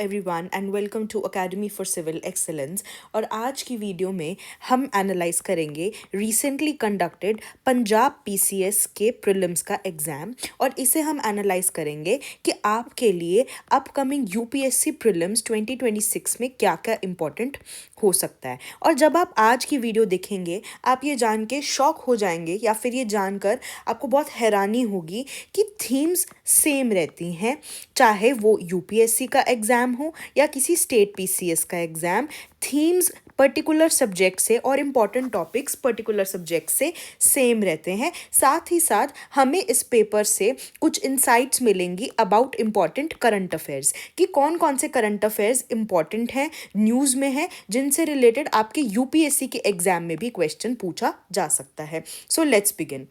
Everyone and welcome to academy for civil excellence. और आज की वीडियो में हम एनालाइज करेंगे रिसेंटली कंडक्टेड पंजाब पीसीएस के प्रीलिम्स का एग्ज़ाम, और इसे हम एनालाइज करेंगे कि आपके लिए अपकमिंग यूपीएससी प्रीलिम्स 2026 में क्या क्या इम्पोर्टेंट हो सकता है। और जब आप आज की वीडियो देखेंगे आप ये जान के शॉक हो जाएंगे, या फिर ये जानकर आपको बहुत हैरानी होगी कि थीम्स सेम रहती हैं, चाहे वो यूपीएससी का एग्ज़ाम हो या किसी स्टेट पीसीएस का एग्ज़ाम। थीम्स पर्टिकुलर सब्जेक्ट से और इम्पॉर्टेंट टॉपिक्स पर्टिकुलर सब्जेक्ट से सेम रहते हैं। साथ ही साथ हमें इस पेपर से कुछ इंसाइट्स मिलेंगी अबाउट इम्पॉर्टेंट करंट अफेयर्स, कि कौन कौन से करंट अफेयर्स इम्पॉर्टेंट हैं, न्यूज़ में हैं, जिनसे रिलेटेड आपके यूपीएससी के एग्ज़ाम में भी क्वेश्चन पूछा जा सकता है। So let's begin.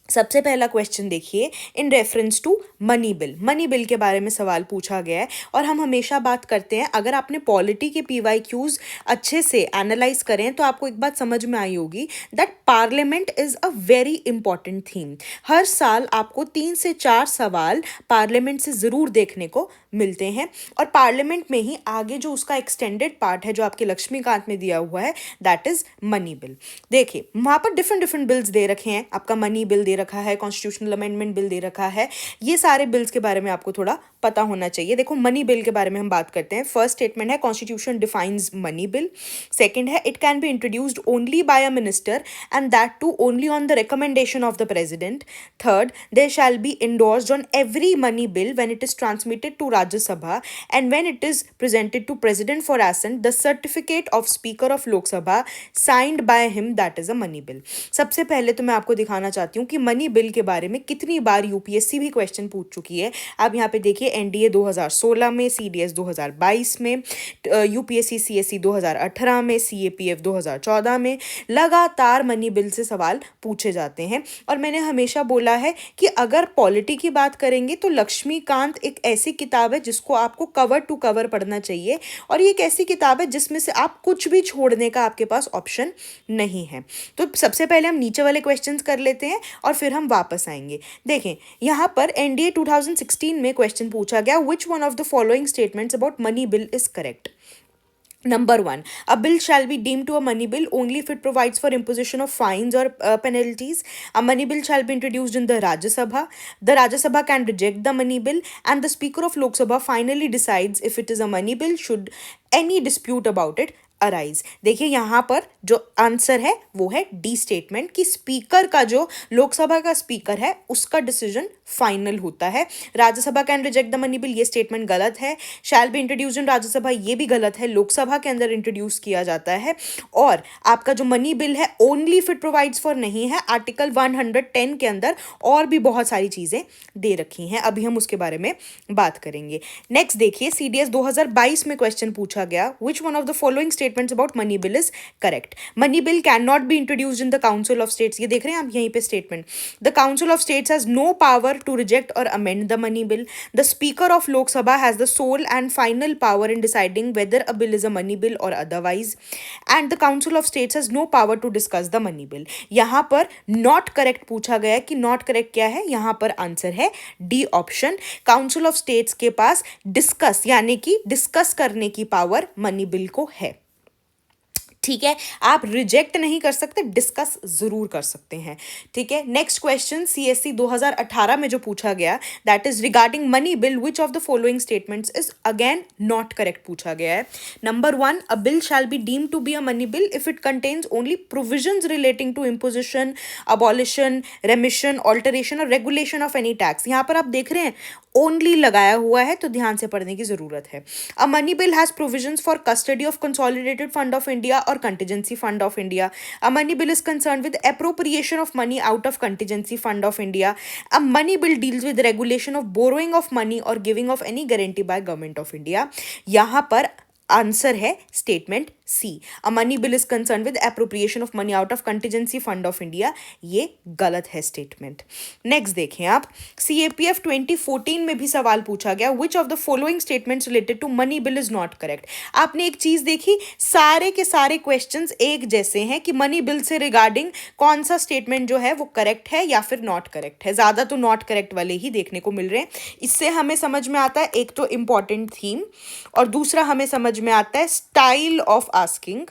सबसे पहला क्वेश्चन देखिए, in reference to money bill. Money bill के बारे में सवाल पूछा गया है, और हम हमेशा बात करते हैं, अगर आपने पॉलिटी के पीवाईक्यूज अच्छे से एनालाइज करें तो आपको एक बात समझ में आई होगी that parliament is a very important theme. हर साल आपको 3 से 4 सवाल पार्लियामेंट से ज़रूर देखने को मिलते हैं, और पार्लियामेंट में ही आगे जो उसका एक्सटेंडेड पार्ट है जो आपके लक्ष्मीकांत में दिया हुआ है, दैट इज़ मनी बिल। देखिए वहाँ पर डिफरेंट बिल्स दे रखे हैं, आपका मनी बिल रखा है, कॉन्स्टिट्यूशनल अमेंडमेंट बिल दे रखा है। ये सारे बिल्स के बारे में आपको थोड़ा पता होना चाहिए। देखो मनी बिल के बारे में हम बात करते हैं। फर्स्ट स्टेटमेंट है constitution defines money bill. Second है it can be introduced only by a minister and that too only on the recommendation of the president. Third, there shall be endorsed on every money bill when it is transmitted to Rajya Sabha and when it is presented to president for accent the certificate of speaker of Lok Sabha signed by him, that is a money bill. सबसे पहले तो मैं आपको दिखाना चाहती हूँ कि money bill के बारे में कितनी बार यूपीएससी भी क्वेश्चन पूछ चुकी है। आप यहाँ पे देखिए एनडीए 2016 में, सीडीएस 2022 में, यूपीएससी सीएससी 2018 में, सीएपीएफ 2014 में लगातार मनी बिल से सवाल पूछे जाते हैं। और मैंने हमेशा बोला है कि अगर पॉलिटी की बात करेंगे तो लक्ष्मीकांत एक ऐसी किताब है जिसको आपको कवर टू कवर पढ़ना चाहिए, और ये एक ऐसी किताब है जिसमें से आप कुछ भी छोड़ने का आपके पास ऑप्शन नहीं है। तो सबसे पहले हम नीचे वाले क्वेश्चंस कर लेते हैं और फिर हम वापस आएंगे। देखें यहाँ पर एनडीए 2016 में क्वेश्चन पूछा गया, which one of the following statements about money bill is correct. Number 1, a bill shall be deemed to a money bill only if it provides for imposition of fines or penalties. A money bill shall be introduced in the Rajya Sabha. The Rajya Sabha can reject the money bill, and the Speaker of Lok Sabha finally decides if it is a money bill should any dispute about it arise. देखिए यहाँ पर जो answer है वो है D statement, कि speaker का, जो लोकसभा का स्पीकर है, उसका डिसीजन फाइनल होता है। Rajya Sabha can reject the money bill, ये स्टेटमेंट गलत है। शैल बी इंट्रोड्यूस्ड इन राज्यसभा, ये भी गलत है, लोकसभा के अंदर इंट्रोड्यूस किया जाता है। और आपका जो मनी बिल है only if it provides for नहीं है, आर्टिकल 110 के अंदर और भी बहुत सारी चीजें दे रखी हैं, अभी हम उसके बारे में बात करेंगे। नेक्स्ट देखिए, सीडीएस 2022 में क्वेश्चन पूछा गया, which one of the following statements about money bill is correct. Money bill cannot be introduced in the council of states. ये देख रहे हैं आप यहीं पे statement. The council of states has no power to reject or amend the money bill. The speaker of Lok Sabha has the sole and final power in deciding whether a bill is a money bill or otherwise. And the council of states has no power to discuss the money bill. यहाँ पर not correct पूछा गया है, कि not correct क्या है, यहाँ पर आंसर है D option. Council of states के पास डिस्कस यानी कि डिस्कस करने की पावर मनी बिल को है। ठीक है, आप रिजेक्ट नहीं कर सकते, डिस्कस जरूर कर सकते हैं। ठीक है, नेक्स्ट क्वेश्चन सीएससी 2018 में जो पूछा गया, that is regarding money bill, which of the following statements is again not correct पूछा गया है। Number 1, a bill shall be deemed to be a money bill if it contains only provisions relating to imposition, abolition, remission, alteration और regulation of any tax. यहाँ पर आप देख रहे हैं ओनली लगाया हुआ है, तो ध्यान से पढ़ने की जरूरत है। अ money bill has provisions for custody of consolidated fund of India और contingency fund of India. A money bill is concerned with appropriation of money out of contingency fund of India. A money bill deals with regulation of borrowing of money or giving of any guarantee by government of India. यहाँ पर answer है statement c, a money bill is concern with appropriation of money out of contingency fund of India, ये गलत है statement. Next देखें आप, CAPF 2014 में भी सवाल पूछा गया, which of the following statements related to money bill is not correct. आपने एक चीज देखी, सारे के सारे क्वेश्चंस एक जैसे हैं कि मनी बिल से रिगार्डिंग कौन सा स्टेटमेंट जो है वो करेक्ट है या फिर नॉट करेक्ट है, ज्यादा तो नॉट करेक्ट वाले ही देखने को मिल रहे हैं। इससे हमें समझ में आता है एक तो इंपॉर्टेंट थीम, और दूसरा हमें समझ में आता है स्टाइल ऑफ आस्किंग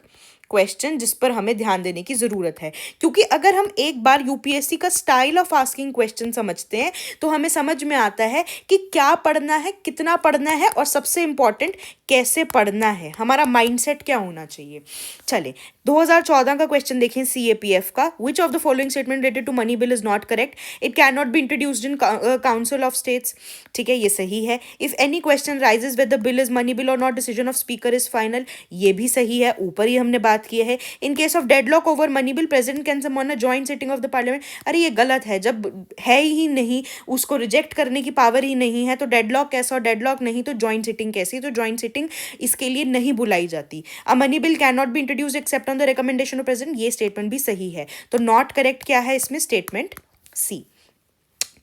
क्वेश्चन, जिस पर हमें ध्यान देने की जरूरत है। क्योंकि अगर हम एक बार यूपीएससी का स्टाइल ऑफ आस्किंग क्वेश्चन समझते हैं तो हमें समझ में आता है कि क्या पढ़ना है, कितना पढ़ना है, और सबसे इंपॉर्टेंट कैसे पढ़ना है, हमारा माइंडसेट क्या होना चाहिए। चले 2014 का क्वेश्चन देखें CAPF का, which of the following statement related to money bill is not correct, it can not be introduced in council of states. ठीक है, ये सही है। If any question rises whether bill is money bill और not, decision of speaker is final, ये भी सही है, ऊपर ही हमने बात की है। In case of deadlock over money bill, president can summon a joint sitting of the parliament, अरे ये गलत है, जब है ही नहीं, उसको रिजेक्ट करने की पावर ही नहीं है, तो डेडलॉक कैसा, और डेडलॉक नहीं तो जॉइंट सिटिंग कैसी, तो जॉइंट सिटिंग इसके लिए नहीं बुलाई जाती। अ money bill can not be introduced except on the recommendation of president, ये स्टेटमेंट भी सही है। तो नॉट करेक्ट क्या है इसमें, स्टेटमेंट सी।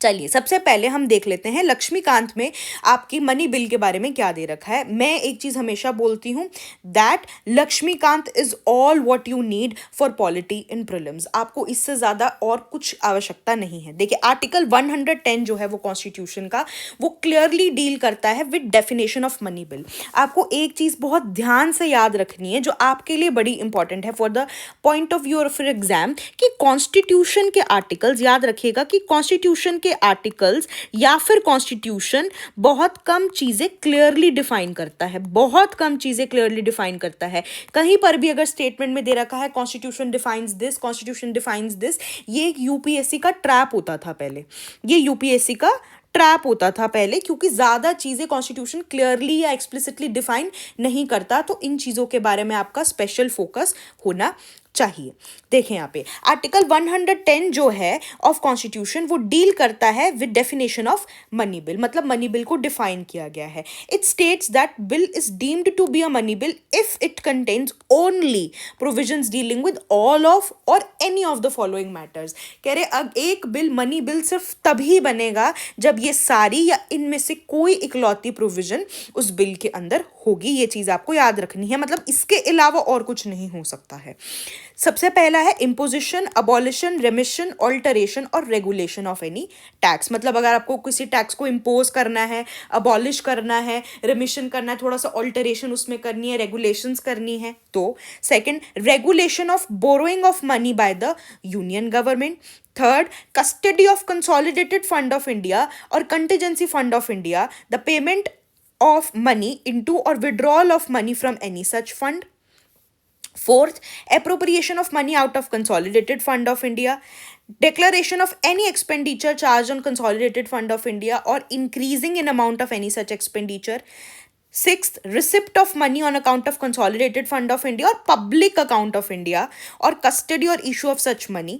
चलिए सबसे पहले हम देख लेते हैं लक्ष्मीकांत में आपकी मनी बिल के बारे में क्या दे रखा है। मैं एक चीज हमेशा बोलती हूं, that Laxmikanth is all what you need for polity in prelims. आपको इससे ज्यादा और कुछ आवश्यकता नहीं है। देखिए आर्टिकल 110 जो है वो कॉन्स्टिट्यूशन का, वो क्लियरली डील करता है with definition of money bill. आपको एक चीज बहुत ध्यान से याद रखनी है जो आपके लिए बड़ी इंपॉर्टेंट है for the point of view of exam, कि कॉन्स्टिट्यूशन के आर्टिकल्स, याद रखिएगा कि कॉन्स्टिट्यूशन के आर्टिकल्स या फिर कॉन्स्टिट्यूशन बहुत कम चीजें क्लियरली डिफाइन करता है, बहुत कम चीजें क्लियरली डिफाइन करता है। कहीं पर भी अगर स्टेटमेंट में दे रखा है constitution defines this, constitution defines this, ये एक यूपीएससी का ट्रैप होता था पहले, ये यूपीएससी का ट्रैप होता था पहले, क्योंकि ज्यादा चीजें कॉन्स्टिट्यूशन क्लियरली या एक्सप्लिसिटली डिफाइन नहीं करता। तो इन चीजों के बारे में आपका स्पेशल फोकस होना चाहिए। देखें यहाँ पे आर्टिकल 110 जो है ऑफ कॉन्स्टिट्यूशन, वो डील करता है with definition of money bill, मतलब मनी बिल को डिफाइन किया गया है। It states that bill is deemed to be a money bill if it contains only provisions dealing with all of और any of the following matters. कह रहे अब एक बिल मनी बिल सिर्फ तभी बनेगा जब ये सारी या इनमें से कोई इकलौती प्रोविजन उस बिल के अंदर होगी। ये चीज आपको याद रखनी है, मतलब इसके अलावा और कुछ नहीं हो सकता है। सबसे पहला है इम्पोजिशन, अबॉलिशन, रेमिशन, ऑल्टरेशन और रेगुलेशन ऑफ एनी टैक्स। मतलब अगर आपको किसी टैक्स को इम्पोज करना है, अबॉलिश करना है, रेमिशन करना है, थोड़ा सा ऑल्टरेशन उसमें करनी है, रेगुलेशंस करनी है। तो second, regulation of borrowing of money by the union government. Third, custody of consolidated fund of India or contingency fund of India, the payment of money into or withdrawal of money from any such fund. Fourth, appropriation of money out of consolidated fund of India, declaration of any expenditure charged on consolidated fund of India or increasing in amount of any such expenditure. Sixth, receipt of money on account of consolidated fund of India or public account of India or custody or issue of such money.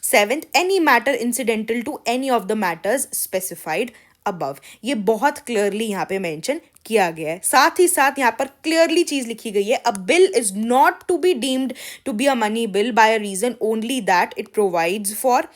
Seventh, any matter incidental to any of the matters specified above. ये बहुत clearly यहाँ पे mention किया गया है। साथ ही साथ यहाँ पर क्लियरली चीज लिखी गई है, a bill is not to be deemed to be a money bill by a reason only that it provides for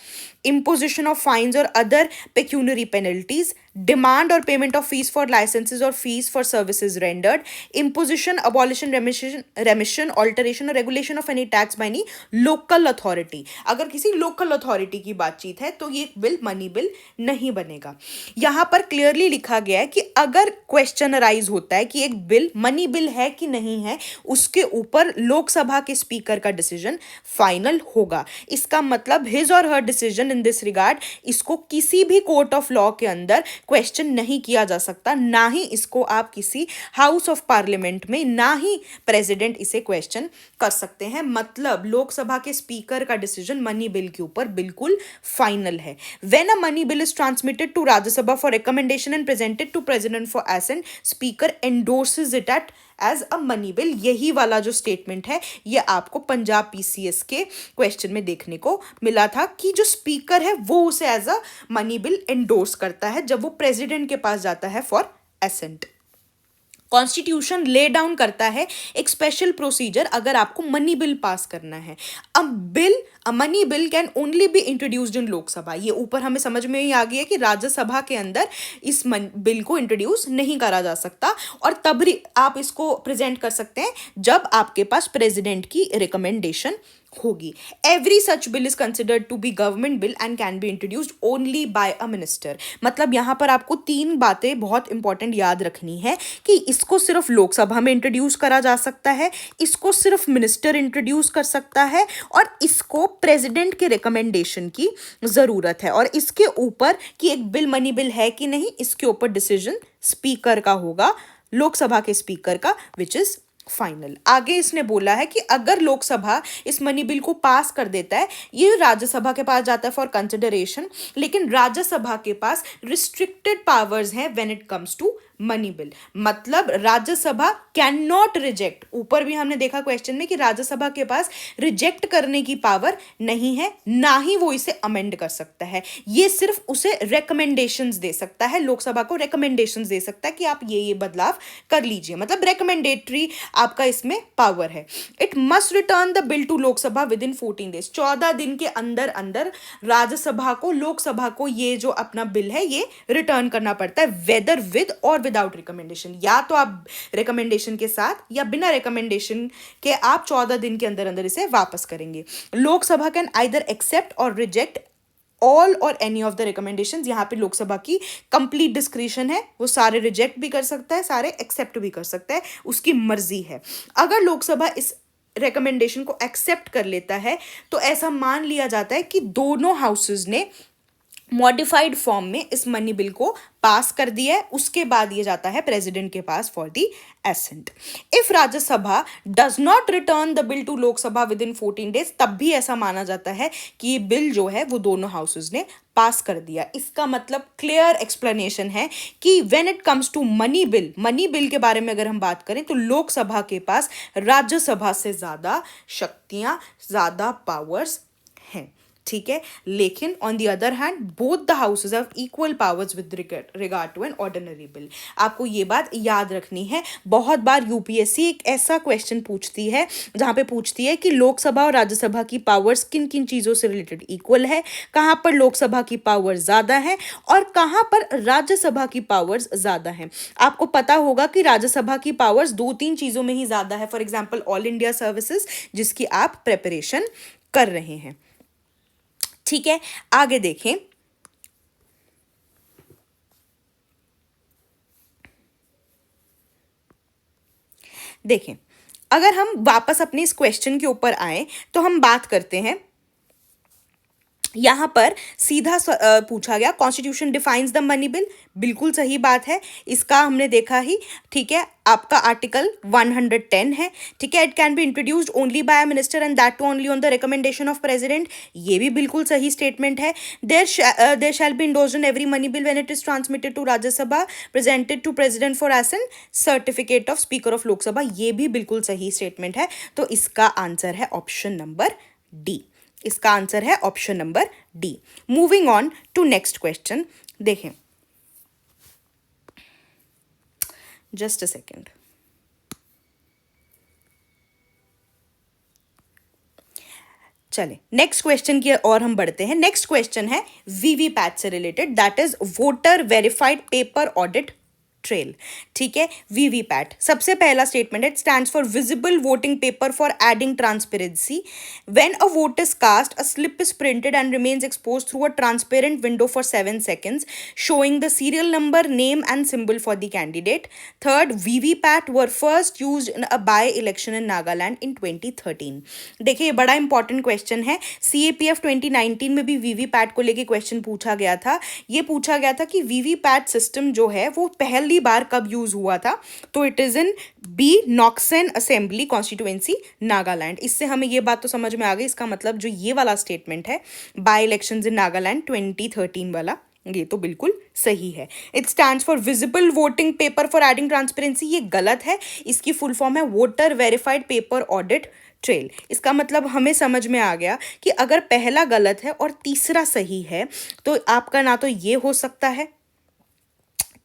imposition of fines or other pecuniary penalties, demand or payment of fees for licenses or fees for services rendered, imposition, abolition, remission, alteration or regulation of any tax by any local authority. अगर किसी local authority की बातचीत है तो ये bill money bill नहीं बनेगा। यहाँ पर क्लियरली लिखा गया है कि अगर क्वेश्चन अराइज होता है कि एक बिल मनी बिल है कि नहीं है, उसके ऊपर लोकसभा के स्पीकर का डिसीजन फाइनल होगा। इसका मतलब हिज और हर डिसीजन इन दिस रिगार्ड, इसको किसी भी कोर्ट ऑफ लॉ के अंदर क्वेश्चन नहीं किया जा सकता, ना ही इसको आप किसी हाउस ऑफ पार्लियामेंट में, ना ही प्रेसिडेंट इसे क्वेश्चन कर सकते हैं। मतलब लोकसभा के स्पीकर का डिसीजन मनी बिल के ऊपर बिल्कुल फाइनल है। When a money bill is transmitted to Rajya Sabha for recommendation and presented to president for assent, speaker endorses it at as a money bill. यही वाला जो स्टेटमेंट है ये आपको पंजाब पीसीएस के क्वेश्चन में देखने को मिला था कि जो स्पीकर है वो उसे as a money bill endorse करता है जब वो प्रेसिडेंट के पास जाता है for assent. Constitution lay down करता है एक स्पेशल प्रोसीजर अगर आपको मनी बिल पास करना है। अ money bill can only B introduced इन लोकसभा। ये ऊपर हमें समझ में ही आ गया कि राज्यसभा के अंदर इस बिल को इंट्रोड्यूस नहीं करा जा सकता, और तब आप इसको प्रेजेंट कर सकते हैं जब आपके पास प्रेसिडेंट की रिकमेंडेशन होगी। Every such bill is considered to be government bill and can be introduced only by a minister. मतलब यहां पर आपको तीन बातें बहुत इंपॉर्टेंट याद रखनी है कि इसको सिर्फ लोकसभा में इंट्रोड्यूस करा जा सकता है, इसको सिर्फ मिनिस्टर इंट्रोड्यूस कर सकता है, और इसको प्रेसिडेंट के रिकमेंडेशन की जरूरत है। और इसके ऊपर कि एक बिल मनी बिल है कि नहीं, इसके ऊपर डिसीजन स्पीकर का होगा, लोकसभा के स्पीकर का, विच इज फाइनल। आगे इसने बोला है कि अगर लोकसभा इस मनी बिल को पास कर देता है, ये राज्यसभा के पास जाता है फॉर कंसिडरेशन, लेकिन राज्यसभा के पास रिस्ट्रिक्टेड पावर्स हैं when it comes to money bill. मतलब राज्यसभा कैन नॉट रिजेक्ट। ऊपर भी हमने देखा क्वेश्चन में कि राज्यसभा के पास रिजेक्ट करने की पावर नहीं है, ना ही वो इसे अमेंड कर सकता है। ये सिर्फ उसे रिकमेंडेशंस दे सकता है, लोकसभा को रिकमेंडेशंस दे सकता है कि आप ये बदलाव कर लीजिए। मतलब रिकमेंडेटरी आपका इसमें पावर है। It must return the bill to Lok Sabha within 14 days. 14 दिन के अंदर अंदर राज्यसभा को, लोकसभा को ये जो अपना बिल है ये रिटर्न करना पड़ता है, वेदर विद और विदाउट रिकमेंडेशन। या तो आप रिकमेंडेशन के साथ या बिना रिकमेंडेशन के आप 14 दिन के अंदर अंदर इसे वापस करेंगे। लोकसभा कैन आइदर एक्सेप्ट और रिजेक्ट ऑल और एनी ऑफ द रिकमेंडेशंस। यहाँ पे लोकसभा की कंप्लीट डिस्क्रिशन है, वो सारे रिजेक्ट भी कर सकता है, सारे एक्सेप्ट भी कर सकता है, उसकी मर्जी है। अगर लोकसभा इस रिकमेंडेशन को एक्सेप्ट कर लेता है तो ऐसा मान लिया जाता है कि दोनों हाउसेज ने मॉडिफाइड फॉर्म में इस मनी बिल को पास कर दिया है। उसके बाद ये जाता है प्रेसिडेंट के पास for the accent. If Rajya Sabha does not return the bill to Lok Sabha within 14 days, तब भी ऐसा माना जाता है कि ये बिल जो है वो दोनों हाउसेज ने पास कर दिया। इसका मतलब क्लियर एक्सप्लेनेशन है कि when it comes to money bill के बारे में अगर हम बात करें तो लोकसभा के पास राज्यसभा से ज्यादा शक्तियां, ज्यादा पावर्स हैं। ठीक है, लेकिन on the other hand both the houses have equal powers with regard to an ordinary bill. आपको ये बात याद रखनी है। बहुत बार यूपीएससी एक ऐसा क्वेश्चन पूछती है जहां पे पूछती है कि लोकसभा और राज्यसभा की पावर्स किन किन चीजों से रिलेटेड इक्वल है, कहां पर लोकसभा की पावर ज्यादा है और कहां पर राज्यसभा की पावर्स ज्यादा है। आपको पता होगा कि राज्यसभा की पावर्स 2-3 चीजों में ही ज्यादा है। For example all India services, जिसकी आप प्रिपरेशन कर रहे हैं। ठीक है, आगे देखें। अगर हम वापस अपने इस क्वेश्चन के ऊपर आए तो हम बात करते हैं, यहां पर सीधा पूछा गया constitution defines the money bill. बिल्कुल सही बात है, इसका हमने देखा ही। ठीक है, आपका आर्टिकल 110 है। ठीक है, it can be introduced only by a minister and that too only on the recommendation of president. ये भी बिल्कुल सही स्टेटमेंट है। There shall be endorsed in every money bill when it is transmitted to Rajya Sabha, presented to president for assent, certificate of speaker of Lok Sabha. ये भी बिल्कुल सही statement है। तो इसका आंसर है ऑप्शन नंबर डी। इसका आंसर है option number D. Moving on to next question. देखें, जस्ट अ सेकेंड। चले नेक्स्ट क्वेश्चन की और हम बढ़ते हैं। नेक्स्ट क्वेश्चन है वीवीपैट से related, that is voter verified paper audit trail. ठीक है, वीवीपैट सबसे पहला स्टेटमेंट है, it stands for visible voting paper for adding transparency. When a vote is cast, a slip is printed and remains exposed through a transparent window for 7 seconds, showing the serial number, name and symbol for the candidate. Third, VVPAT were first used in a by-election in Nagaland in 2013. देखिए, ये बड़ा important question है। CAPF 2019 में भी VVPAT को लेके question पूछा गया था। ये पूछा गया था कि वीवीपैट सिस्टम जो है वो पहली बार कब यूज हुआ था, तो it is in B Noksen assembly constituency Nagaland. इससे हमें ये बात तो समझ में आ गई। इसका मतलब जो ये वाला स्टेटमेंट है बाय इलेक्शंस इन नागालैंड 2013 वाला, ये तो बिल्कुल सही है। It stands for visible voting paper for adding transparency, ये गलत है। इसकी फुल फॉर्म है voter verified paper audit trail. इसका मतलब हमें समझ में आ गया कि अगर पहला गलत है और तीसरा सही है तो आपका ना तो ये हो सकता है,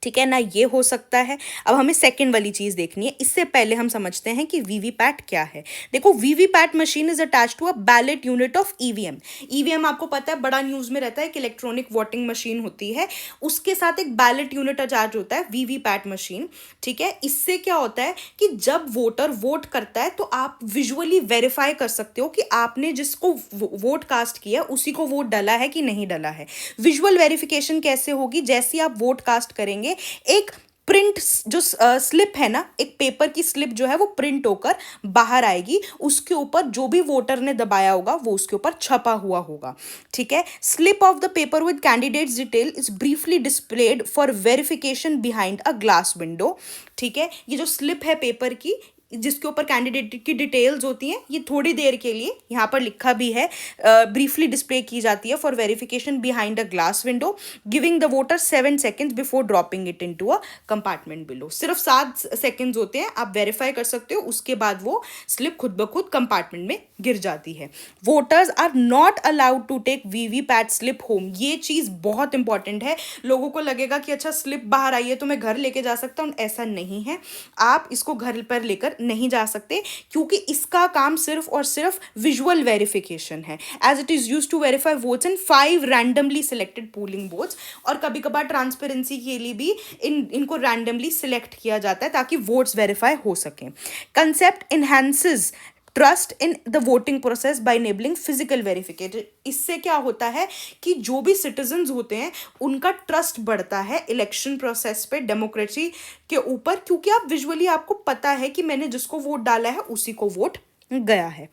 ठीक है ना, ये हो सकता है। अब हमें सेकंड वाली चीज देखनी है, इससे पहले हम समझते हैं कि वीवीपैट क्या है। देखो, VVPAT machine is attached to a ballot unit of EVM. EVM आपको पता है बड़ा न्यूज में रहता है कि इलेक्ट्रॉनिक वोटिंग मशीन होती है, उसके साथ एक बैलेट यूनिट अटैच होता है, वीवीपैट मशीन। ठीक है, इससे क्या होता है कि जब वोटर वोट करता है तो आप विजुअली वेरीफाई कर सकते हो कि आपने जिसको वोट कास्ट किया उसी को वोट डाला है कि नहीं डाला है। विजुअल वेरिफिकेशन कैसे होगी, जैसे आप वोट कास्ट करेंगे, एक प्रिंट जो स्लिप है ना, एक पेपर की स्लिप जो है वो प्रिंट होकर बाहर आएगी, उसके ऊपर जो भी वोटर ने दबाया होगा वो उसके ऊपर छपा हुआ होगा। ठीक है, slip of the paper with candidates detail is briefly displayed for verification behind a glass window. ठीक है, ये जो स्लिप है पेपर की जिसके ऊपर कैंडिडेट की डिटेल्स होती हैं, ये थोड़ी देर के लिए यहाँ पर लिखा भी है, ब्रीफली डिस्प्ले की जाती है for verification behind a glass window, giving the voter 7 seconds before dropping it into a compartment below. सिर्फ 7 सेकेंड्स होते हैं, आप वेरीफाई कर सकते हो, उसके बाद वो स्लिप खुद ब खुद कंपार्टमेंट में गिर जाती है। Voters are not allowed to take VVPAT slip home. ये चीज़ बहुत इंपॉर्टेंट है। लोगों को लगेगा कि अच्छा स्लिप बाहर आई है तो मैं घर लेके जा सकता हूँ, ऐसा नहीं है, आप इसको घर पर लेकर नहीं जा सकते, क्योंकि इसका काम सिर्फ और सिर्फ विजुअल वेरिफिकेशन है, as it is used to verify votes in 5 randomly selected polling booths. और कभी कभार ट्रांसपेरेंसी के लिए भी इनको रैंडमली सिलेक्ट किया जाता है ताकि वोट्स वेरीफाई हो सकें। Concept enhances trust in the voting process by enabling physical verification. इससे क्या होता है कि जो भी सिटीजन्स होते हैं उनका ट्रस्ट बढ़ता है इलेक्शन प्रोसेस पे, डेमोक्रेसी के ऊपर, क्योंकि आप विजुअली आपको पता है कि मैंने जिसको वोट डाला है उसी को वोट गया है।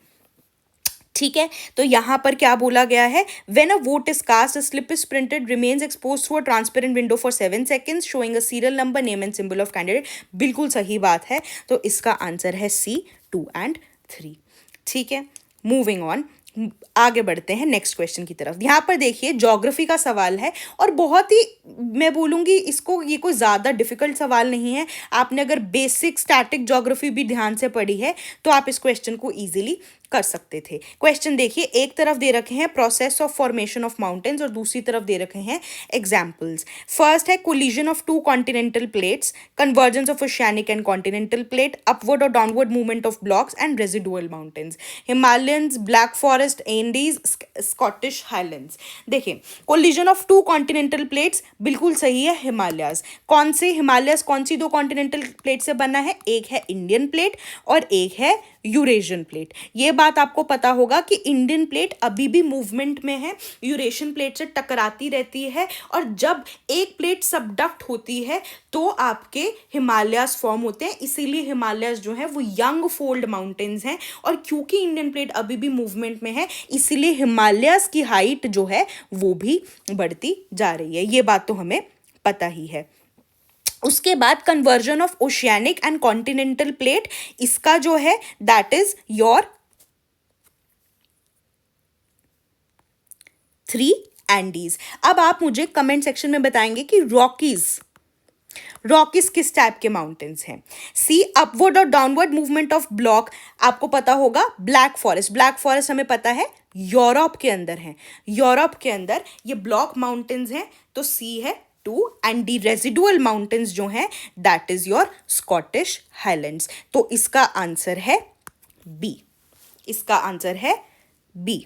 ठीक है, तो यहां पर क्या बोला गया है, when a vote is cast a slip is printed remains exposed through a transparent window for 7 seconds showing a serial number, name and symbol of candidate. बिल्कुल सही बात है, तो इसका आंसर है सी 2 एंड 3। ठीक है, मूविंग ऑन, आगे बढ़ते हैं नेक्स्ट क्वेश्चन की तरफ। यहाँ पर देखिए ज्योग्राफी का सवाल है, और बहुत ही, मैं बोलूँगी इसको, ये कोई ज़्यादा डिफिकल्ट सवाल नहीं है। आपने अगर बेसिक स्टैटिक ज्योग्राफी भी ध्यान से पढ़ी है तो आप इस क्वेश्चन को ईजिली कर सकते थे। क्वेश्चन देखिए, एक तरफ दे रखे हैं process of formation of mountains और दूसरी तरफ दे रखे हैं एग्जाम्पल्स। फर्स्ट है collision of 2 continental plates, convergence of oceanic and continental plate, upward और downward movement of blocks and residual mountains, Himalayas, black forest, Andes, Scottish highlands. देखिए, कोलिजन ऑफ 2 कॉन्टिनेंटल प्लेट्स बिल्कुल सही है, हिमालयाज। कौन से हिमालयाज, कौन सी 2 कॉन्टिनेंटल प्लेट से बना है, एक है इंडियन प्लेट और एक है यूरेशियन प्लेट। ये बात आपको पता होगा कि इंडियन प्लेट अभी भी मूवमेंट में है, यूरेशियन प्लेट से टकराती रहती है, और जब एक प्लेट सबडक्ट होती है तो आपके हिमालयास फॉर्म होते हैं। इसीलिए हिमालयास जो है वो यंग फोल्ड माउंटेन्स हैं, और क्योंकि इंडियन प्लेट अभी भी मूवमेंट में है इसीलिए हिमालयास की हाइट जो है वो भी बढ़ती जा रही है। ये बात तो हमें पता ही है। उसके बाद conversion of oceanic and continental plate, इसका जो है दैट इज योर 3 एंडीज। अब आप मुझे कमेंट सेक्शन में बताएंगे कि रॉकीज किस टाइप के माउंटेन्स हैं। सी, अपवर्ड और डाउनवर्ड मूवमेंट ऑफ ब्लॉक, आपको पता होगा ब्लैक फॉरेस्ट, ब्लैक फॉरेस्ट हमें पता है यूरोप के अंदर है, यूरोप के अंदर ये ब्लॉक माउंटेन्स हैं, तो सी है 2, एंड दी रेजिडुअल माउंटेन्स जो हैं that is your Scottish highlands. तो इसका आंसर है बी, इसका आंसर है बी।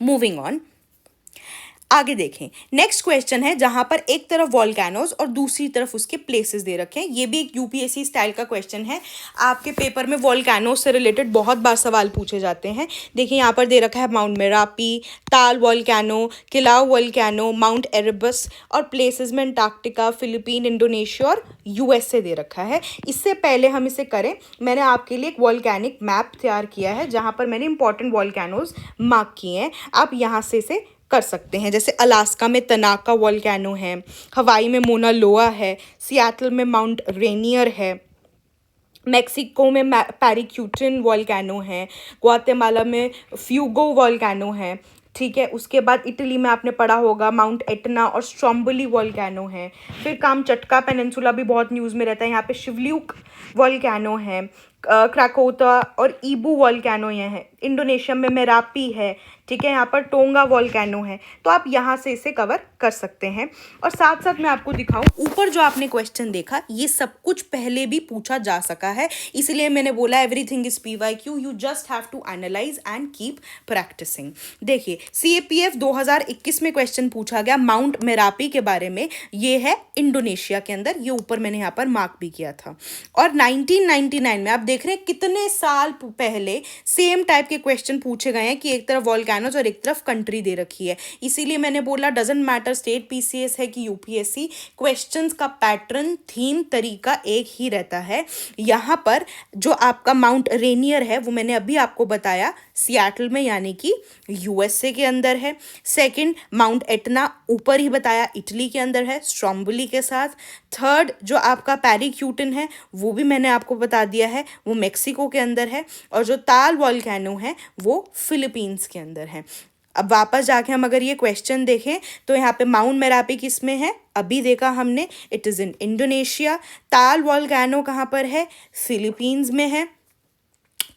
मूविंग ऑन, आगे देखें, नेक्स्ट क्वेश्चन है जहां पर एक तरफ वॉल्केनोज और दूसरी तरफ उसके प्लेसेस दे रखे हैं। ये भी एक यूपीएससी स्टाइल का क्वेश्चन है। आपके पेपर में वॉल्केनोज से रिलेटेड बहुत बार सवाल पूछे जाते हैं। देखिए यहाँ पर दे रखा है माउंट मेरापी, ताल वॉल्केनो, किलाउ वॉल्केनो, माउंट एरेबस, और प्लेसेस में अंटार्कटिका, फिलीपीन, इंडोनेशिया और यूएसए दे रखा है। इससे पहले हम इसे करें, मैंने आपके लिए एक वॉल्केनिक मैप तैयार किया है जहाँ पर मैंने इंपॉर्टेंट वॉल्केनोज मार्क किए हैं। आप यहाँ से इसे कर सकते हैं। जैसे अलास्का में तनाका वॉल्केनो है, हवाई में मोना लोआ है, सियाटल में माउंट रेनियर है, मैक्सिको में पैरिक्यूटिन वॉल्केनो है, ग्वाटेमाला में फ्यूगो वॉल्केनो है। ठीक है, उसके बाद इटली में आपने पढ़ा होगा माउंट एटना और स्ट्रोम्बोली वॉल्केनो है। फिर कामचटका पेनिनसुला भी बहुत न्यूज़ में रहता है, यहाँ पे शिवल्यूक वॉल्केनो है, क्राकोता और ईबू वॉल्केनो ये हैं, इंडोनेशिया में मेरापी है, ठीक है, यहाँ पर टोंगा वॉल्केनो है, तो आप यहाँ से इसे कवर कर सकते हैं। और साथ साथ मैं आपको दिखाऊं, ऊपर जो आपने क्वेश्चन देखा ये सब कुछ पहले भी पूछा जा सका है, इसलिए मैंने बोला everything is PYQ, you just have to analyse and keep practising. देखिए CAPF 2021 में क्वेश्चन पूछा गया माउंट मेरापी के बारे में, ये है इंडोनेशिया के अंदर, ये ऊपर मैंने यहाँ पर मार्क भी किया था। और 1999 में आप देख रहे हैं कितने साल पहले सेम टाइप के क्वेश्चन पूछे गए हैं कि एक तरफ वॉल्केनोज और एक तरफ कंट्री दे रखी है, इसीलिए मैंने बोला डजंट मैटर स्टेट PCS है कि UPSC, क्वेश्चंस का पैटर्न, थीम, तरीका एक ही रहता है। यहाँ पर जो आपका माउंट रेनियर है वो मैंने अभी आपको बताया सियाटल में यानी कि USA के अंदर है। सेकंड माउंट एटना ऊपर ही बताया इटली के अंदर है स्ट्रोम्बोली के साथ। थर्ड जो आपका पैरीक्यूटन है वो भी मैंने आपको बता दिया है, वो मेक्सिको के अंदर है। और जो ताल वॉल्केनो है वो फिलीपींस के अंदर है। अब वापस जाके हम अगर ये क्वेश्चन देखें तो यहाँ पे माउंट मेरापी किस में है, अभी देखा हमने, इट इज़ इन इंडोनेशिया। ताल वॉल्केनो कहाँ पर है, फिलीपींस में है।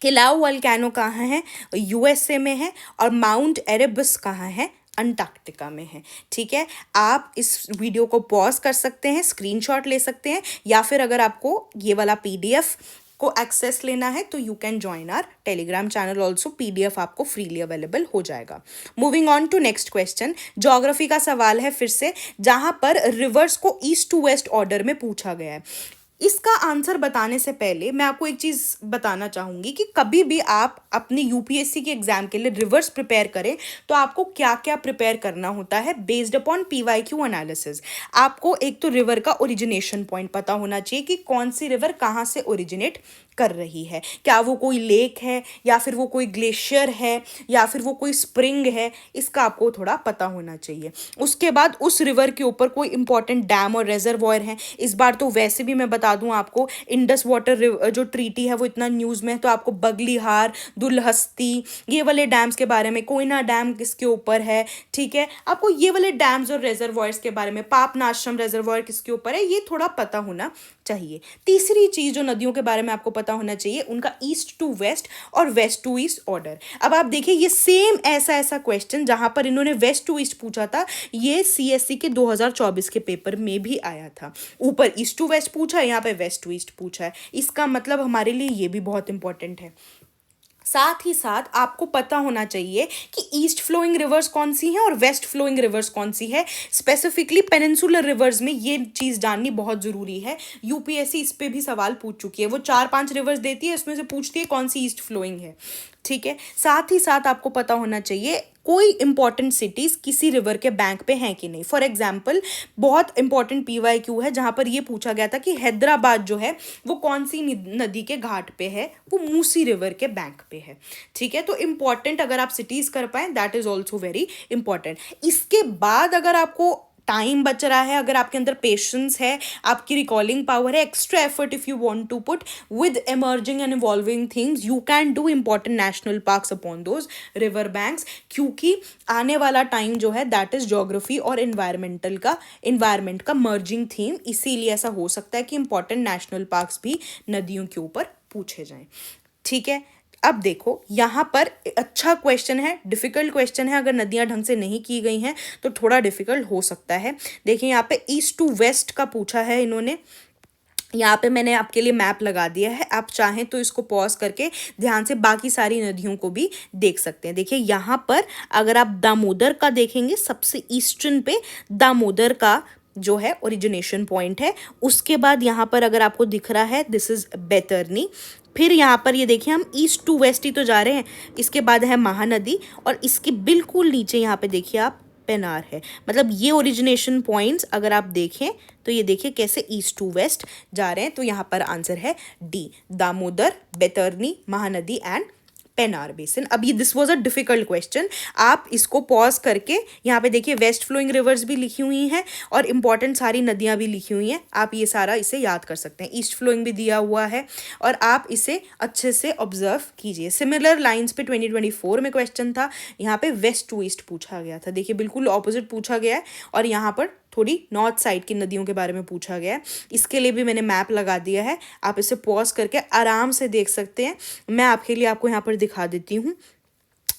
किलाउ वॉल्केनो कहाँ है, USA में है। और माउंट एरेबस कहाँ है, अंटार्कटिका में है। ठीक है, आप इस वीडियो को पॉज कर सकते हैं, स्क्रीनशॉट ले सकते हैं, या फिर अगर आपको ये वाला PDF को एक्सेस लेना है तो you can join our Telegram channel also, PDF आपको फ्रीली अवेलेबल हो जाएगा। Moving on to next question, geography का सवाल है फिर से, जहां पर रिवर्स को ईस्ट टू वेस्ट ऑर्डर में पूछा गया है। इसका आंसर बताने से पहले मैं आपको एक चीज़ बताना चाहूँगी कि कभी भी आप अपनी UPSC के एग्जाम के लिए रिवर्स प्रिपेयर करें तो आपको क्या क्या प्रिपेयर करना होता है बेस्ड अपॉन PYQ एनालिसिस। आपको एक तो रिवर का ओरिजिनेशन पॉइंट पता होना चाहिए कि कौन सी रिवर कहाँ से ओरिजिनेट कर रही है, क्या वो कोई लेक है या फिर वो कोई ग्लेशियर है या फिर वो कोई स्प्रिंग है, इसका आपको थोड़ा पता होना चाहिए। उसके बाद उस रिवर के ऊपर कोई इंपॉर्टेंट डैम और रेजर्वॉयर है। इस बार तो वैसे भी मैं बता दूं आपको, इंडस वाटर जो ट्रीटी है वो इतना न्यूज़ में है, तो आपको बगलीहार, दुलहस्ती, ये वाले डैम्स के बारे में, कोयना डैम किसके ऊपर है, ठीक है, आपको ये वाले डैम्स और रेजर्वॉयर्स के बारे में, पापनाशम रेजर्वॉयर किसके ऊपर है, ये थोड़ा पता होना चाहिए। तीसरी चीज जो नदियों के बारे में आपको पता होना चाहिए, उनका ईस्ट टू वेस्ट और वेस्ट टू ईस्ट ऑर्डर। अब आप देखिए ये सेम ऐसा क्वेश्चन जहां पर इन्होंने वेस्ट टू ईस्ट पूछा था, ये CSC के 2024 के पेपर में भी आया था। ऊपर ईस्ट टू वेस्ट पूछा है, यहाँ पे वेस्ट टू ईस्ट पूछा है, इसका मतलब हमारे लिए ये भी बहुत इंपॉर्टेंट है। साथ ही साथ आपको पता होना चाहिए कि ईस्ट फ्लोइंग रिवर्स कौन सी हैं और वेस्ट फ्लोइंग रिवर्स कौन सी है। स्पेसिफिकली पेनिनसुलर रिवर्स में ये चीज़ जाननी बहुत ज़रूरी है। UPSC इस पे भी सवाल पूछ चुकी है, वो 4-5 रिवर्स देती है, उसमें से पूछती है कौन सी ईस्ट फ्लोइंग है। ठीक है, साथ ही साथ आपको पता होना चाहिए कोई इंपॉर्टेंट सिटीज़ किसी रिवर के बैंक पे हैं कि नहीं। फॉर एग्जाम्पल बहुत इंपॉर्टेंट PYQ है जहाँ पर ये पूछा गया था कि हैदराबाद जो है वो कौन सी नदी के घाट पे है, वो मूसी रिवर के बैंक पे है। ठीक है, तो इंपॉर्टेंट अगर आप सिटीज़ कर पाएँ that is also very important. इसके बाद अगर आपको टाइम बच रहा है, अगर आपके अंदर पेशेंस है, आपकी रिकॉलिंग पावर है, extra effort if you want to put with emerging and evolving things, you can do important national parks upon those river banks. क्योंकि आने वाला टाइम जो है दैट इज ज्योग्राफी और इन्वायरमेंट का मर्जिंग थीम, इसीलिए ऐसा हो सकता है कि इंपॉर्टेंट नेशनल पार्क्स भी नदियों के ऊपर पूछे जाएं। ठीक है, अब देखो यहाँ पर अच्छा क्वेश्चन है, डिफिकल्ट क्वेश्चन है, अगर नदियाँ ढंग से नहीं की गई हैं तो थोड़ा डिफिकल्ट हो सकता है। देखिए यहाँ पे ईस्ट टू वेस्ट का पूछा है इन्होंने, यहाँ पे मैंने आपके लिए मैप लगा दिया है, आप चाहें तो इसको पॉज करके ध्यान से बाकी सारी नदियों को भी देख सकते हैं। देखिए यहाँ पर अगर आप दामोदर का देखेंगे, सबसे ईस्टर्न पे दामोदर का जो है ओरिजिनेशन पॉइंट है। उसके बाद यहाँ पर अगर आपको दिख रहा है दिस इज बैतरनी। फिर यहाँ पर ये देखिए हम ईस्ट टू वेस्ट ही तो जा रहे हैं, इसके बाद है महानदी और इसके बिल्कुल नीचे यहाँ पे देखिए आप पेनार है। मतलब ये ओरिजिनेशन पॉइंट्स अगर आप देखें तो ये देखिए कैसे ईस्ट टू वेस्ट जा रहे हैं। तो यहाँ पर आंसर है D, Damodar, Baitarni, Mahanadi and Penner basin. अब ये this was a difficult question, आप इसको पॉज करके यहाँ पे देखिए वेस्ट फ्लोइंग रिवर्स भी लिखी हुई हैं और इंपॉर्टेंट सारी नदियाँ भी लिखी हुई हैं, आप ये सारा इसे याद कर सकते हैं। ईस्ट फ्लोइंग भी दिया हुआ है और आप इसे अच्छे से ऑब्जर्व कीजिए। सिमिलर लाइंस पे 2024 में क्वेश्चन था, यहाँ पे वेस्ट टू ईस्ट पूछा गया था, देखिए बिल्कुल ऑपोजिट पूछा गया है और यहाँ पर थोड़ी नॉर्थ साइड की नदियों के बारे में पूछा गया है। इसके लिए भी मैंने मैप लगा दिया है, आप इसे पॉज करके आराम से देख सकते हैं। मैं आपके लिए आपको यहाँ पर दिखा देती हूँ।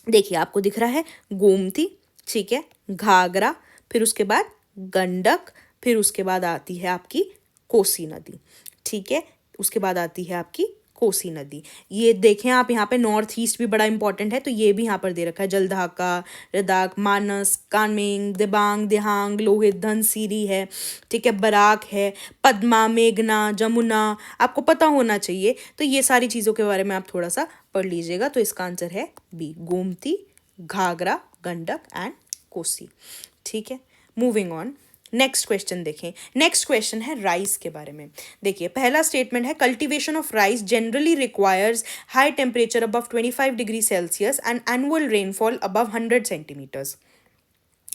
देखिए आपको दिख रहा है गोमती, ठीक है, घाघरा, फिर उसके बाद गंडक, फिर उसके बाद आती है आपकी कोसी नदी, ठीक है, उसके बाद आती है आपकी कोसी नदी। ये देखें आप, यहाँ पे नॉर्थ ईस्ट भी बड़ा इंपॉर्टेंट है, तो ये भी यहाँ पर दे रखा है, जलढाका, लद्दाख, मानस, कामेंग, दिबांग, दिहांग, लोहित, धनसिरी है, ठीक है, बराक है, पद्मा, मेघना, जमुना, आपको पता होना चाहिए। तो ये सारी चीज़ों के बारे में आप थोड़ा सा पढ़ लीजिएगा। तो इसका आंसर है बी, गोमती, घाघरा, गंडक एंड कोसी, ठीक है। मूविंग ऑन, नेक्स्ट क्वेश्चन देखें। नेक्स्ट क्वेश्चन है राइस के बारे में। देखिए पहला स्टेटमेंट है, cultivation of rice generally requires high temperature above 25 degree Celsius and annual rainfall above 100 centimetres.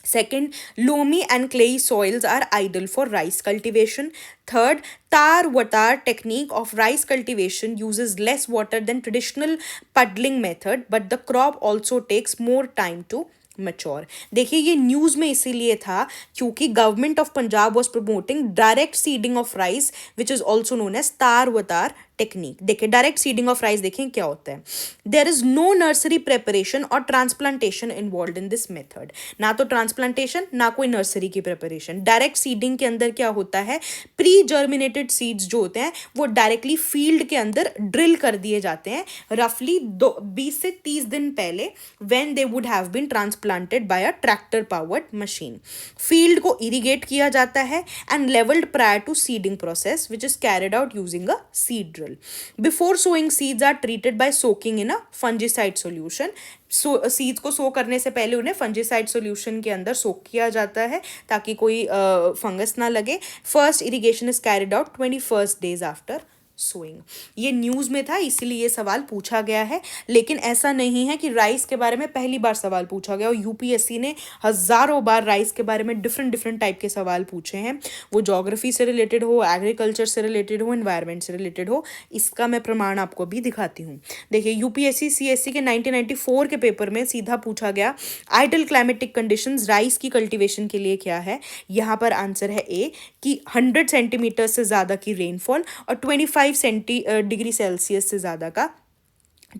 Second, loamy and clayey soils are ideal for rice cultivation. Third, tar-watar technique of rice cultivation uses less water than traditional puddling method, but the crop also takes more time to mature. देखिए ये news में इसीलिए था क्योंकि government of Punjab was promoting direct seeding of rice which is also known as तार-वतार technique. देखिए direct seeding of rice देखें क्या होता है। There is no nursery preparation और transplantation involve in this method. ना तो ट्रांसप्लांटेशन ना कोई नर्सरी की प्रिपरेशन। डायरेक्ट सीडिंग के अंदर क्या होता है, प्री जर्मिनेटेड सीड्स जो होते हैं वो डायरेक्टली फील्ड के अंदर ड्रिल कर दिए जाते हैं रफली 20 से 30 दिन पहले, when they would have been transplanted by a tractor powered machine. Field को इरिगेट किया जाता है and levelled prior to seeding process which is carried out using a seed drill. Before sowing, seeds are treated by soaking in a fungicide solution. Seeds को सो करने से पहले उन्हें fungicide solution के अंदर सोक किया जाता है ताकि कोई फंगस ना लगे. First irrigation is carried out 21 days after sowing. ये न्यूज़ में था इसीलिए ये सवाल पूछा गया है, लेकिन ऐसा नहीं है कि राइस के बारे में पहली बार सवाल पूछा गया. और यूपीएससी ने हज़ारों बार राइस के बारे में डिफरेंट टाइप के सवाल पूछे हैं, वो ज्योग्राफी से रिलेटेड हो, एग्रीकल्चर से रिलेटेड हो, एनवायरनमेंट से रिलेटेड हो. इसका मैं प्रमाण आपको भी दिखाती हूँ. देखिए यूपीएससी सीएससी के 1994 के पेपर में सीधा पूछा गया आइडल क्लाइमेटिक कंडीशंस राइस की कल्टीवेशन के लिए क्या है. यहाँ पर आंसर है ए कि 100 सेंटीमीटर से ज़्यादा की रेनफॉल और 25 डिग्री सेल्सियस से ज़्यादा का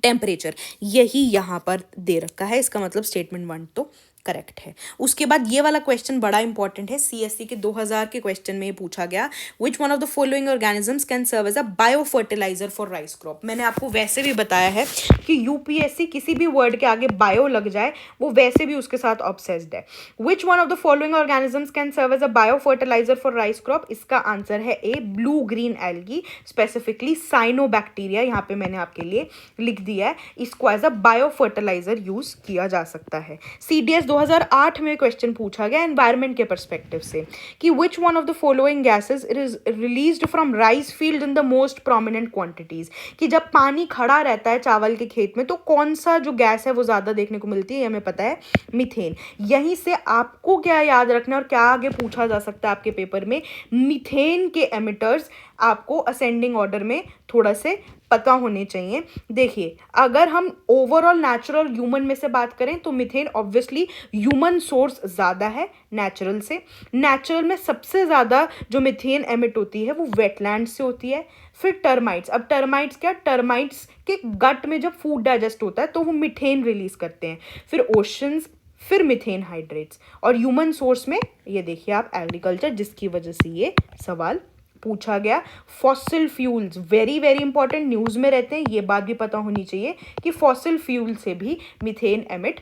टेम्परेचर, यही यहाँ पर दे रखा है. इसका मतलब स्टेटमेंट 1 तो करेक्ट है. उसके बाद ये वाला क्वेश्चन बड़ा इंपॉर्टेंट है. सीएससी के 2000 के क्वेश्चन में ये पूछा गया, which one of the following organisms can serve as a bio fertiliser for rice crop. मैंने आपको वैसे भी बताया है कि यूपीएससी किसी भी वर्ड के आगे बायो लग जाए वो वैसे भी उसके साथ ऑब्सेस्ड है. Which one of the following organisms can serve as a bio fertiliser for rice crop. इसका आंसर है A, blue green algae, specifically cyanobacteria. यहाँ पे मैंने आपके लिए लिख दिया है. इसको as a bio fertilizer use किया जा सकता है. सीडीएस 2008 में क्वेश्चन पूछा गया एनवायरनमेंट के पर्सपेक्टिव से कि विच one of the following gases is released from rice field in the most prominent quantities. कि जब पानी खड़ा रहता है चावल के खेत में तो कौन सा जो गैस है वो ज़्यादा देखने को मिलती है, हमें पता है मीथेन. यहीं से आपको क्या याद रखना और क्या आगे पूछा जा सकता है आपके पेपर में, मीथेन के एमिटर्स आपको असेंडिंग ऑर्डर में थोड़ा से पता होने चाहिए. देखिए अगर हम ओवरऑल नेचुरल ह्यूमन में से बात करें तो मीथेन ऑब्वियसली ह्यूमन सोर्स ज़्यादा है नेचुरल से. नेचुरल में सबसे ज़्यादा जो मीथेन एमिट होती है वो वेटलैंड से होती है. फिर टर्माइट्स. अब टर्माइट्स क्या, टर्माइट्स के गट में जब फूड डाइजेस्ट होता है तो वो मीथेन रिलीज करते हैं. फिर ओशंस, फिर मीथेन हाइड्रेट्स. और ह्यूमन सोर्स में ये देखिए आप एग्रीकल्चर, जिसकी वजह से ये सवाल पूछा गया. Fossil fuels very important, news में रहते हैं, ये बात भी पता होनी चाहिए कि फॉसिल फ्यूल से भी मीथेन एमिट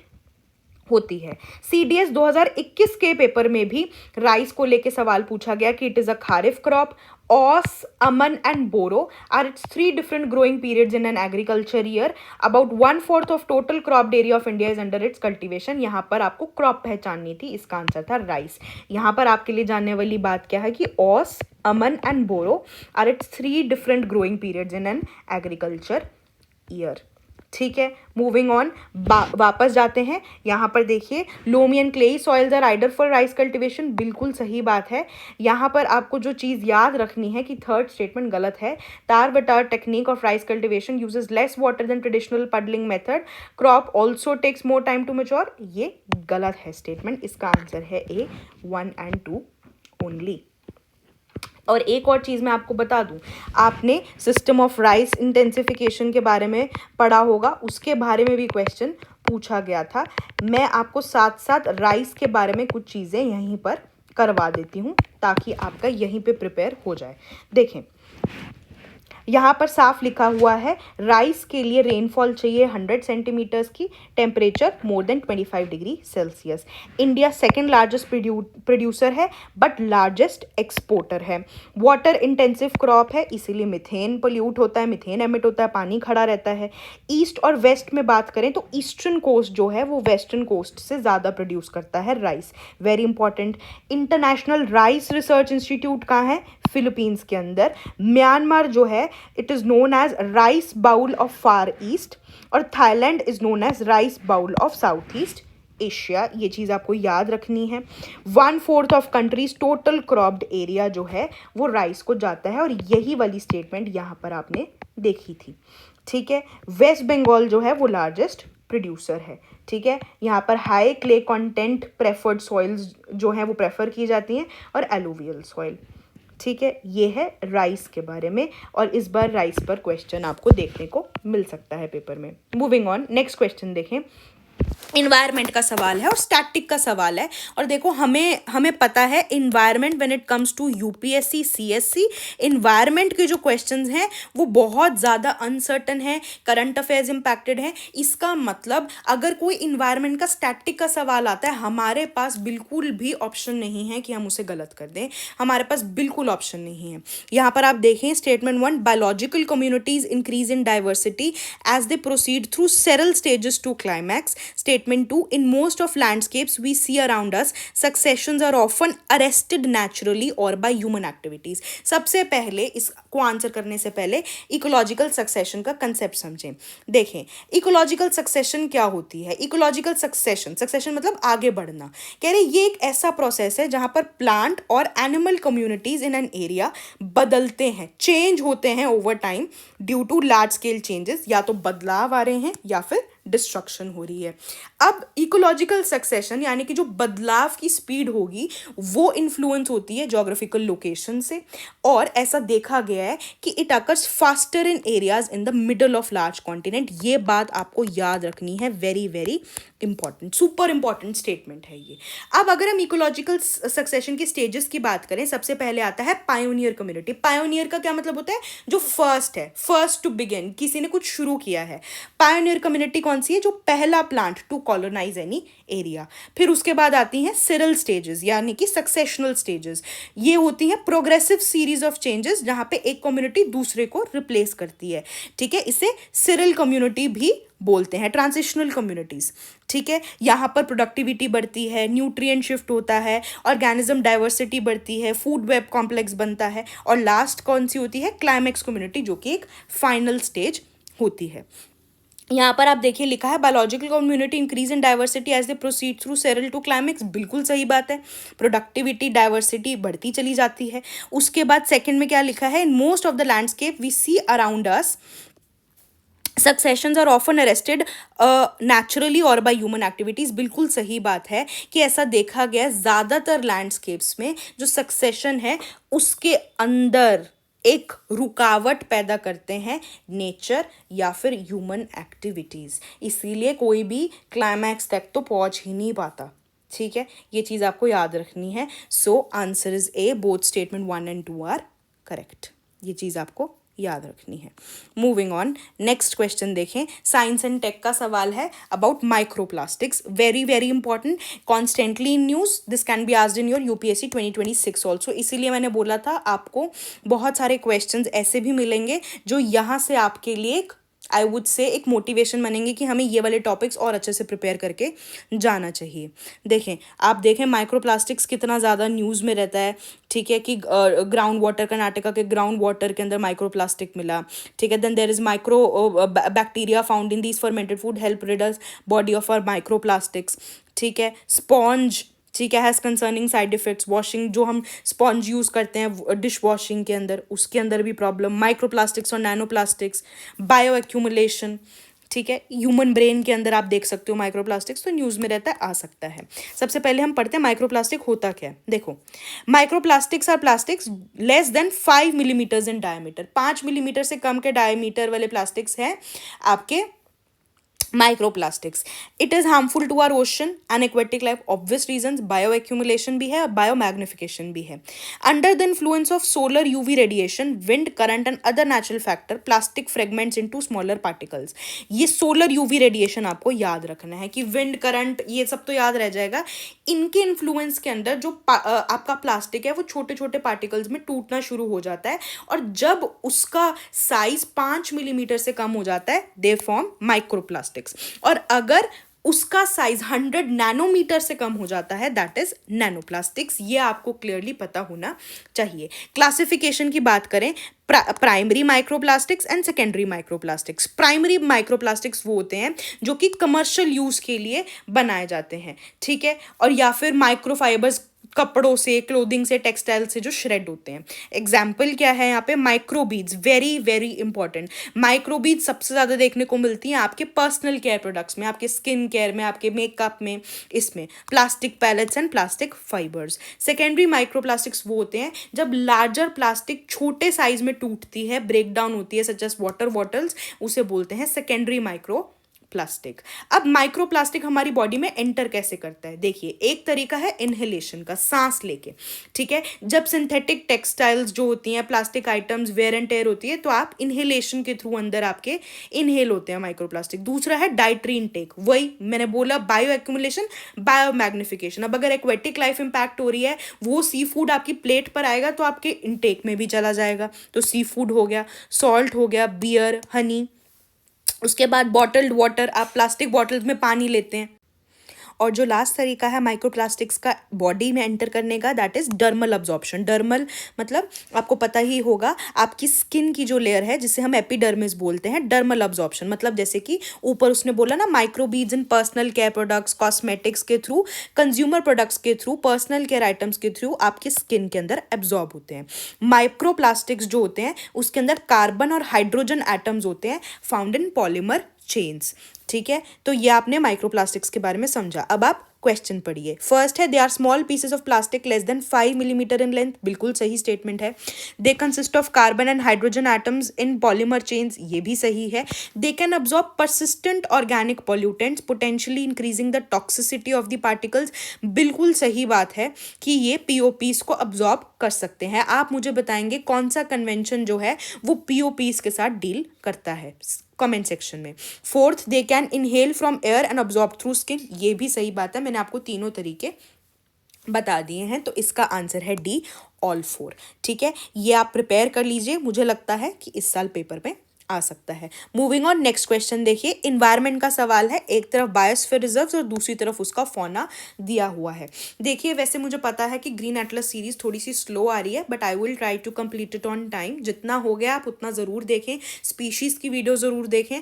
होती है. सीडीएस 2021 के पेपर में भी राइस को लेके सवाल पूछा गया कि it is a kharif crop. Oss, Aman and Boro are its 3 different growing periods in an agriculture year. About 1/4 of total cropped area of India is under its cultivation. यहाँ पर आपको क्रॉप पहचाननी थी, इसका आंसर था राइस. यहाँ पर आपके लिए जानने वाली बात क्या है कि Oss, Aman and Boro are its 3 different growing periods in an agriculture year. ठीक है. मूविंग ऑन, वापस जाते हैं. यहाँ पर देखिए loamy and clayey soils are ideal for rice cultivation. बिल्कुल सही बात है. यहाँ पर आपको जो चीज़ याद रखनी है कि थर्ड स्टेटमेंट गलत है. तार बटार technique of rice cultivation uses less water than traditional puddling method. Crop also takes more time to mature. ये गलत है स्टेटमेंट. इसका आंसर है ए, 1 and 2 ओनली. और एक और चीज़ मैं आपको बता दूं, आपने सिस्टम ऑफ राइस इंटेंसिफिकेशन के बारे में पढ़ा होगा, उसके बारे में भी क्वेश्चन पूछा गया था। मैं आपको साथ साथ राइस के बारे में कुछ चीज़ें यहीं पर करवा देती हूँ ताकि आपका यहीं पे प्रिपेयर हो जाए। देखें, यहाँ पर साफ लिखा हुआ है राइस के लिए रेनफॉल चाहिए 100 सेंटीमीटर्स की, temperature more than 25 degree Celsius. India second largest producer है बट लार्जेस्ट एक्सपोर्टर है। वाटर इंटेंसिव क्रॉप है, इसीलिए मिथेन पोल्यूट होता है, मिथेन एमिट होता है, पानी खड़ा रहता है। ईस्ट और वेस्ट में बात करें तो ईस्टर्न कोस्ट जो है वो वेस्टर्न कोस्ट से ज़्यादा प्रोड्यूस करता है rice. Very important. International rice research institute कहाँ है? फिलीपींस के अंदर। म्यांमार जो है it is known as rice bowl of far east, और Thailand is known as rice bowl of south east Asia. ये चीज़ आपको याद रखनी है। 1/4 of countries total cropped area जो है वो राइस को जाता है, और यही वाली स्टेटमेंट यहाँ पर आपने देखी थी। ठीक है, वेस्ट बंगाल जो है वो लार्जेस्ट प्रोड्यूसर है। ठीक है, यहाँ पर high clay content preferred soils जो हैं वो प्रेफर की जाती हैं, और एलुवियल सॉइल। ठीक है, ये है राइस के बारे में, और इस बार राइस पर क्वेश्चन आपको देखने को मिल सकता है पेपर में। मूविंग ऑन, नेक्स्ट क्वेश्चन देखें। इन्वायरमेंट का सवाल है और स्टैटिक का सवाल है। और देखो, हमें पता है environment when it comes to UPSC CSC, environment के जो क्वेश्चंस हैं वो बहुत ज़्यादा अनसर्टन है, करंट अफेयर्स इम्पैक्टेड है। इसका मतलब अगर कोई इन्वायरमेंट का स्टैटिक का सवाल आता है, हमारे पास बिल्कुल भी ऑप्शन नहीं है कि हम उसे गलत कर दें, हमारे पास बिल्कुल ऑप्शन नहीं है। यहाँ पर आप देखें statement 1, biological communities increase in diversity as they proceed through seral stages to climax. Statement 2, in most of landscapes we see around us, successions are often arrested naturally or by human activities. सबसे पहले इसको answer करने से पहले ecological succession का concept समझें। देखें, ecological succession क्या होती है? इकोलॉजिकल सक्सेशन मतलब आगे बढ़ना। कह रहे ये एक ऐसा प्रोसेस है जहाँ पर प्लांट और animal communities in an area बदलते हैं, चेंज होते हैं over time due to large scale changes. या तो बदलाव आ रहे हैं या फिर डिस्ट्रक्शन हो रही है। अब इकोलॉजिकल सक्सेशन यानी कि जो बदलाव की स्पीड होगी वो इन्फ्लुएंस होती है ज्योग्राफिकल लोकेशन से, और ऐसा देखा गया है कि it occurs faster in areas in the middle of large continent. ये बात आपको याद रखनी है, very very important, super important statement है ये। अब अगर हम इकोलॉजिकल सक्सेशन के स्टेजेस की बात करें, सबसे पहले आता है पायोनियर कम्युनिटी। पायोनियर का क्या मतलब होता है? जो फर्स्ट है, फर्स्ट टू बिगिन, किसी ने कुछ शुरू किया है। पायोनियर कम्युनिटी कौन सी है? जो पहला plant to colonise any area. फिर उसके बाद आती हैं सिरल स्टेजेस यानी कि सक्सेशनल स्टेजेस। ये होती हैं प्रोग्रेसिव सीरीज ऑफ चेंजेस जहां पे एक कम्युनिटी दूसरे को रिप्लेस करती है। ठीक है, इसे सिरल कम्युनिटी भी बोलते हैं, ट्रांजिशनल कम्युनिटीज। ठीक है, यहाँ पर प्रोडक्टिविटी बढ़ती है, न्यूट्रिएंट शिफ्ट होता है, ऑर्गेनिज्म डाइवर्सिटी बढ़ती है, फूड वेब कॉम्प्लेक्स बनता है, और लास्ट कौन सी होती है? क्लाइमैक्स कम्युनिटी, जो कि एक फाइनल स्टेज होती है। यहाँ पर आप देखिए लिखा है biological community increase in diversity as they proceed through seral to climax. बिल्कुल सही बात है, प्रोडक्टिविटी डाइवर्सिटी बढ़ती चली जाती है। उसके बाद सेकंड में क्या लिखा है? In most of the landscape we see around us successions are often arrested naturally और बाय ह्यूमन एक्टिविटीज़। बिल्कुल सही बात है कि ऐसा देखा गया ज़्यादातर लैंडस्केप्स में जो सक्सेशन है उसके अंदर एक रुकावट पैदा करते हैं नेचर या फिर ह्यूमन एक्टिविटीज़, इसीलिए कोई भी क्लाइमैक्स तक तो पहुंच ही नहीं पाता। ठीक है, ये चीज़ आपको याद रखनी है। So answer is A, both statement 1 and 2 are correct. ये चीज़ आपको याद रखनी है। मूविंग ऑन, नेक्स्ट क्वेश्चन देखें। साइंस एंड टेक का सवाल है about microplastics, very very important, constantly in news, this can be asked in your UPSC 2026 also. इसीलिए मैंने बोला था आपको बहुत सारे क्वेश्चंस ऐसे भी मिलेंगे जो यहाँ से आपके लिए आई वुड से एक मोटिवेशन बनेंगे कि हमें ये वाले टॉपिक्स और अच्छे से प्रिपेयर करके जाना चाहिए। देखें, आप देखें माइक्रोप्लास्टिक्स कितना ज़्यादा न्यूज़ में रहता है। ठीक है, कि ग्राउंड वाटर, कर्नाटका के ग्राउंड वाटर के अंदर माइक्रोप्लास्टिक मिला। ठीक है, then there is micro bacteria found in these fermented food help rid us body of our microplastics. ठीक है, स्पॉन्ज, ठीक है, has concerning side effects. Washing, जो हम स्पॉन्ज यूज़ करते हैं डिश वॉशिंग के अंदर, उसके अंदर भी प्रॉब्लम। माइक्रोप्लास्टिक्स और नैनो प्लास्टिक्स, बायो एक्यूमुलेशन। ठीक है, ह्यूमन ब्रेन के अंदर आप देख सकते हो माइक्रोप्लास्टिक्स, तो न्यूज़ में रहता है, आ सकता है। सबसे पहले हम पढ़ते हैं माइक्रोप्लास्टिक होता क्या है। देखो, microplastics are plastics less than 5 millimetres in diameter. 5 millimetre से कम के डायमीटर वाले प्लास्टिक्स हैं आपके microplastics, it is harmful to our ocean and aquatic life, obvious reasons, bio accumulation भी है और बायो मैग्निफिकेशन भी है। Under the influence of solar UV radiation, wind current and other natural factor, plastic fragments into smaller particles. ये solar UV radiation आपको याद रखना है कि विंड करंट ये सब तो याद रह जाएगा। इनके इन्फ्लुएंस के अंदर जो आपका प्लास्टिक है वो छोटे छोटे पार्टिकल्स में टूटना शुरू हो जाता है, और जब उसका साइज 5 मिलीमीटर से कम हो जाता है दे फॉर्म माइक्रोप्लास्टिक्स। और अगर उसका साइज 100 नैनोमीटर से कम हो जाता है दैट इज नैनोप्लास्टिक्स। ये आपको क्लियरली पता होना चाहिए। क्लासिफिकेशन की बात करें, primary microplastics and secondary microplastics. Primary microplastics वो होते हैं जो कि कमर्शियल यूज के लिए बनाए जाते हैं, ठीक है, और या फिर माइक्रोफाइबर्स, कपड़ों से, क्लोथिंग से, टेक्सटाइल से जो श्रेड होते हैं। एग्जाम्पल क्या है यहाँ पे, microbeads, very very important. Microbeads सबसे ज़्यादा देखने को मिलती हैं आपके पर्सनल केयर प्रोडक्ट्स में, आपके स्किन केयर में, आपके मेकअप में, इसमें plastic pellets and plastic fibres. Secondary microplastics वो होते हैं जब लार्जर प्लास्टिक छोटे साइज में टूटती है, ब्रेक डाउन होती है, सच एज वाटर बॉटल्स, उसे बोलते हैं सेकेंडरी माइक्रो प्लास्टिक। अब माइक्रोप्लास्टिक हमारी बॉडी में एंटर कैसे करता है, देखिए, एक तरीका है इनहेलेशन का, सांस लेके, ठीक है। जब सिंथेटिक टेक्सटाइल्स जो होती हैं, plastic items wear and tear होती है, तो आप इनहेलेशन के थ्रू अंदर आपके इनहेल होते हैं माइक्रोप्लास्टिक। दूसरा है डाइटरी इनटेक, वही मैंने बोला, बायो एक्यूमुलेशन, बायो मैग्निफिकेशन। अब अगर एक्वेटिक लाइफ इंपैक्ट हो रही है, वो सी फूड आपकी प्लेट पर आएगा तो आपके इनटेक में भी चला जाएगा, तो सी फूड हो गया, सॉल्ट हो गया, बियर, हनी। उसके बाद बॉटल्ड वाटर, आप प्लास्टिक बॉटल्स में पानी लेते हैं। और जो लास्ट तरीका है माइक्रोप्लास्टिक्स का बॉडी में एंटर करने का, that is dermal absorption. Dermal मतलब आपको पता ही होगा, आपकी स्किन की जो लेयर है जिसे हम एपिडर्मिस बोलते हैं, डर्मल अब्जॉर्प्शन मतलब जैसे कि ऊपर उसने बोला ना, माइक्रोबीड्स इन पर्सनल केयर प्रोडक्ट्स, कॉस्मेटिक्स के थ्रू, कंज्यूमर प्रोडक्ट्स के थ्रू, पर्सनल केयर आइटम्स के थ्रू आपकी स्किन के अंदर एब्जॉर्ब होते हैं। माइक्रोप्लास्टिक्स जो होते हैं उसके अंदर कार्बन और हाइड्रोजन एटम्स होते हैं, फाउंड इन पॉलीमर चेन्स, ठीक है। तो ये आपने माइक्रोप्लास्टिक्स के बारे में समझा। अब आप क्वेश्चन पढ़िए। फर्स्ट है, they are small pieces of plastic less than 5 millimetre in length, बिल्कुल सही स्टेटमेंट है। They consist of carbon and hydrogen atoms in polymer chains, ये भी सही है। They can absorb persistent organic pollutants, potentially increasing the toxicity of the particles, बिल्कुल सही बात है कि ये पीओपीस को अब्सॉर्ब कर सकते हैं। आप मुझे बताएंगे कौन सा कन्वेंशन जो है वो पीओपीस के साथ डील करता है, कमेंट सेक्शन में। Fourth, they can inhale from air and absorb through skin, ये भी सही बात है, मैंने आपको तीनों तरीके बता दिए हैं, तो इसका आंसर है डी, ऑल 4, ठीक है। ये आप प्रिपेयर कर लीजिए, मुझे लगता है कि इस साल पेपर में आ सकता है। मूविंग ऑन, नेक्स्ट क्वेश्चन देखिए, इन्वायरमेंट का सवाल है। एक तरफ बायोस्फीयर रिजर्व्स और दूसरी तरफ उसका फौना दिया हुआ है। देखिए, वैसे मुझे पता है कि ग्रीन एटलस सीरीज थोड़ी सी स्लो आ रही है, but I will try to complete it on time. जितना हो गया आप उतना ज़रूर देखें, स्पीशीज़ की वीडियो ज़रूर देखें।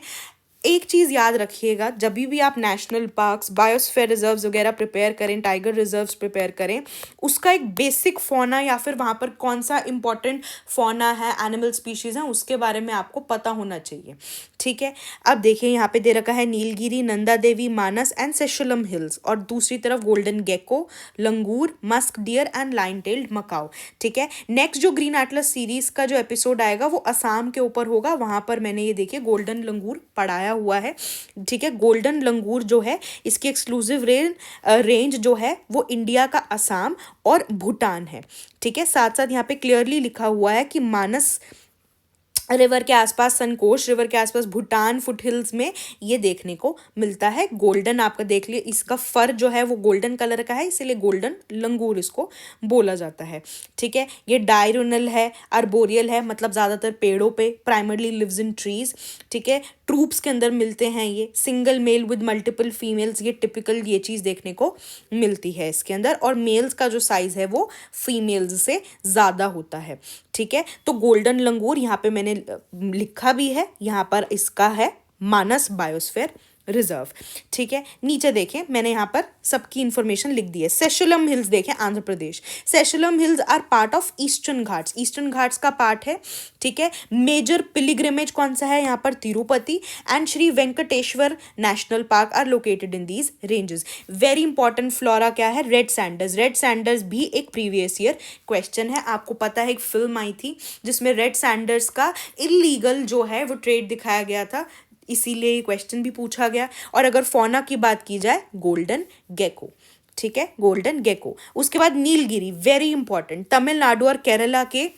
एक चीज़ याद रखिएगा, जब भी आप नेशनल पार्क्स, बायोस्फीयर रिजर्व्स वगैरह प्रिपेयर करें, टाइगर रिजर्व्स प्रिपेयर करें, उसका एक बेसिक फौना या फिर वहाँ पर कौन सा इंपॉर्टेंट फौना है, एनिमल स्पीशीज़ हैं, उसके बारे में आपको पता होना चाहिए, ठीक है। अब देखिए, यहाँ पे दे रखा है नीलगिरी, नंदा देवी, मानस एंड सेशुलम हिल्स, और दूसरी तरफ golden gecko, langur, musk deer and lion tailed macaque, ठीक है। नेक्स्ट जो ग्रीन एटलस सीरीज का जो एपिसोड आएगा वो असम के ऊपर होगा, वहाँ पर मैंने ये देखिए गोल्डन लंगूर पढ़ाया हुआ है, ठीक है। गोल्डन लंगूर जो है इसकी एक्सक्लूसिव रेंज जो है वो इंडिया का असम और भूटान है, ठीक है। साथ साथ यहाँ पे क्लियरली लिखा हुआ है कि मानस रिवर के आसपास, संकोश रिवर के आसपास, भूटान फुट हिल्स में ये देखने को मिलता है। गोल्डन आपका देख लिए, इसका फर जो है वो गोल्डन कलर का है, इसीलिए गोल्डन लंगूर इसको बोला जाता है, ठीक है। ये डायरोनल है, अर्बोरियल है, मतलब ज़्यादातर पेड़ों पे, प्राइमरली लिव्स इन ट्रीज, ठीक है। ट्रूप्स के अंदर मिलते हैं ये, single male with multiple females, ये टिपिकल ये चीज़ देखने को मिलती है इसके अंदर। और मेल्स का जो साइज़ है वो फीमेल्स से ज़्यादा होता है, ठीक है। तो गोल्डन लंगूर यहाँ पे मैंने लिखा भी है, यहाँ पर इसका है मानस बायोस्फीयर रिजर्व, ठीक है। नीचे देखें, मैंने यहाँ पर सबकी इंफॉर्मेशन लिख दी है। सेशुलम हिल्स देखें, Andhra Pradesh. Seshachalam hills are part of eastern Ghats, eastern Ghats का पार्ट है, ठीक है। मेजर पिलिग्रिमेज कौन सा है यहाँ पर, Tirupati and Shri Venkateswara national park are located in these ranges. Very important flora क्या है, रेड सैंडर्स। रेड सैंडर्स भी एक प्रीवियस ईयर क्वेश्चन है। आपको पता है एक फिल्म आई थी जिसमें रेड सैंडर्स का इलीगल जो है वो ट्रेड दिखाया गया था, इसीलिए ये क्वेश्चन भी पूछा गया। और अगर फौना की बात की जाए, गोल्डन गेको, ठीक है, गोल्डन गेको। उसके बाद नीलगिरी, वेरी इंपॉर्टेंट, तमिलनाडु और केरला के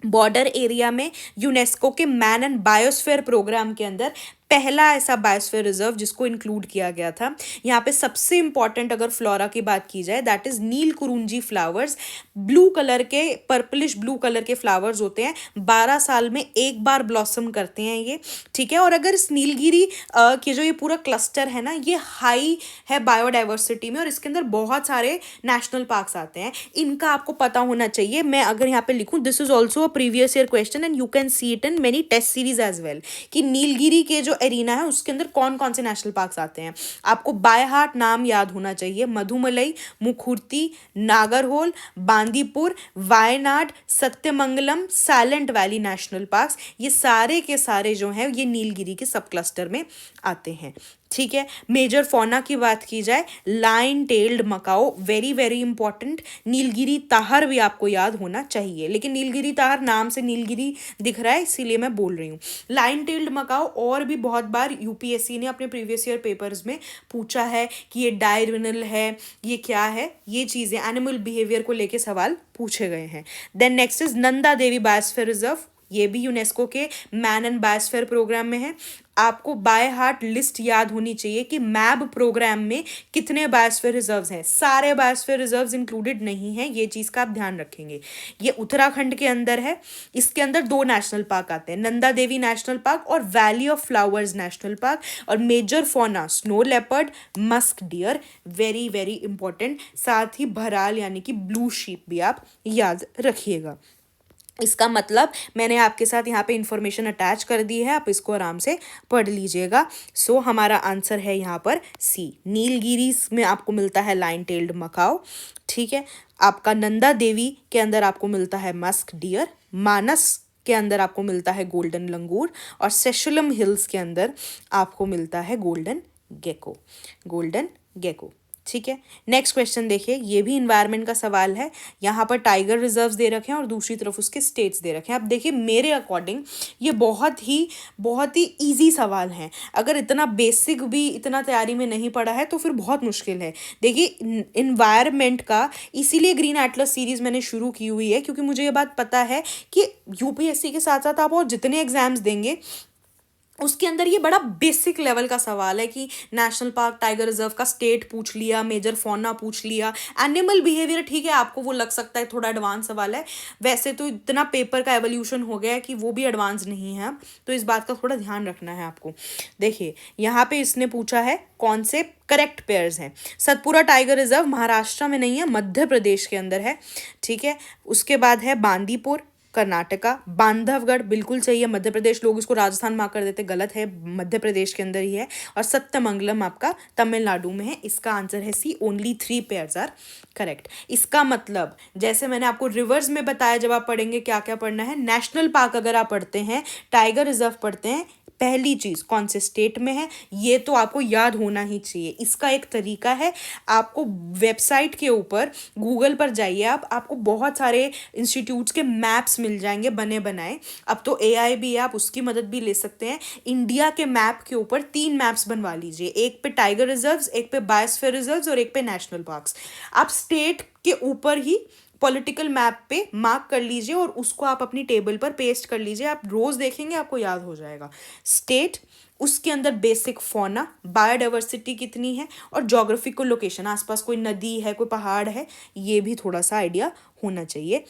बॉर्डर एरिया में यूनेस्को के मैन एंड बायोस्फीयर प्रोग्राम के अंदर पहला ऐसा बायोस्फीयर रिजर्व जिसको इंक्लूड किया गया था। यहाँ पे सबसे इंपॉर्टेंट अगर फ्लोरा की बात की जाए, that is Neel Kurinji flowers. Blue colour के, पर्पलिश ब्लू कलर के फ्लावर्स होते हैं, 12 साल में एक बार ब्लॉसम करते हैं ये, ठीक है। और अगर इस नीलगिरी के जो ये पूरा क्लस्टर है ना, ये हाई है बायोडाइवर्सिटी में, और इसके अंदर बहुत सारे नेशनल पार्क्स आते हैं। इनका आपको पता होना चाहिए। मैं अगर यहाँ पे लिखूं, this is also a previous year question and you can see it in many test series as well, कि नीलगिरी के जो एरिना है उसके अंदर कौन कौन से नेशनल पार्क्स आते हैं। आपको बाय हार्ट नाम याद होना चाहिए, Mudumalai, Mukurthi, Nagarhole, Bandipur, Wayanad, Sathyamangalam, silent valley national parks, ये सारे के सारे जो हैं ये नीलगिरी के सब क्लस्टर में आते हैं, ठीक है। मेजर फौना की बात की जाए, lion tailed macaque, very very important. Nilgiri tahr भी आपको याद होना चाहिए, लेकिन नीलगिरी ताहर नाम से नीलगिरी दिख रहा है इसीलिए मैं बोल रही हूँ। लाइन टेल्ड मकाओ और भी बहुत बार यूपीएससी ने अपने प्रीवियस ईयर पेपर्स में पूछा है कि ये डायरनल है, ये क्या है, ये चीज़ें एनिमल बिहेवियर को लेके सवाल पूछे गए हैं। Then next is Nanda Devi biosphere reserve, ये भी यूनेस्को के मैन एंड बायोस्फीयर प्रोग्राम में है। आपको बाय हार्ट लिस्ट याद होनी चाहिए कि मैब प्रोग्राम में कितने बायोस्फीयर रिजर्व्स हैं। सारे बायोस्फीयर रिजर्व्स इंक्लूडेड नहीं हैं, ये चीज़ का आप ध्यान रखेंगे। ये उत्तराखंड के अंदर है, इसके अंदर 2 नेशनल पार्क आते हैं, नंदा देवी नेशनल पार्क और valley of flowers national park. और major fauna snow leopard, musk deer, very very important. साथ ही भराल यानी कि ब्लू शीप भी आप याद रखिएगा। इसका मतलब मैंने आपके साथ यहाँ पे इंफॉर्मेशन अटैच कर दी है, आप इसको आराम से पढ़ लीजिएगा। सो हमारा आंसर है यहाँ पर सी, नीलगिरी में आपको मिलता है लाइन टेल्ड मकाओ, ठीक है। आपका नंदा देवी के अंदर आपको मिलता है मस्क डियर, मानस के अंदर आपको मिलता है गोल्डन लंगूर, और सेशुलम हिल्स के अंदर आपको मिलता है गोल्डन गेको, गोल्डन गेको, ठीक है। नेक्स्ट क्वेश्चन देखिए, ये भी इन्वायरमेंट का सवाल है। यहाँ पर टाइगर रिजर्व्स दे रखे हैं और दूसरी तरफ उसके स्टेट्स दे रखे हैं। अब देखिए मेरे अकॉर्डिंग ये बहुत ही इजी सवाल हैं। अगर इतना बेसिक भी इतना तैयारी में नहीं पड़ा है तो फिर बहुत मुश्किल है। देखिए इन्वायरमेंट का इसीलिए ग्रीन एटलस सीरीज मैंने शुरू की हुई है, क्योंकि मुझे ये बात पता है कि यूपीएससी के साथ साथ आप और जितने एग्जाम्स देंगे उसके अंदर ये बड़ा बेसिक लेवल का सवाल है कि नेशनल पार्क, टाइगर रिजर्व का स्टेट पूछ लिया, मेजर फौना पूछ लिया, एनिमल बिहेवियर, ठीक है आपको वो लग सकता है थोड़ा एडवांस सवाल है, वैसे तो इतना पेपर का एवोल्यूशन हो गया है कि वो भी एडवांस नहीं है, तो इस बात का थोड़ा ध्यान रखना है आपको। देखिए यहाँ पे इसने पूछा है कौन से करेक्ट पेयर्स हैं। सतपुरा टाइगर रिजर्व महाराष्ट्र में नहीं है, मध्य प्रदेश के अंदर है, ठीक है। उसके बाद है बांदीपुर कर्नाटका, बांधवगढ़ बिल्कुल सही है मध्य प्रदेश, लोग इसको राजस्थान मार्क कर देते, गलत है, मध्य प्रदेश के अंदर ही है। और सत्यमंगलम आपका तमिलनाडु में है। इसका आंसर है सी, ओनली 3 पेयर्स आर करेक्ट। इसका मतलब जैसे मैंने आपको रिवर्स में बताया, जब आप पढ़ेंगे क्या क्या पढ़ना है, नेशनल पार्क अगर आप पढ़ते हैं, टाइगर रिजर्व पढ़ते हैं, पहली चीज कौन से स्टेट में है ये तो आपको याद होना ही चाहिए। इसका एक तरीका है, आपको वेबसाइट के ऊपर गूगल पर जाइए, आपको बहुत सारे इंस्टीट्यूट्स के मैप्स मिल जाएंगे बने बनाए। अब तो एआई भी है, आप उसकी मदद भी ले सकते हैं। इंडिया के मैप के ऊपर 3 मैप्स बनवा लीजिए, एक पे टाइगर रिजर्व्स, एक पे बायोस्फीयर रिजर्व्स और एक पे नेशनल पार्क्स। आप स्टेट के ऊपर ही पॉलिटिकल मैप पे मार्क कर लीजिए और उसको आप अपनी टेबल पर पेस्ट कर लीजिए। आप रोज देखेंगे आपको याद हो जाएगा। स्टेट, उसके अंदर बेसिक फौना, बायोडाइवर्सिटी कितनी है, और जोग्राफिकल लोकेशन, आसपास कोई नदी है, कोई पहाड़ है, ये भी थोड़ा सा आइडिया होना चाहिए।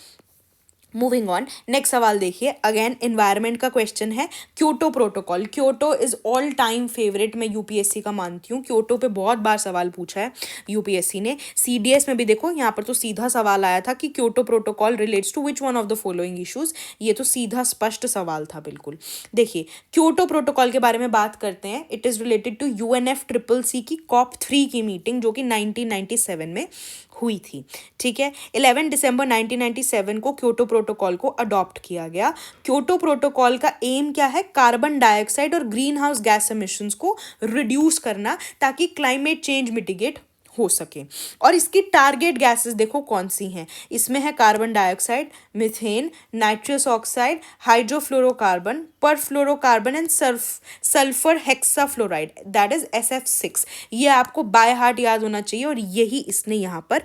मूविंग ऑन, नेक्स्ट सवाल देखिए, अगेन एनवायरनमेंट का क्वेश्चन है। Kyoto protocol, Kyoto is all time favourite, मैं यूपीएससी का मानती हूँ। क्योटो पे बहुत बार सवाल पूछा है यूपीएससी ने। सीडीएस में भी देखो, यहाँ पर तो सीधा सवाल आया था कि Kyoto protocol relates to which one of the following issues. ये तो सीधा स्पष्ट सवाल था बिल्कुल। देखिए क्योटो प्रोटोकॉल के बारे में बात करते हैं। It is related to UNFCCC की COP3 की मीटिंग, जो कि 1997 में हुई थी, ठीक है। 11 दिसंबर 1997 को क्योटो प्रोटोकॉल को अडॉप्ट किया गया। क्योटो प्रोटोकॉल का एम क्या है? कार्बन डाइऑक्साइड और ग्रीन हाउस गैस एमिशंस को रिड्यूस करना, ताकि क्लाइमेट चेंज मिटिगेट हो सके। और इसकी टारगेट गैसेस देखो कौन सी हैं, इसमें है carbon dioxide, methane, nitrous oxide, hydrofluorocarbon, perfluorocarbon and sulphur hexafluoride, that is SF6। ये आपको बाय हार्ट याद होना चाहिए और यही इसने यहाँ पर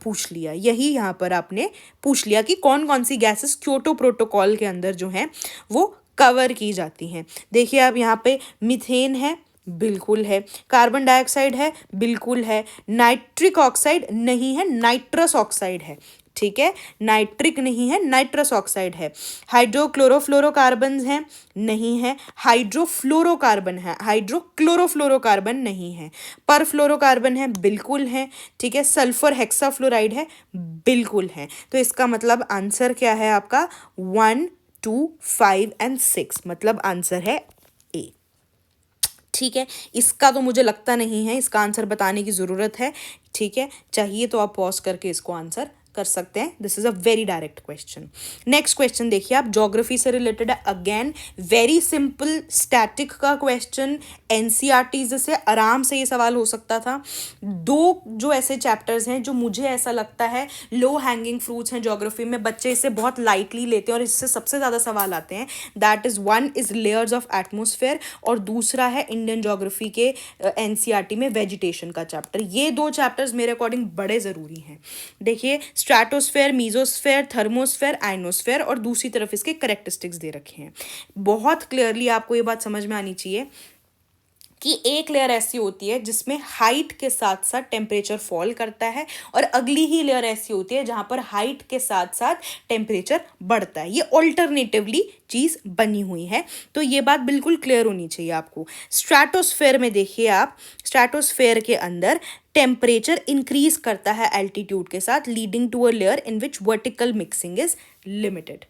पूछ लिया, यही यहाँ पर आपने पूछ लिया कि कौन कौन सी गैसेस क्योटो प्रोटोकॉल के अंदर जो हैं वो कवर की जाती हैं। देखिए आप यहाँ पे मीथेन है, बिल्कुल है, कार्बन डाइऑक्साइड है, बिल्कुल है, नाइट्रिक ऑक्साइड नहीं है, नाइट्रस ऑक्साइड है, ठीक है, नाइट्रिक नहीं है, नाइट्रस ऑक्साइड है, हाइड्रोक्लोरोफ्लोरोकार्बन है, नहीं है, हाइड्रोफ्लोरोकार्बन है, हाइड्रोक्लोरोफ्लोरोकार्बन नहीं है, परफ्लोरोकार्बन है, बिल्कुल है, ठीक है, सल्फर हेक्साफ्लोराइड है, बिल्कुल है। तो इसका मतलब आंसर क्या है आपका 1, 2, 5 एंड 6, मतलब आंसर है ए। ठीक है, इसका तो मुझे लगता नहीं है इसका आंसर बताने की ज़रूरत है, ठीक है, चाहिए तो आप पॉज करके इसको आंसर कर सकते हैं। This is a very direct question. Next question देखिए आप, ज्योग्राफी से रिलेटेड है, अगेन वेरी सिंपल स्टैटिक का क्वेश्चन, एनसीईआरटी से आराम से ये सवाल हो सकता था। दो जो ऐसे चैप्टर्स हैं जो मुझे ऐसा लगता है लो हैंगिंग फ्रूट्स हैं ज्योग्राफी में, बच्चे इसे बहुत लाइटली लेते हैं और इससे सबसे ज़्यादा सवाल आते हैं, that is one is layers of atmosphere और दूसरा है इंडियन ज्योग्राफी के एनसीईआरटी में वेजिटेशन का चैप्टर। ये दो चैप्टर्स मेरे अकॉर्डिंग बड़े ज़रूरी हैं। देखिए स्ट्रैटोस्फेयर, मीजोस्फेयर, थर्मोस्फेयर, आइनोस्फेयर और दूसरी तरफ इसके करेक्टरिस्टिक्स दे रखे हैं। बहुत क्लियरली आपको ये बात समझ में आनी चाहिए कि एक लेयर ऐसी होती है जिसमें हाइट के साथ साथ टेम्परेचर फॉल करता है और अगली ही लेयर ऐसी होती है जहां पर हाइट के साथ साथ टेम्परेचर बढ़ता है। ये ऑल्टरनेटिवली चीज़ बनी हुई है, तो ये बात बिल्कुल क्लियर होनी चाहिए आपको। स्ट्रैटोस्फेयर में देखिए आप, स्ट्रैटोस्फेयर के अंदर टेम्परेचर इंक्रीज करता है एल्टीट्यूड के साथ, leading to a layer in which vertical mixing is limited.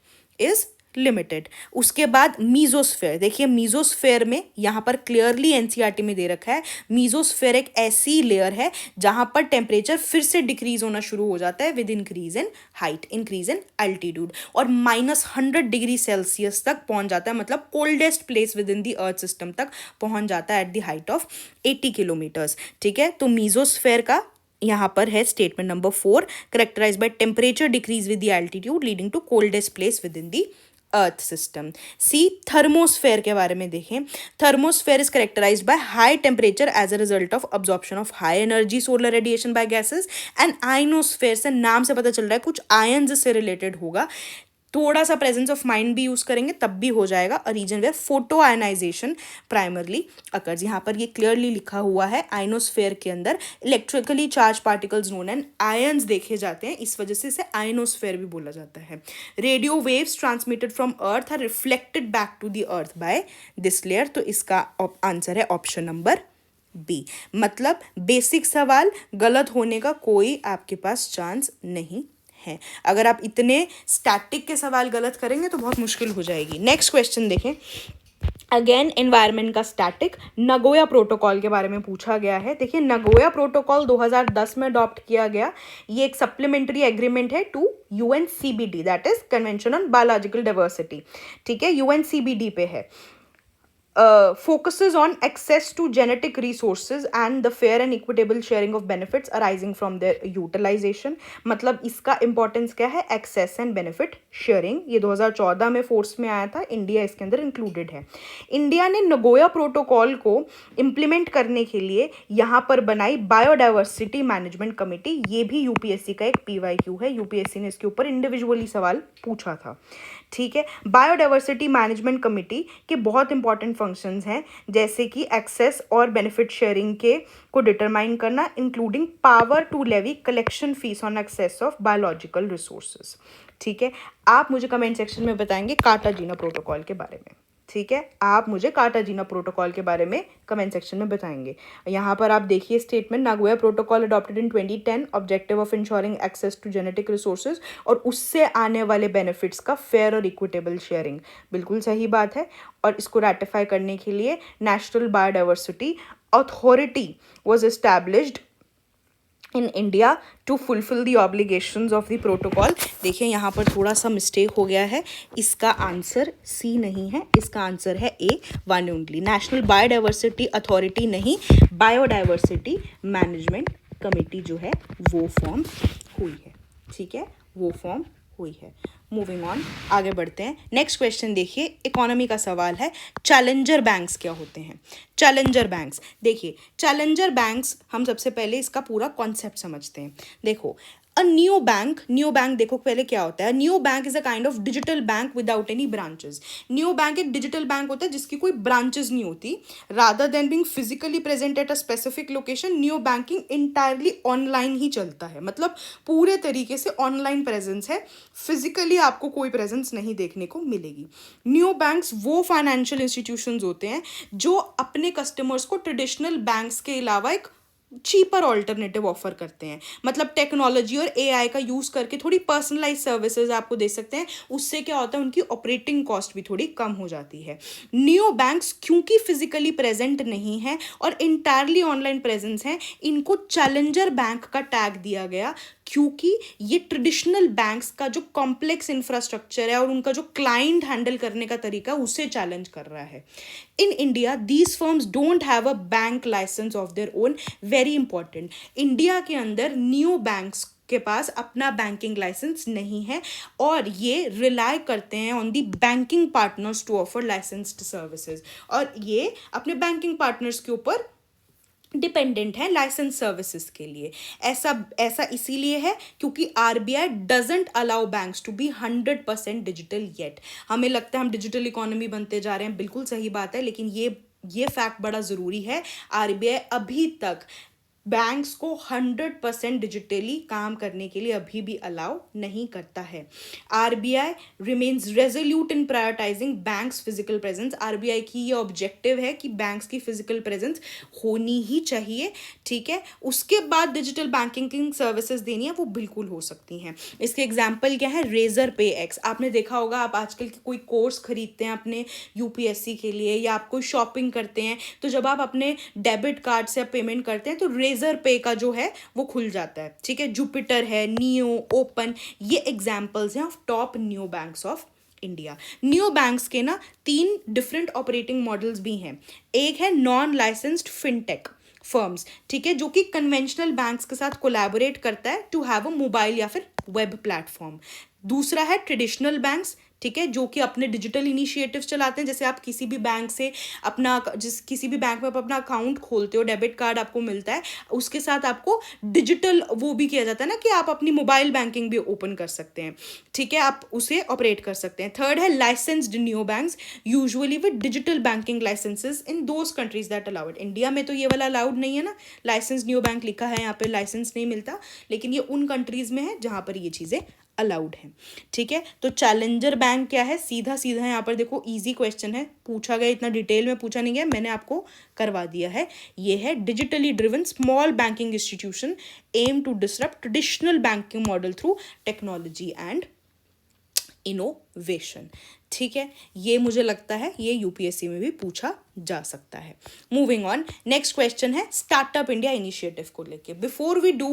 उसके बाद मीजोस्फेयर, देखिए मीजोस्फेयर में यहाँ पर क्लियरली एनसीईआरटी में दे रखा है, मीजोस्फेयर एक ऐसी लेयर है जहाँ पर टेम्परेचर फिर से डिक्रीज होना शुरू हो जाता है with increase in height, increase in altitude, और -100 डिग्री सेल्सियस तक पहुँच जाता है, मतलब coldest place within the earth system तक पहुँच जाता है at the height of 80 kilometres. ठीक है, तो मीजोस्फेयर का यहाँ पर है statement number 4, characterise by temperature decrease with the altitude leading to coldest place within the earth system. C thermosphere के बारे में देखें, thermosphere is characterised by high temperature as a result of absorption of high energy solar radiation by gases, and ionosphere से नाम से पता चल रहा है कुछ आयंस से रिलेटेड होगा, थोड़ा सा प्रेजेंस ऑफ माइंड भी यूज करेंगे तब भी हो जाएगा, a region where photo ionization primarily occurs. यहाँ पर ये क्लियरली लिखा हुआ है, आइनोस्फेयर के अंदर electrically charge particles known and ions देखे जाते हैं, इस वजह से इसे आइनोस्फेयर भी बोला जाता है। Radio waves transmitted from earth are reflected back to the earth by this layer, तो इसका आंसर है ऑप्शन नंबर बी। मतलब बेसिक सवाल गलत होने का कोई आपके पास चांस नहीं है। अगर आप इतने स्टैटिक के सवाल गलत करेंगे तो बहुत मुश्किल हो जाएगी। नेक्स्ट क्वेश्चन देखें, अगेन एनवायरनमेंट का स्टैटिक, नगोया प्रोटोकॉल के बारे में पूछा गया है। देखिए नगोया प्रोटोकॉल 2010 में अडॉप्ट किया गया, ये एक सप्लीमेंट्री एग्रीमेंट है to UNCBD, that is convention on biological diversity. ठीक है, UNCBD पे है। Focuses on access to genetic resources and the fair and equitable sharing of benefits arising from their utilization। मतलब इसका importance क्या है, access and benefit sharing। ये 2014 में फोर्स में आया था, इंडिया इसके अंदर इंक्लूडेड है। इंडिया ने नगोया प्रोटोकॉल को इम्प्लीमेंट करने के लिए यहाँ पर बनाई बायोडाइवर्सिटी मैनेजमेंट कमेटी, ये भी यूपीएससी का एक PYQ है, यूपीएससी ने इसके ऊपर इंडिविजुअली सवाल पूछा था। ठीक है, बायोडाइवर्सिटी मैनेजमेंट कमेटी के बहुत इंपॉर्टेंट फंक्शंस हैं, जैसे कि एक्सेस और बेनिफिट शेयरिंग के को डिटरमाइन करना, including power to levy collection fees on access of biological resources. ठीक है, आप मुझे कमेंट सेक्शन में बताएंगे कार्टाजीना प्रोटोकॉल के बारे में। ठीक है, आप मुझे कार्टाजीना प्रोटोकॉल के बारे में कमेंट सेक्शन में बताएंगे। यहाँ पर आप देखिए statement, Nagoya protocol adopted in 2010, objective of ensuring access to genetic resources, और उससे आने वाले बेनिफिट्स का फेयर और इक्विटेबल शेयरिंग, बिल्कुल सही बात है। और इसको रेटिफाई करने के लिए national biodiversity authority was established in India to fulfil the obligations of the protocol. देखिए यहाँ पर थोड़ा सा मिस्टेक हो गया है, इसका आंसर सी नहीं है, इसका आंसर है A, one only. National biodiversity authority नहीं, बायोडाइवर्सिटी मैनेजमेंट कमेटी जो है वो फॉर्म हुई है, ठीक है, वो फॉर्म हुई है। मूविंग ऑन, आगे बढ़ते हैं। नेक्स्ट क्वेश्चन देखिए, इकोनॉमी का सवाल है, चैलेंजर बैंक्स क्या होते हैं? चैलेंजर बैंक्स, देखिए चैलेंजर बैंक्स, हम सबसे पहले इसका पूरा कॉन्सेप्ट समझते हैं। देखो, न्यू बैंक देखो पहले क्या होता है। New bank is a kind of digital bank without any branches. New bank एक डिजिटल बैंक होता है जिसकी कोई ब्रांचेस नहीं होती। Rather than being physically present at a specific location, new banking entirely online ही चलता है, मतलब पूरे तरीके से ऑनलाइन प्रेजेंस है, फिजिकली आपको कोई प्रेजेंस नहीं देखने को मिलेगी। न्यू बैंक्स वो फाइनेंशियल इंस्टीट्यूशंस होते हैं जो अपने कस्टमर्स को ट्रेडिशनल बैंक्स के अलावा एक चीपर ऑल्टरनेटिव ऑफर करते हैं, मतलब टेक्नोलॉजी और एआई का यूज करके थोड़ी पर्सनलाइज सर्विसेज आपको दे सकते हैं। उससे क्या होता है, उनकी ऑपरेटिंग कॉस्ट भी थोड़ी कम हो जाती है। न्यू बैंक्स क्योंकि फिजिकली प्रेजेंट नहीं है और इंटायरली ऑनलाइन प्रेजेंस है, इनको चैलेंजर बैंक का टैग दिया गया, क्योंकि ये ट्रेडिशनल बैंक्स का जो कॉम्प्लेक्स इंफ्रास्ट्रक्चर है और उनका जो क्लाइंट हैंडल करने का तरीका उसे चैलेंज कर रहा है। In India these firms don't have a bank licence of their own, very important. India के अंदर न्यू बैंक्स के पास अपना बैंकिंग लाइसेंस नहीं है और ये रिलाई करते हैं on the banking partners to offer licensed services, और ये अपने बैंकिंग पार्टनर्स के ऊपर डिपेंडेंट है लाइसेंस सर्विसेज के लिए। ऐसा इसीलिए है क्योंकि RBI doesn't allow banks to be 100% digital yet. हमें लगता है हम डिजिटल इकोनॉमी बनते जा रहे हैं, बिल्कुल सही बात है, लेकिन ये फैक्ट बड़ा ज़रूरी है। आरबीआई अभी तक बैंक्स को 100% डिजिटली काम करने के लिए अभी भी अलाउ नहीं करता है। RBI remains resolute in prioritizing banks physical presence. RBI की ये ऑब्जेक्टिव है कि बैंक्स की फिजिकल प्रेजेंस होनी ही चाहिए, ठीक है। उसके बाद डिजिटल बैंकिंग सर्विसेज देनी है वो बिल्कुल हो सकती हैं। इसके एग्जाम्पल क्या है, रेजर पे एक्स। आपने देखा होगा, आप आजकल कोई कोर्स खरीदते हैं अपने यूपीएससी के लिए या आप कोई शॉपिंग करते हैं, तो जब आप अपने डेबिट कार्ड से पेमेंट करते हैं तो रेजर पे का जो है वो खुल जाता है, ठीक है। जुपिटर है, नियो, ओपन, ये एग्जांपल्स हैं of top new banks of India. New banks के ना 3 डिफरेंट ऑपरेटिंग मॉडल्स भी हैं। एक है नॉन लाइसेंस्ड फिनटेक फर्म्स, ठीक है, जो कि कन्वेंशनल बैंक्स के साथ कोलैबोरेट करता है टू हैव अ मोबाइल या फिर वेब प्लेटफॉर्म। दूसरा है ट्रेडिशनल बैंक्स, ठीक है, जो कि अपने डिजिटल इनिशिएटिव्स चलाते हैं। जैसे आप किसी भी बैंक से किसी भी बैंक में आप अपना अकाउंट खोलते हो, डेबिट कार्ड आपको मिलता है, उसके साथ आपको डिजिटल वो भी किया जाता है ना कि आप अपनी मोबाइल बैंकिंग भी ओपन कर सकते हैं, ठीक है, आप उसे ऑपरेट कर सकते हैं। थर्ड है licensed new banks, usually with digital banking licences in those countries that allow it. India में तो ये वाला अलाउड नहीं है ना, लाइसेंस न्यू बैंक लिखा है यहाँ पे, लाइसेंस नहीं मिलता, लेकिन ये उन कंट्रीज में है जहाँ पर ये चीज़ें अलाउड है, ठीक है। तो चैलेंजर बैंक क्या है, सीधा सीधा यहाँ पर देखो, इजी क्वेश्चन है, पूछा गया, इतना डिटेल में पूछा नहीं गया, मैंने आपको करवा दिया है। ये है digitally driven small banking institution aim to disrupt traditional banking model through technology and innovation, ठीक है। ये मुझे लगता है ये यूपीएससी में भी पूछा जा सकता है। मूविंग ऑन, नेक्स्ट क्वेश्चन है स्टार्टअप इंडिया इनिशिएटिव को लेके। Before we do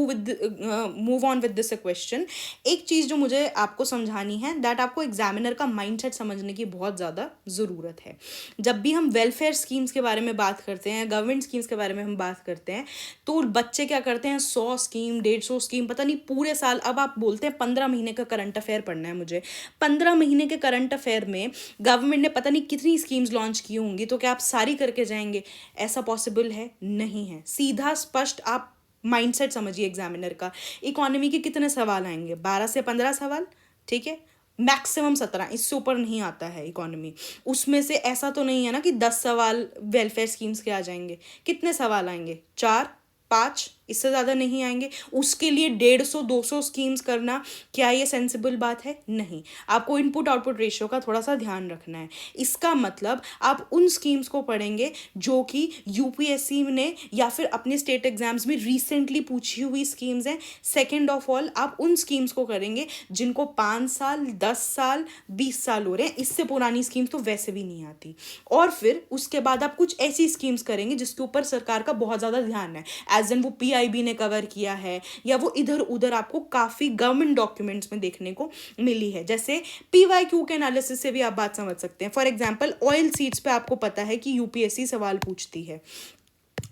move on with this question, एक चीज़ जो मुझे आपको समझानी है, दैट आपको एग्जामिनर का माइंडसेट समझने की बहुत ज़्यादा ज़रूरत है। जब भी हम वेलफेयर स्कीम्स के बारे में बात करते हैं, गवर्नमेंट स्कीम्स के बारे में हम बात करते हैं, तो बच्चे क्या करते हैं, 100 स्कीम, 150 स्कीम, पता नहीं पूरे साल। अब आप बोलते हैं 15 महीने का करंट अफेयर पढ़ना है मुझे, 15 महीने के करंट अफेयर में गवर्नमेंट ने पता नहीं कितनी स्कीम्स लॉन्च की होंगी, तो क्या आप सारी करके जाएंगे? ऐसा पॉसिबल है? नहीं है। सीधा स्पष्ट आप माइंडसेट समझिए एग्जामिनर का। इकोनॉमी के कितने सवाल आएंगे? 12 से 15 सवाल, ठीक है, मैक्सिमम 17, इससे ऊपर नहीं आता है इकोनॉमी। उसमें से ऐसा तो नहीं है ना कि 10 सवाल वेलफेयर स्कीम्स के आ जाएंगे। कितने सवाल आएंगे? 4, 5, इससे ज़्यादा नहीं आएंगे। उसके लिए 150-200 स्कीम्स करना, क्या ये सेंसिबल बात है? नहीं। आपको इनपुट आउटपुट रेशियो का थोड़ा सा ध्यान रखना है। इसका मतलब आप उन स्कीम्स को पढ़ेंगे जो कि यूपीएससी ने या फिर अपने स्टेट एग्जाम्स में रिसेंटली पूछी हुई स्कीम्स हैं। सेकेंड ऑफ ऑल, आप उन स्कीम्स को करेंगे जिनको 5 साल, 10 साल, 20 साल हो रहे हैं। इससे पुरानी स्कीम्स तो वैसे भी नहीं आती। और फिर उसके बाद आप कुछ ऐसी स्कीम्स करेंगे जिसके ऊपर सरकार का बहुत ज़्यादा ध्यान है, एज एन वो पीआईबी ने कवर किया है या वो इधर उधर आपको काफ़ी गवर्नमेंट डॉक्यूमेंट्स में देखने को मिली है। जैसे पीवाईक्यू के एनालिसिस से भी आप बात समझ सकते हैं। फॉर एग्जांपल ऑयल सीड्स पे आपको पता है कि यूपीएससी सवाल पूछती है।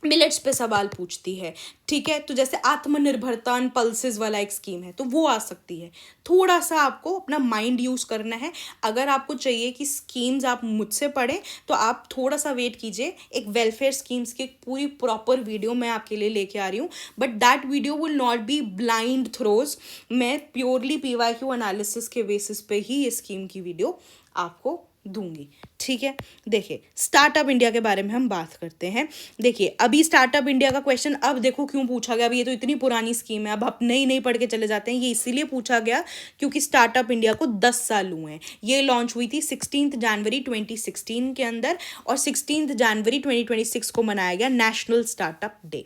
मिलेट्स पे सवाल पूछती है, ठीक है। तो जैसे आत्मनिर्भरता पल्सेस वाला एक स्कीम है तो वो आ सकती है। थोड़ा सा आपको अपना माइंड यूज़ करना है। अगर आपको चाहिए कि स्कीम्स आप मुझसे पढ़ें तो आप थोड़ा सा वेट कीजिए, एक वेलफेयर स्कीम्स की पूरी प्रॉपर वीडियो मैं आपके लिए लेके आ रही हूँ, but that video will not be blind throws. मैं प्योरली PYQ एनालिसिस के बेसिस पे ही ये स्कीम की वीडियो आपको दूंगी, ठीक है। देखिए स्टार्टअप इंडिया के बारे में हम बात करते हैं। देखिए अभी स्टार्टअप इंडिया का क्वेश्चन अब देखो क्यों पूछा गया। अभी ये तो इतनी पुरानी स्कीम है, अब आप नई नई पढ़ के चले जाते हैं। ये इसीलिए पूछा गया क्योंकि स्टार्टअप इंडिया को 10 साल हुए हैं। ये लॉन्च हुई थी 16 जनवरी 2016 के अंदर, और 16 जनवरी 2026 को मनाया गया नेशनल स्टार्टअप डे,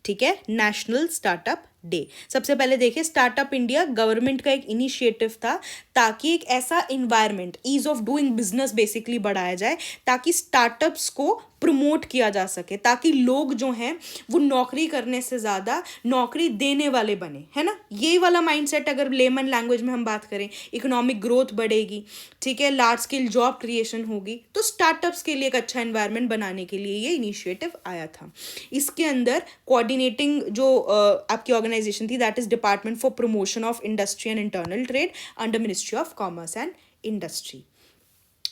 ठीक है, नेशनल स्टार्टअप डे। सबसे पहले देखिए स्टार्टअप इंडिया गवर्नमेंट का एक इनिशिएटिव था ताकि एक ऐसा environment, ease of doing business basically बढ़ाया जाए, ताकि स्टार्टअप्स को प्रमोट किया जा सके, ताकि लोग जो हैं वो नौकरी करने से ज़्यादा नौकरी देने वाले बने, है ना। ये वाला माइंडसेट अगर लेमन लैंग्वेज में हम बात करें, इकोनॉमिक ग्रोथ बढ़ेगी, ठीक है, लार्ज स्केल जॉब क्रिएशन होगी, तो स्टार्टअप्स के लिए एक अच्छा एनवायरनमेंट बनाने के लिए ये इनिशिएटिव आया था। इसके अंदर कोऑर्डिनेटिंग जो आपकी ऑर्गेनाइजेशन थी, that is department for promotion of industry and internal trade under ministry of commerce and industry.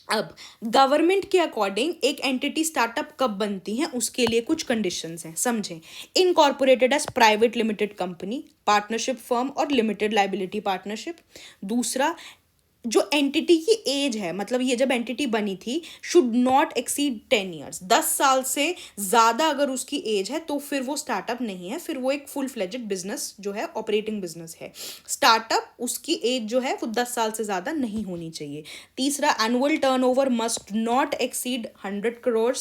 अब गवर्नमेंट के अकॉर्डिंग एक एंटिटी स्टार्टअप कब बनती है उसके लिए कुछ कंडीशंस हैं, समझें। Incorporated as private limited company, partnership firm और लिमिटेड लाइबिलिटी पार्टनरशिप। दूसरा, जो एंटिटी की एज है, मतलब ये जब एंटिटी बनी थी, शुड नॉट एक्सीड 10 ईयर्स। 10 साल से ज़्यादा अगर उसकी एज है तो फिर वो स्टार्टअप नहीं है, फिर वो एक फुल फ्लेजेड बिजनेस जो है, ऑपरेटिंग बिजनेस है। स्टार्टअप उसकी एज जो है वो 10 साल से ज़्यादा नहीं होनी चाहिए। तीसरा, annual turnover must not exceed 100 crore.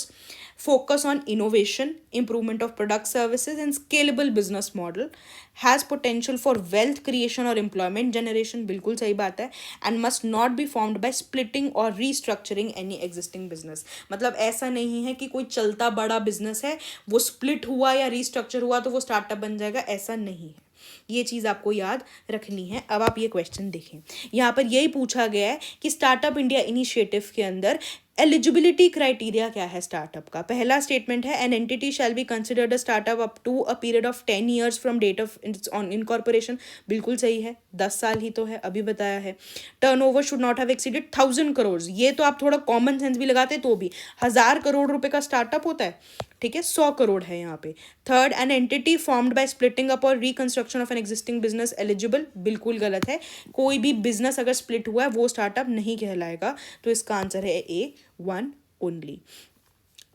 Focus on innovation, improvement of product services, and scalable business model. Has potential for wealth creation or employment generation, बिल्कुल सही बात है। And must not be formed by splitting or restructuring any existing business। मतलब ऐसा नहीं है कि कोई चलता बड़ा बिजनेस है, वो स्प्लिट हुआ या रीस्ट्रक्चर हुआ तो वो स्टार्टअप बन जाएगा, ऐसा नहीं है। ये चीज़ आपको याद रखनी है। अब आप ये क्वेश्चन देखें, यहाँ पर यही पूछा गया है कि स्टार्टअप इंडिया इनिशिएटिव के अंदर एलिजिबिलिटी क्राइटेरिया क्या है स्टार्टअप का। पहला स्टेटमेंट है, an entity shall be considered a startup up to a period of 10 years from date of on incorporation. बिल्कुल सही है, 10 साल ही तो है, अभी बताया है। Turnover should not have exceeded 1000 crore. ये तो आप थोड़ा कॉमन सेंस भी लगाते तो भी 1000 करोड़ रुपए का स्टार्टअप होता है, ठीक है, 100 करोड़ है यहाँ पे। Third, an entity formed by splitting up और reconstruction of an existing business eligible. बिल्कुल गलत है, कोई भी बिजनेस अगर स्प्लिट हुआ है वो स्टार्टअप नहीं कहलाएगा। तो इसका आंसर है A1 ओनली।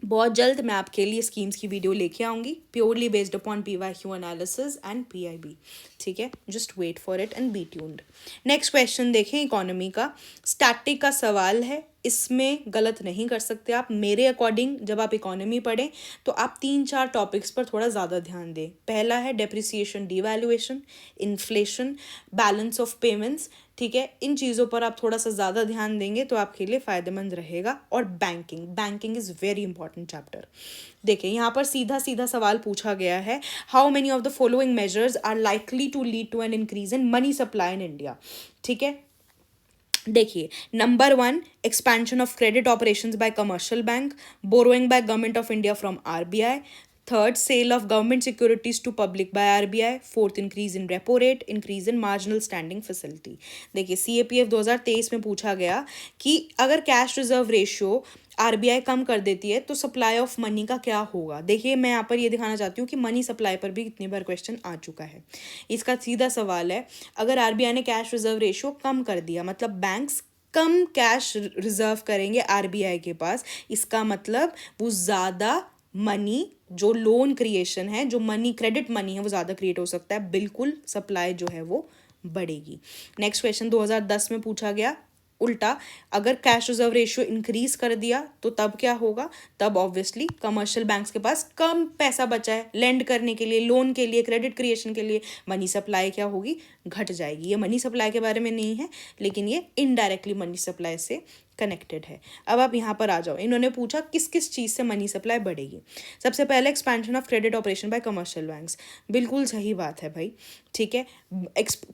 बहुत जल्द मैं आपके लिए स्कीम्स की वीडियो लेके आऊँगी, purely based upon PYQ analysis and PIB, ठीक है। Just wait for it and be tuned. Next question देखें, इकोनॉमी का स्टैटिक का सवाल है, इसमें गलत नहीं कर सकते आप। मेरे अकॉर्डिंग जब आप इकोनॉमी पढ़ें तो आप 3-4 टॉपिक्स पर थोड़ा ज़्यादा ध्यान दें। पहला है depreciation devaluation, inflation, balance of payments, ठीक है। इन चीज़ों पर आप थोड़ा सा ज़्यादा ध्यान देंगे तो आपके लिए फ़ायदेमंद रहेगा। और banking, banking is very important chapter. देखिए यहाँ पर सीधा सीधा सवाल पूछा गया है, how many of the following measures are likely to lead to an increase in money supply in India, ठीक है। देखिए, number 1, expansion of credit operations by commercial bank, borrowing by government of India from RBI। Third, sale of government securities to public by RBI। Fourth, increase in repo rate, increase in marginal standing facility. देखिए CAPF 2023 में पूछा गया कि अगर cash reserve ratio RBI कम कर देती है तो सप्लाई ऑफ मनी का क्या होगा। देखिए मैं यहाँ पर ये दिखाना चाहती हूँ कि मनी सप्लाई पर भी कितनी बार क्वेश्चन आ चुका है। इसका सीधा सवाल है, अगर RBI ने कैश रिजर्व रेशियो कम कर दिया, मतलब बैंक्स कम कैश रिजर्व करेंगे RBI के पास, इसका मतलब वो ज़्यादा मनी, जो लोन क्रिएशन है, जो मनी क्रेडिट मनी है, वो ज़्यादा क्रिएट हो सकता है, बिल्कुल सप्लाई जो है वो बढ़ेगी। नेक्स्ट क्वेश्चन 2010 में पूछा गया उल्टा, अगर कैश रिजर्व रेशियो इंक्रीज कर दिया तो तब क्या होगा। तब ऑब्वियसली कमर्शियल बैंक्स के पास कम पैसा बचा है लेंड करने के लिए, लोन के लिए, क्रेडिट क्रिएशन के लिए, मनी सप्लाई क्या होगी, घट जाएगी। ये मनी सप्लाई के बारे में नहीं है, लेकिन ये इनडायरेक्टली मनी सप्लाई से कनेक्टेड है। अब आप यहाँ पर आ जाओ, इन्होंने पूछा किस किस चीज़ से मनी सप्लाई बढ़ेगी। सबसे पहले expansion of credit operation bye commercial banks, बिल्कुल सही बात है भाई, ठीक है।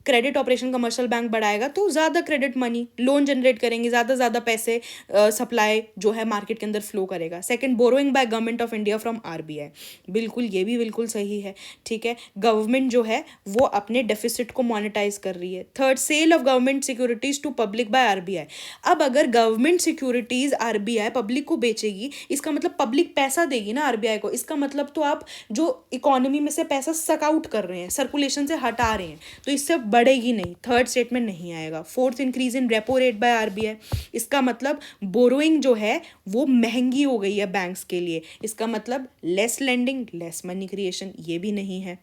क्रेडिट ऑपरेशन कमर्शियल बैंक बढ़ाएगा तो ज़्यादा क्रेडिट मनी, लोन जनरेट करेंगे, ज़्यादा पैसे सप्लाई जो है मार्केट के अंदर फ्लो करेगा। Second, borrowing by government of India from RBI, बिल्कुल ये भी बिल्कुल सही है, ठीक है। गवर्नमेंट जो है वो अपने डेफिसिट को मोनेटाइज कर रही है। Third, sale of government securities to public by RBI, अब अगर गवर्नमेंट सिक्योरिटीज आरबीआई पब्लिक को बेचेगी, इसका मतलब पब्लिक पैसा देगी ना आरबीआई को, इसका मतलब तो आप जो इकोनॉमी में से पैसा सक आउट कर रहे हैं, सर्कुलेशन से हटा रहे हैं, तो इससे बढ़ेगी नहीं, थर्ड स्टेटमेंट नहीं आएगा। Fourth, increase in repo rate by RBI, इसका मतलब बोरोइंग जो है वो महंगी हो गई है बैंक्स के लिए, इसका मतलब less lending less money creation, ये भी नहीं है।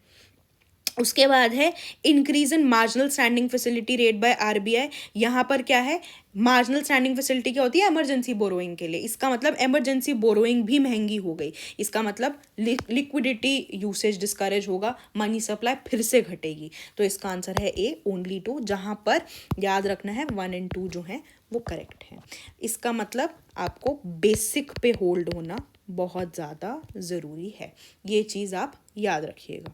उसके बाद है increase in marginal standing facility rate by RBI, यहाँ पर क्या है, मार्जिनल स्टैंडिंग फैसिलिटी क्या होती है, इमरजेंसी बोरोइंग के लिए, इसका मतलब इमरजेंसी बोरोइंग भी महंगी हो गई, इसका मतलब लिक्विडिटी यूसेज डिस्करेज होगा, मनी सप्लाई फिर से घटेगी। तो इसका आंसर है ए, ओनली 2, जहाँ पर याद रखना है 1 और 2 जो है वो करेक्ट है। इसका मतलब आपको बेसिक पे होल्ड होना बहुत ज़्यादा ज़रूरी है, ये चीज़ आप याद रखिएगा,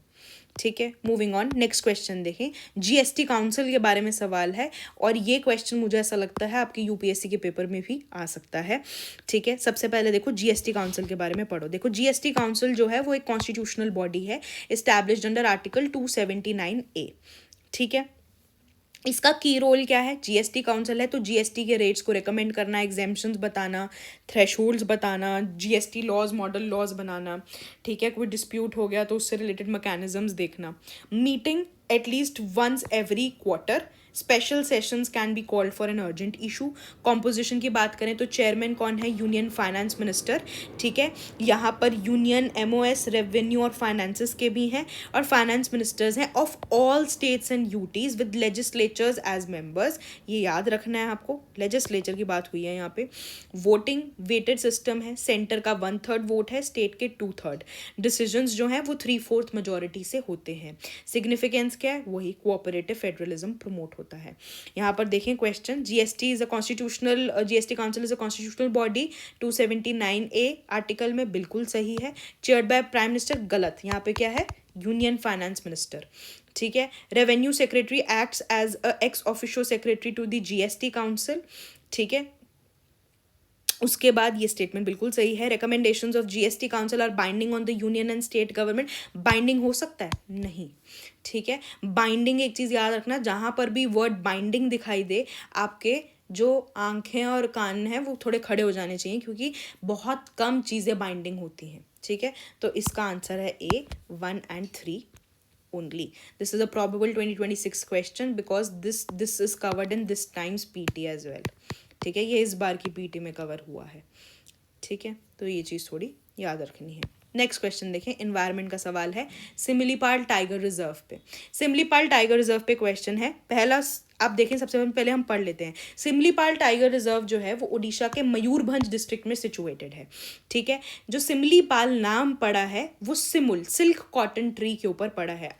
ठीक है। मूविंग ऑन, नेक्स्ट क्वेश्चन देखें, जीएसटी काउंसिल के बारे में सवाल है, और ये क्वेश्चन मुझे ऐसा लगता है आपके यूपीएससी के पेपर में भी आ सकता है, ठीक है। सबसे पहले देखो जीएसटी काउंसिल के बारे में पढ़ो। देखो जीएसटी काउंसिल जो है वो एक कॉन्स्टिट्यूशनल बॉडी है, एस्टैब्लिश्ड अंडर आर्टिकल 279A, ठीक है। इसका की रोल क्या है, जीएसटी काउंसिल है तो जीएसटी के रेट्स को रिकमेंड करना, एग्जेम्पशंस बताना, थ्रेशोल्ड्स बताना, जीएसटी लॉज, मॉडल लॉज बनाना, ठीक है। कोई डिस्प्यूट हो गया तो उससे रिलेटेड मैकेनिज्म्स देखना, meeting at least once every quarter, special sessions can be called for an urgent issue. Composition की बात करें तो चेयरमैन कौन है, यूनियन फाइनेंस मिनिस्टर, ठीक है। यहाँ पर यूनियन, एमओएस, रेवेन्यू और फाइनेंसेस के भी हैं, और फाइनेंस मिनिस्टर्स हैं of all states and UTs with legislatures as members, ये याद रखना है आपको, लेजिस्लेचर की बात हुई है यहाँ पे। वोटिंग वेटेड सिस्टम है, सेंटर का 1/3 वोट है, स्टेट के 2/3, डिसीजंस जो हैं वो 3/4 मेजोरिटी से होते हैं। सिग्निफिकेंस क्या है, वही कोऑपरेटिव फेडरलिज्म प्रमोट होता है। यहाँ पर देखें question, GST is a constitutional, GST council is a constitutional body, 279A article में बिल्कुल सही है। चेयर्ड बाय प्राइम मिनिस्टर, गलत, यहाँ पे क्या है, यूनियन फाइनेंस मिनिस्टर, ठीक है। Revenue secretary acts as a ex officio secretary to the GST council, ठीक है। उसके बाद ये स्टेटमेंट बिल्कुल सही है, recommendations of GST council are binding on the union and state government, binding हो सकता है, नहीं, ठीक है। बाइंडिंग, एक चीज़ याद रखना, जहाँ पर भी वर्ड बाइंडिंग दिखाई दे, आपके जो आंखें और कान हैं वो थोड़े खड़े हो जाने चाहिए, क्योंकि बहुत कम चीज़ें बाइंडिंग होती हैं, ठीक है। तो इसका आंसर है ए, 1 और 3 only. This is a probable 2026 question because this is covered in this times PT as well, ठीक है, ये इस बार की पीटी में कवर हुआ है, ठीक है। तो ये चीज़ थोड़ी याद रखनी है। नेक्स्ट क्वेश्चन देखें, एनवायरनमेंट का सवाल है, सिमलीपाल टाइगर रिजर्व पे, सिमलीपाल टाइगर रिजर्व पे क्वेश्चन है। पहला आप देखें, सबसे पहले हम पढ़ लेते हैं। सिमलीपाल टाइगर रिजर्व जो है वो उड़ीसा के मयूरभंज डिस्ट्रिक्ट में सिचुएटेड है, ठीक है। जो सिमलीपाल नाम पड़ा है वो सिमुल, सिल्क कॉटन ट्री के ऊपर पड़ा है।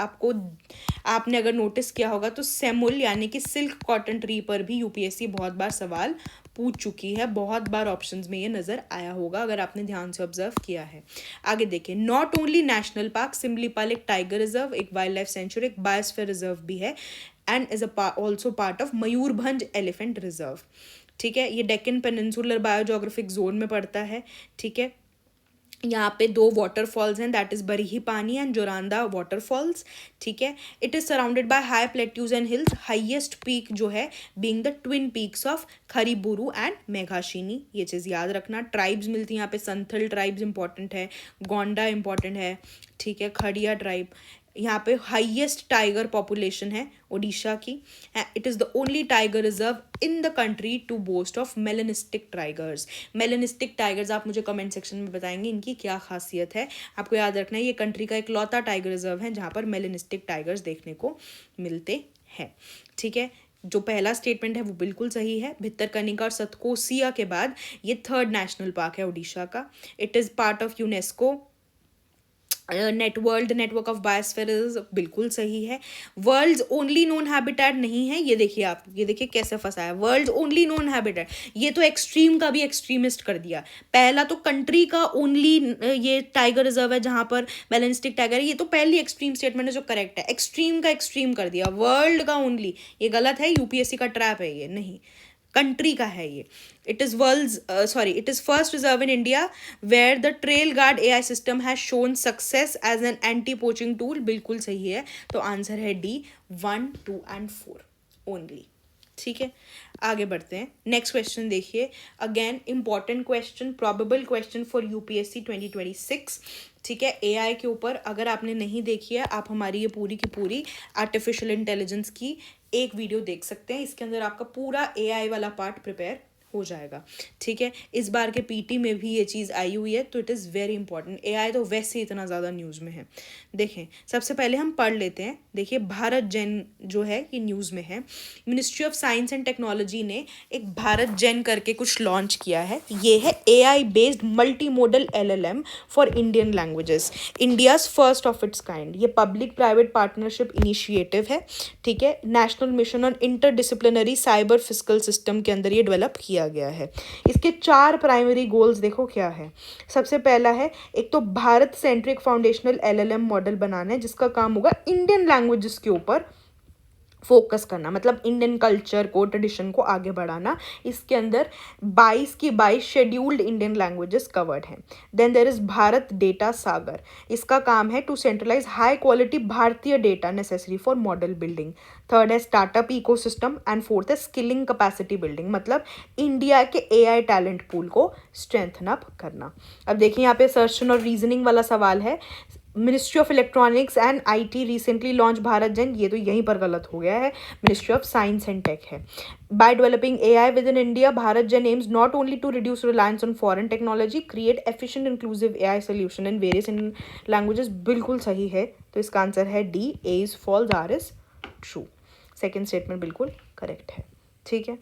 आपने अगर नोटिस किया होगा तो सेमुल यानी कि सिल्क कॉटन ट्री पर भी यूपीएससी बहुत बार सवाल पूछ चुकी है, बहुत बार ऑप्शंस में ये नजर आया होगा अगर आपने ध्यान से ऑब्जर्व किया है। आगे देखिए, not only national park, Similipal एक टाइगर रिजर्व, एक वाइल्ड लाइफ सेंचुरी, एक बायोस्फीयर रिजर्व भी है, and is also part of Mayurbhanj elephant reserve, ठीक है। ये डेक्कन पेनिनसुलर बायोजोग्राफिक जोन में पड़ता है, ठीक है। यहाँ पे 2 वाटरफॉल्स हैं, दैट इज बरीही पानी एंड जोरांदा वाटरफॉल्स, ठीक है। It is surrounded by high plateaus and hills, highest peak जो है being the twin peaks of Khairiburu and Meghasani, ये चीज़ याद रखना। ट्राइब्स मिलती हैं यहाँ पे, संथल ट्राइब्स इंपॉर्टेंट है, गोंडा इंपॉर्टेंट है, ठीक है, खड़िया ट्राइब। यहाँ पे हाईएस्ट टाइगर पॉपुलेशन है ओडिशा की। It is the only tiger reserve in the country to boast of melanistic tigers. Melanistic tigers आप मुझे कमेंट सेक्शन में बताएंगे इनकी क्या खासियत है। आपको याद रखना है ये कंट्री का इकलौता टाइगर रिजर्व है जहाँ पर मेलेनिस्टिक टाइगर्स देखने को मिलते हैं, ठीक है। जो पहला स्टेटमेंट है वो बिल्कुल सही है, भितरकनिका और सतकोसिया के बाद ये 3rd नेशनल पार्क है ओडिशा का। It is part of UNESCO world network of biospheres बिल्कुल सही है। वर्ल्ड्स ओनली नोन हैबिटेट नहीं है, ये देखिए आप, ये देखिए कैसे फंसा है, वर्ल्ड्स ओनली नोन हैबिटेट, ये तो एक्सट्रीम का भी एक्सट्रीमिस्ट कर दिया। पहला तो कंट्री का ओनली, ये टाइगर रिजर्व है जहां पर बैलेंस्टिक टाइगर है, ये तो पहली एक्सट्रीम स्टेटमेंट है जो करेक्ट है। एक्सट्रीम का एक्सट्रीम कर दिया, वर्ल्ड का ओनली, ये गलत है, यूपीएससी का ट्रैप है ये, नहीं, कंट्री का है ये। It is it is first reserve in India where the trail guard AI system has shown success as an anti poaching tool, बिल्कुल सही है। तो आंसर है डी, 1, 2 एंड 4 ओनली। ठीक है, आगे बढ़ते हैं। नेक्स्ट क्वेश्चन देखिए, again important question, probable question for UPSC 2026। ठीक है, एआई के ऊपर अगर आपने नहीं देखी है, आप हमारी ये पूरी की पूरी आर्टिफिशियल इंटेलिजेंस की एक वीडियो देख सकते हैं, इसके अंदर आपका पूरा एआई वाला पार्ट प्रिपेयर हो जाएगा। ठीक है, इस बार के पीटी में भी ये चीज़ आई हुई है, तो it is very important. AI तो वैसे ही इतना ज़्यादा न्यूज़ में है। देखें, सबसे पहले हम पढ़ लेते हैं। देखिए, भारत जेन जो है ये न्यूज़ में है। Ministry of science and technology ने एक भारत जेन करके कुछ लॉन्च किया है। ये है AI based multi modal LLM for Indian languages, India's first of its kind. ये पब्लिक प्राइवेट पार्टनरशिप इनिशिएटिव है। ठीक है, national mission on interdisciplinary cyber physical system के अंदर ये डेवलप किया गया है। इसके 4 प्राइमरी गोल्स देखो क्या है। सबसे पहला है, एक तो Bharat centric foundational LLM model बनाना है, जिसका काम होगा इंडियन लैंग्वेजेस के ऊपर फोकस करना, मतलब इंडियन कल्चर को, ट्रेडिशन को आगे बढ़ाना। इसके अंदर 22 की 22 शेड्यूल्ड इंडियन लैंग्वेजेस कवर्ड हैं। Then there is Bharat data Sagar, इसका काम है to centralize high quality Bharatiya data necessary for model building. Third है स्टार्टअप इकोसिस्टम एंड फोर्थ है स्किलिंग कैपेसिटी बिल्डिंग, मतलब इंडिया के एआई टैलेंट पूल को स्ट्रेंथन अप करना। अब देखिए यहाँ पे सर्चन और रीजनिंग वाला सवाल है। Ministry of electronics and IT recently launch Bharat Gen, ये तो यहीं पर गलत हो गया है, ministry of science and tech है। By developing AI within India, Bharat Gen aims not only to reduce reliance on foreign technology, create efficient inclusive AI solution in various in languages, बिल्कुल सही है। तो इसका आंसर है D, A is false, R is true. Second statement बिल्कुल correct है। ठीक है,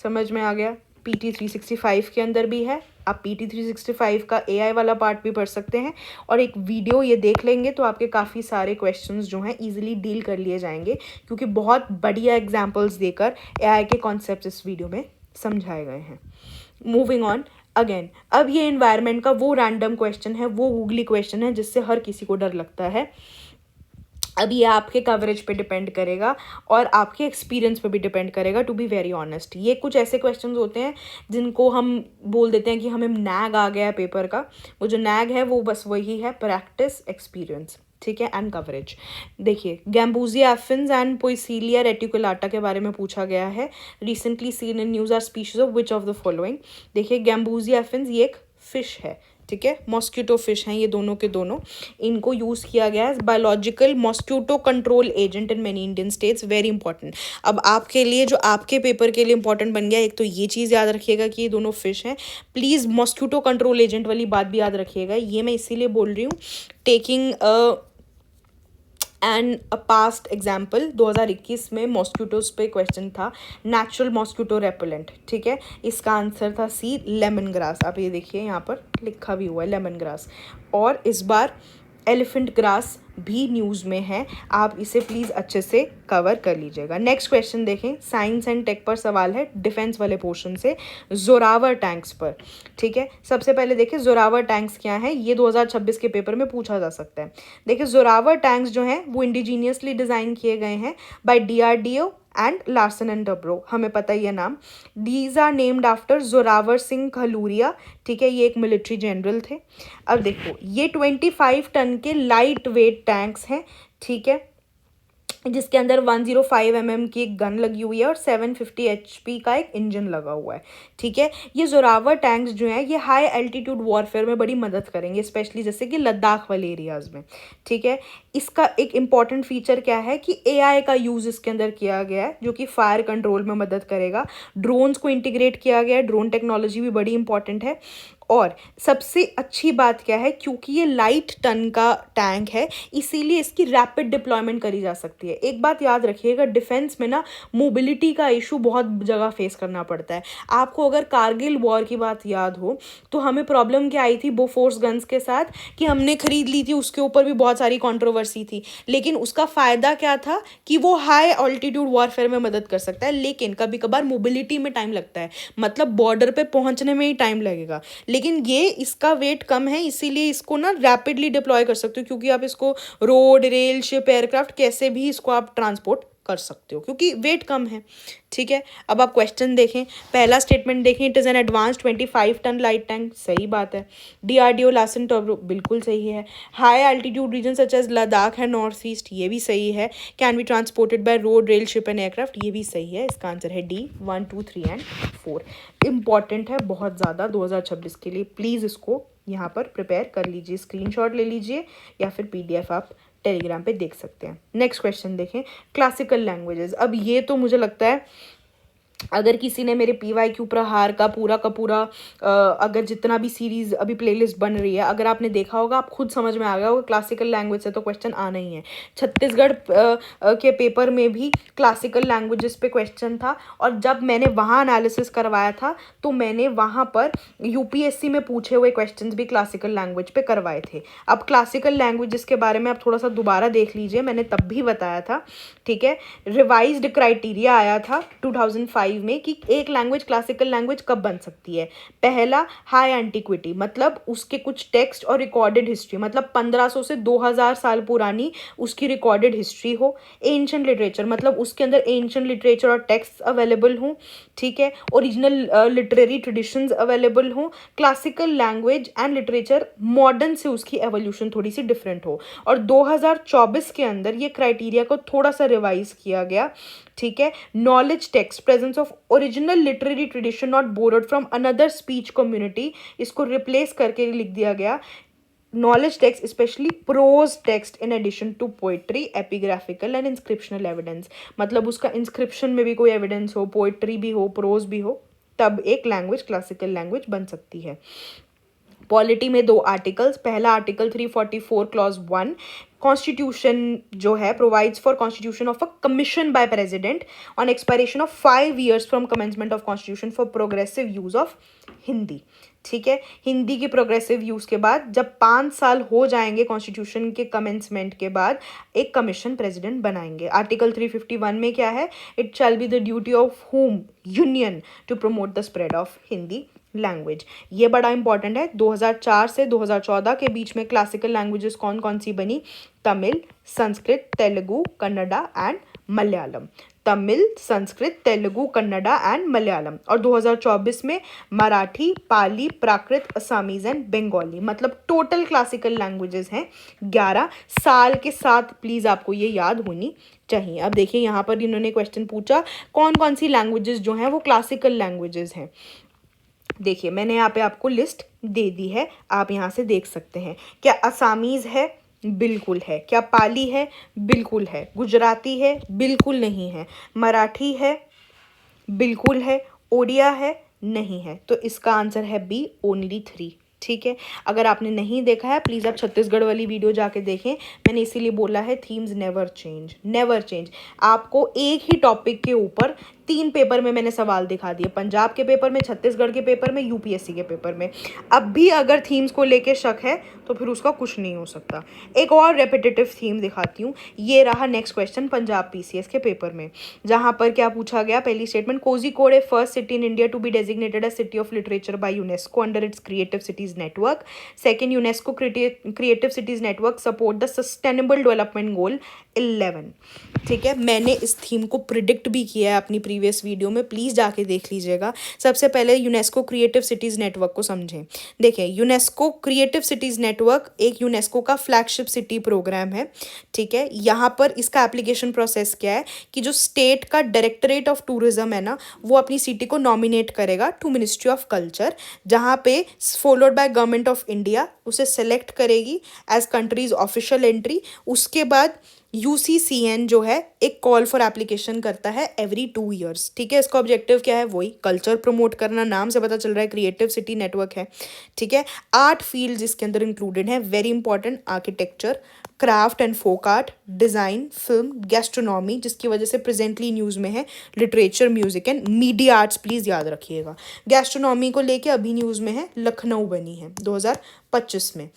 समझ में आ गया। PT 365 के अंदर भी है, आप PT 365 का AI वाला पार्ट भी पढ़ सकते हैं, और एक वीडियो ये देख लेंगे तो आपके काफ़ी सारे क्वेश्चंस जो हैं इजीली डील कर लिए जाएंगे, क्योंकि बहुत बढ़िया एग्जांपल्स देकर AI के कॉन्सेप्ट्स इस वीडियो में समझाए गए हैं। मूविंग ऑन अगेन, अब ये एनवायरनमेंट का वो रैंडम क्वेश्चन है, वो गूगली क्वेश्चन है जिससे हर किसी को डर लगता है। अब ये आपके कवरेज पे डिपेंड करेगा और आपके एक्सपीरियंस पे भी डिपेंड करेगा, टू बी वेरी ऑनेस्ट। ये कुछ ऐसे क्वेश्चंस होते हैं जिनको हम बोल देते हैं कि हमें नैग आ गया है पेपर का। वो जो नैग है वो बस वही है, प्रैक्टिस, एक्सपीरियंस, ठीक है, एंड कवरेज। देखिए, गैम्बूजिया एफिन्स एंड पोइसीलिया रेटिकुलाटा के बारे में पूछा गया है। Recently seen in news are species of which of the following. देखिए, गैम्बूजिया एफिन्स ये एक फिश है, ठीक है, मॉस्किटो फिश हैं ये दोनों के दोनों। इनको यूज़ किया गया है biological mosquito control agent in many Indian states, very important. अब आपके लिए, जो आपके पेपर के लिए इंपॉर्टेंट बन गया, एक तो ये चीज़ याद रखिएगा कि ये दोनों फिश हैं। प्लीज़ मॉस्किटो कंट्रोल एजेंट वाली बात भी याद रखिएगा, ये मैं इसीलिए बोल रही हूँ। Taking and a past example, 2021 में मॉस्किटोज पे क्वेश्चन था, नेचुरल मॉस्किटो रेपेलेंट, ठीक है, इसका आंसर था सी, लेमन ग्रास। आप ये देखिए यहाँ पर लिखा भी हुआ है लेमन ग्रास। और इस बार एलिफेंट ग्रास भी न्यूज़ में है, आप इसे प्लीज़ अच्छे से कवर कर लीजिएगा। नेक्स्ट क्वेश्चन देखें, साइंस एंड टेक पर सवाल है, डिफेंस वाले पोर्शन से, जोरावर टैंक्स पर। ठीक है, सबसे पहले देखिए जोरावर टैंक्स क्या है, ये 2026 के पेपर में पूछा जा सकता है। देखिए, जोरावर टैंक्स जो हैं वो इंडिजीनियसली डिज़ाइन किए गए हैं by DRDO and Larsen and Toubro, हमें पता ही है नाम। These are named after Zorawar Singh Kahluria, ठीक है, ये एक मिलिट्री जनरल थे। अब देखो, ये 25 टन के लाइट वेट टैंक्स हैं, ठीक है, जिसके अंदर 105 mm की एक गन लगी हुई है और 750 HP का एक इंजन लगा हुआ है। ठीक है, ये जोरावर टैंक्स जो हैं ये हाई एल्टीट्यूड वॉरफेयर में बड़ी मदद करेंगे, स्पेशली जैसे कि लद्दाख वाले एरियाज़ में। ठीक है, इसका एक इम्पॉर्टेंट फीचर क्या है कि AI का यूज़ इसके अंदर किया गया है, जो कि फायर कंट्रोल में मदद करेगा। ड्रोन्स को इंटीग्रेट किया गया है, ड्रोन टेक्नोलॉजी भी बड़ी इंपॉर्टेंट है। और सबसे अच्छी बात क्या है, क्योंकि ये लाइट टन का टैंक है इसीलिए इसकी रैपिड डिप्लॉयमेंट करी जा सकती है। एक बात याद रखिएगा, डिफेंस में ना मोबिलिटी का इशू बहुत जगह फेस करना पड़ता है। आपको अगर कारगिल वॉर की बात याद हो तो हमें प्रॉब्लम क्या आई थी बोफोर्स गन्स के साथ, कि हमने खरीद ली थी, उसके ऊपर भी बहुत सारी कंट्रोवर्सी थी, लेकिन उसका फ़ायदा क्या था कि वो हाई ऑल्टीट्यूड वॉरफेयर में मदद कर सकता है, लेकिन कभी कभार मोबिलिटी में टाइम लगता है, मतलब बॉर्डर पे पहुंचने में ही टाइम लगेगा। लेकिन ये इसका वेट कम है इसीलिए इसको ना रैपिडली डिप्लॉय कर सकते हो, क्योंकि आप इसको रोड, रेल, शिप, एयरक्राफ्ट कैसे भी इसको आप ट्रांसपोर्ट कर सकते हो क्योंकि वेट कम है। ठीक है, अब आप क्वेश्चन देखें, पहला स्टेटमेंट देखें, it is an advance 25 ton light tank, सही बात है। डीआरडीओ लासन टर्बो, बिल्कुल सही है। High altitude region such as Ladakh है नॉर्थ ईस्ट, ये भी सही है। Can be transported by road, rail, ship and aircraft, ये भी सही है। इसका आंसर है डी, 1, 2, 3 एंड 4। इंपॉर्टेंट है बहुत ज़्यादा 2026 के लिए, प्लीज़ इसको यहाँ पर प्रिपेयर कर लीजिए, स्क्रीनशॉट ले लीजिए या फिर पीडीएफ आप टेलीग्राम पे देख सकते हैं। नेक्स्ट क्वेश्चन देखें, क्लासिकल लैंग्वेजेस। अब ये तो मुझे लगता है अगर किसी ने मेरे PYQ प्रहार का पूरा अगर जितना भी सीरीज अभी प्लेलिस्ट बन रही है अगर आपने देखा होगा, आप खुद समझ में आ गया होगा क्लासिकल लैंग्वेज से तो क्वेश्चन आना ही है। छत्तीसगढ़ के पेपर में भी क्लासिकल लैंग्वेजेस पे क्वेश्चन था, और जब मैंने वहाँ एनालिसिस करवाया था तो मैंने वहाँ पर UPSC में पूछे हुए क्वेश्चन भी क्लासिकल लैंग्वेज पे करवाए थे। अब क्लासिकल लैंग्वेजेस के बारे में आप थोड़ा सा दोबारा देख लीजिए, मैंने तब भी बताया था। ठीक है, रिवाइज्ड क्राइटेरिया आया था 2005 में कि एक लैंग्वेज क्लासिकल लैंग्वेज कब बन सकती है। पहला, हाई एंटिक्विटी, मतलब उसके कुछ टेक्स्ट और रिकॉर्डेड हिस्ट्री, मतलब 1500 से 2000 साल पुरानी उसकी रिकॉर्डेड हिस्ट्री हो। एंशिएंट लिटरेचर, मतलब उसके अंदर एंशिएंट लिटरेचर और टेक्स्ट अवेलेबल हों। ठीक है, ओरिजिनल लिटरेरी ट्रेडिशंस अवेलेबल हों। Classical language and literature modern से उसकी एवोल्यूशन थोड़ी सी डिफरेंट हो। और 2024 के अंदर ये क्राइटेरिया को थोड़ा सा रिवाइज किया गया। ठीक है, knowledge text, presence of original literary tradition not borrowed from another speech community, इसको रिप्लेस करके लिख दिया गया knowledge text, especially prose text in addition to poetry, epigraphical and inscriptional evidence, मतलब उसका inscription में भी कोई evidence हो, poetry भी हो, prose भी हो, तब एक लैंग्वेज क्लासिकल लैंग्वेज बन सकती है। पॉलिटी में 2 आर्टिकल्स, पहला आर्टिकल 344 क्लॉज 1, कॉन्स्टिट्यूशन जो है provides for constitution of a commission by president on expiration of 5 years from commencement of constitution for progressive use of Hindi. ठीक है, हिंदी की प्रोग्रेसिव यूज के बाद जब 5 साल हो जाएंगे कॉन्स्टिट्यूशन के कमेंसमेंट के बाद, एक कमीशन प्रेसिडेंट बनाएंगे। आर्टिकल 351 में क्या है, it shall be the duty of home union to promote the spread of Hindi language. ये बड़ा इंपॉर्टेंट है। 2004 से 2014 के बीच में क्लासिकल लैंग्वेजेस कौन कौन सी बनी, तमिल, संस्कृत, तेलुगु, कन्नडा एंड मलयालम। तमिल, संस्कृत, तेलुगु, कन्नडा एंड मलयालम। और 2024 में मराठी, पाली, प्राकृत, असामीज एंड बंगाली, मतलब टोटल क्लासिकल लैंग्वेजेस हैं 11। साल के साथ प्लीज़ आपको ये याद होनी चाहिए। अब देखिए यहाँ पर इन्होंने क्वेश्चन पूछा कौन कौन सी लैंग्वेजेस जो हैं वो क्लासिकल लैंग्वेजेस हैं। देखिए मैंने यहाँ पे आपको लिस्ट दे दी है, आप यहाँ से देख सकते हैं। क्या असामीज़ है, बिल्कुल है। क्या पाली है, बिल्कुल है। गुजराती है, बिल्कुल नहीं है। मराठी है, बिल्कुल है। ओडिया है, नहीं है। तो इसका आंसर है बी, ओनली 3। ठीक है, अगर आपने नहीं देखा है प्लीज़ आप छत्तीसगढ़ वाली वीडियो जाके देखें। मैंने इसीलिए बोला है themes never change, never change. आपको एक ही टॉपिक के ऊपर 3 पेपर में मैंने सवाल दिखा दिए, पंजाब के पेपर में, छत्तीसगढ़ के पेपर में, UPSC के पेपर में। अब भी अगर थीम्स को लेके शक है तो फिर उसका कुछ नहीं हो सकता। एक और रेपिटेटिव थीम दिखाती हूँ, ये रहा नेक्स्ट क्वेश्चन पंजाब PCS के पेपर में, जहाँ पर क्या पूछा गया, पहली स्टेटमेंट, Kozhikode a first city in India to be designated as city of literature by UNESCO under its creative cities network. Second, UNESCO creative cities network support the sustainable development goal 11। ठीक है, मैंने इस थीम को प्रिडिक्ट भी किया है अपनी previous video में, प्लीज़ जाके देख लीजिएगा। सबसे पहले यूनेस्को क्रिएटिव सिटीज़ नेटवर्क को समझें। देखिए, यूनेस्को क्रिएटिव सिटीज़ नेटवर्क एक यूनेस्को का फ्लैगशिप सिटी प्रोग्राम है। ठीक है, यहाँ पर इसका एप्लीकेशन प्रोसेस क्या है कि जो स्टेट का डायरेक्टरेट ऑफ टूरिज्म है ना, वो अपनी सिटी को नॉमिनेट करेगा टू मिनिस्ट्री ऑफ कल्चर, जहाँ पे followed by government of India उसे सेलेक्ट करेगी एज कंट्रीज ऑफिशियल एंट्री। उसके बाद UCCN जो है एक कॉल फॉर एप्लीकेशन करता है एवरी 2 years, ठीक है। इसका ऑब्जेक्टिव क्या है, वही कल्चर प्रमोट करना, नाम से पता चल रहा है क्रिएटिव सिटी नेटवर्क है, ठीक है। 8 फील्ड जिसके अंदर इंक्लूडेड है, very important, architecture, craft and folk art, design, film, gastronomy, जिसकी वजह से प्रेजेंटली न्यूज़ में है, literature, music and media arts, please याद रखिएगा। गैस्ट्रोनॉमी को लेके अभी न्यूज़ में है, लखनऊ बनी है 2025 में।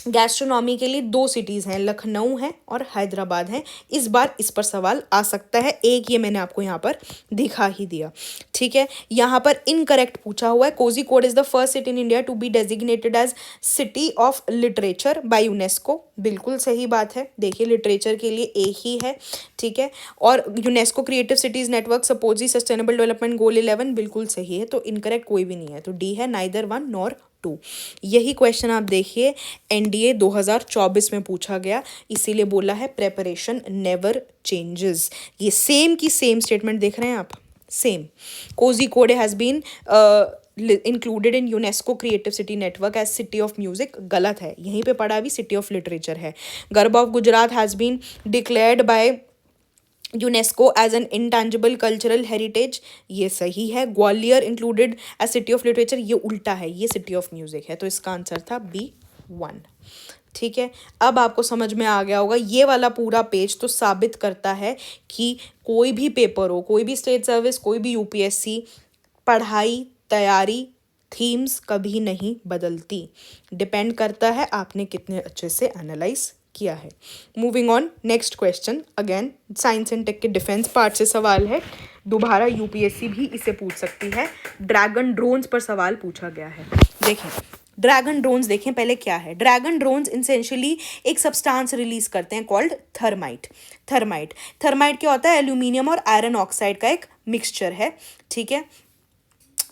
गैस्ट्रोनॉमी के लिए 2 सिटीज़ हैं, लखनऊ है और हैदराबाद है। इस बार इस पर सवाल आ सकता है, एक ये मैंने आपको यहाँ पर दिखा ही दिया, ठीक है। यहाँ पर इनकरेक्ट पूछा हुआ है, Kozhikode is the first city in India to be designated as city of literature by UNESCO, बिल्कुल सही बात है। देखिए लिटरेचर के लिए एक ही है, ठीक है। और UNESCO creative cities network suppose sustainable development goal 11, बिल्कुल सही है। तो इनकरेक्ट कोई भी नहीं है, तो डी है, नाइदर 1 नॉर 2। यही क्वेश्चन आप देखिए एनडीए 2024 में पूछा गया, इसीलिए बोला है प्रेपरेशन नेवर चेंजेस। ये सेम की सेम स्टेटमेंट देख रहे हैं आप, same. Kozhikode has been included in UNESCO creative city network as city of music, गलत है, यहीं पे पढ़ा भी सिटी ऑफ लिटरेचर है। Garba of Gujarat has been declared by UNESCO as an intangible cultural heritage, ये सही है। Gwalior included as city of literature, ये उल्टा है, ये सिटी ऑफ म्यूजिक है, तो इसका आंसर था B1, ठीक है। अब आपको समझ में आ गया होगा, ये वाला पूरा पेज तो साबित करता है कि कोई भी पेपर हो, कोई भी स्टेट सर्विस, कोई भी यूपीएससी, पढ़ाई, तैयारी, थीम्स कभी नहीं बदलती, डिपेंड करता है आपने कितने अच्छे से एनालाइज किया है। Moving on, next question, again science and tech के डिफेंस पार्ट से सवाल है, दोबारा यूपीएससी भी इसे पूछ सकती है। ड्रैगन ड्रोन्स पर सवाल पूछा गया है। देखें ड्रैगन ड्रोन्स, देखें पहले क्या है। ड्रैगन ड्रोन्स इंसेंशियली एक सब्सटेंस रिलीज करते हैं कॉल्ड थर्माइट। थर्माइट क्या होता है, एल्यूमिनियम और आयरन ऑक्साइड का एक मिक्सचर है, ठीक है,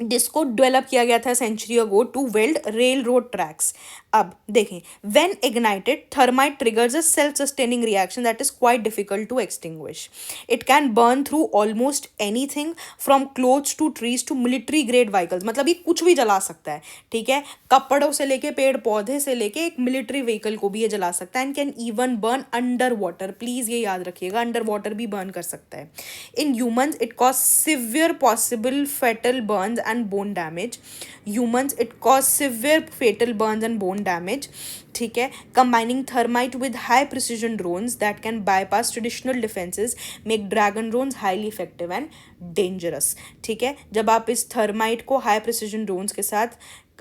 जिसको डेवलप किया गया था century ago to weld railroad tracks. अब देखें, when ignited thermite triggers a self sustaining reaction that is quite difficult to extinguish. It can burn through almost anything from clothes to trees to military grade vehicles, मतलब ये कुछ भी जला सकता है, ठीक है, कपड़ों से लेके पेड़ पौधे से लेके एक मिलिट्री व्हीकल को भी ये जला सकता है। And can even burn under water, please ये याद रखिएगा, अंडर वाटर भी बर्न कर सकता है। In humans it cause severe possible fatal burns and bone damage. Humans it cause severe fatal burns and bone damage, ठीक है। Combining thermite with high precision drones that can bypass traditional defenses make dragon drones highly effective and dangerous, ठीक है। जब आप इस thermite को high precision drones के साथ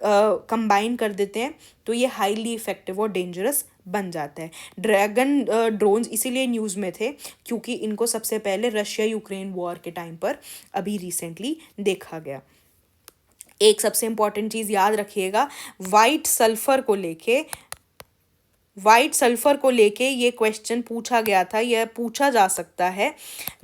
कंबाइन कर देते हैं तो ये हाईली इफेक्टिव और डेंजरस बन जाता है। ड्रैगन ड्रोन्स इसीलिए न्यूज़ में थे क्योंकि इनको सबसे पहले रशिया यूक्रेन वॉर के टाइम पर अभी रिसेंटली देखा गया। एक सबसे इंपॉर्टेंट चीज़ याद रखिएगा, वाइट सल्फर को लेके ये क्वेश्चन पूछा गया था, यह पूछा जा सकता है